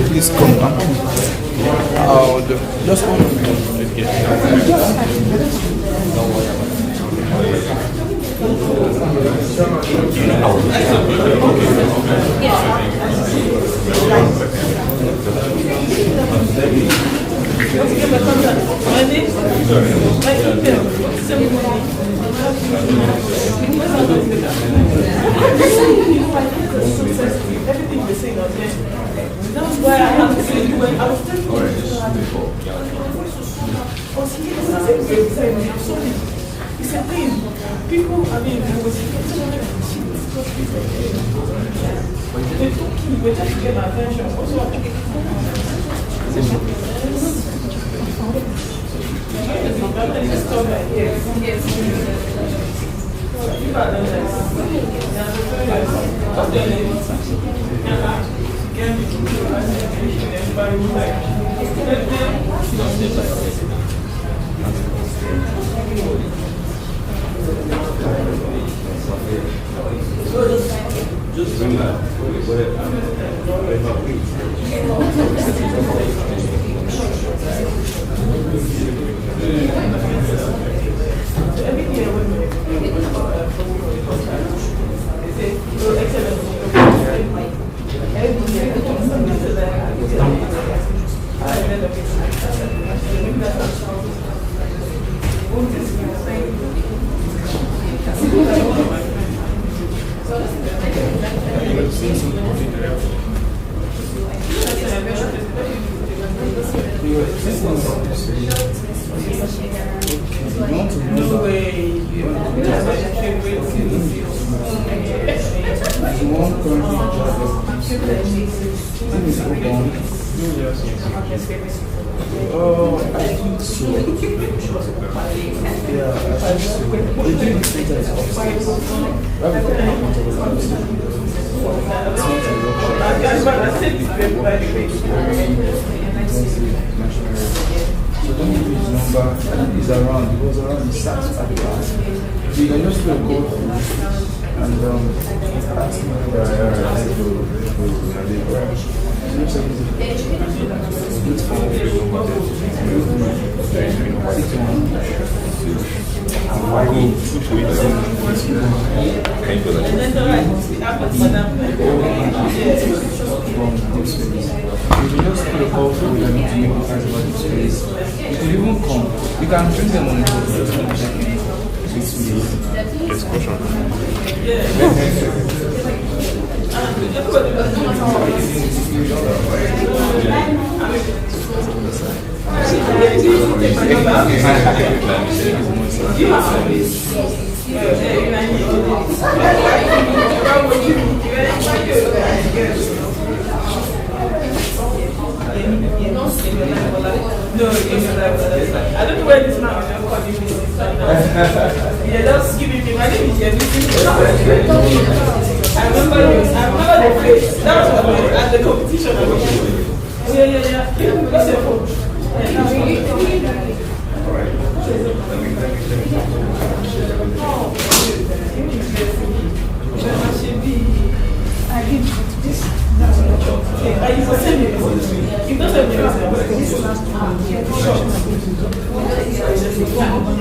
Please come back. Just one minute. Everything we're saying out there. That's why I have to say when I was telling you. It's a thing. People, I mean, they was they took me, we just get my attention. Also, Just bring that. Go ahead. Excellent. No way. That's my favorite thing. Oh, I think so. Yeah, I think so. The dream center is upstairs. Right before the apartment of the house. So don't give me his number. I think he's around. He was around. He sat at the back. So you can just do a call through and ask him whether I like to. You just put a call through them to make plans about the space. You can even come. You can bring them on the phone. Just want to check in. Yes, for sure. No, I don't know where this man is calling me right now. Yeah, just give me my name is I remember the face. That was at the competition. Yeah. What's your phone? I give this. You will send me. You don't send me this last one.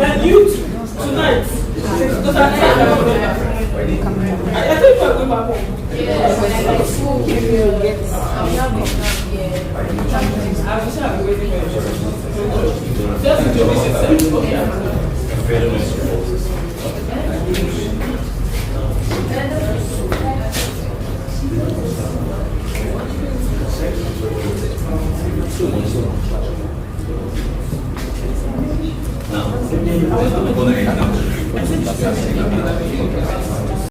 And you tonight. Because I think you are going back home. I wish I was waiting for you. Just introduce yourself. Now,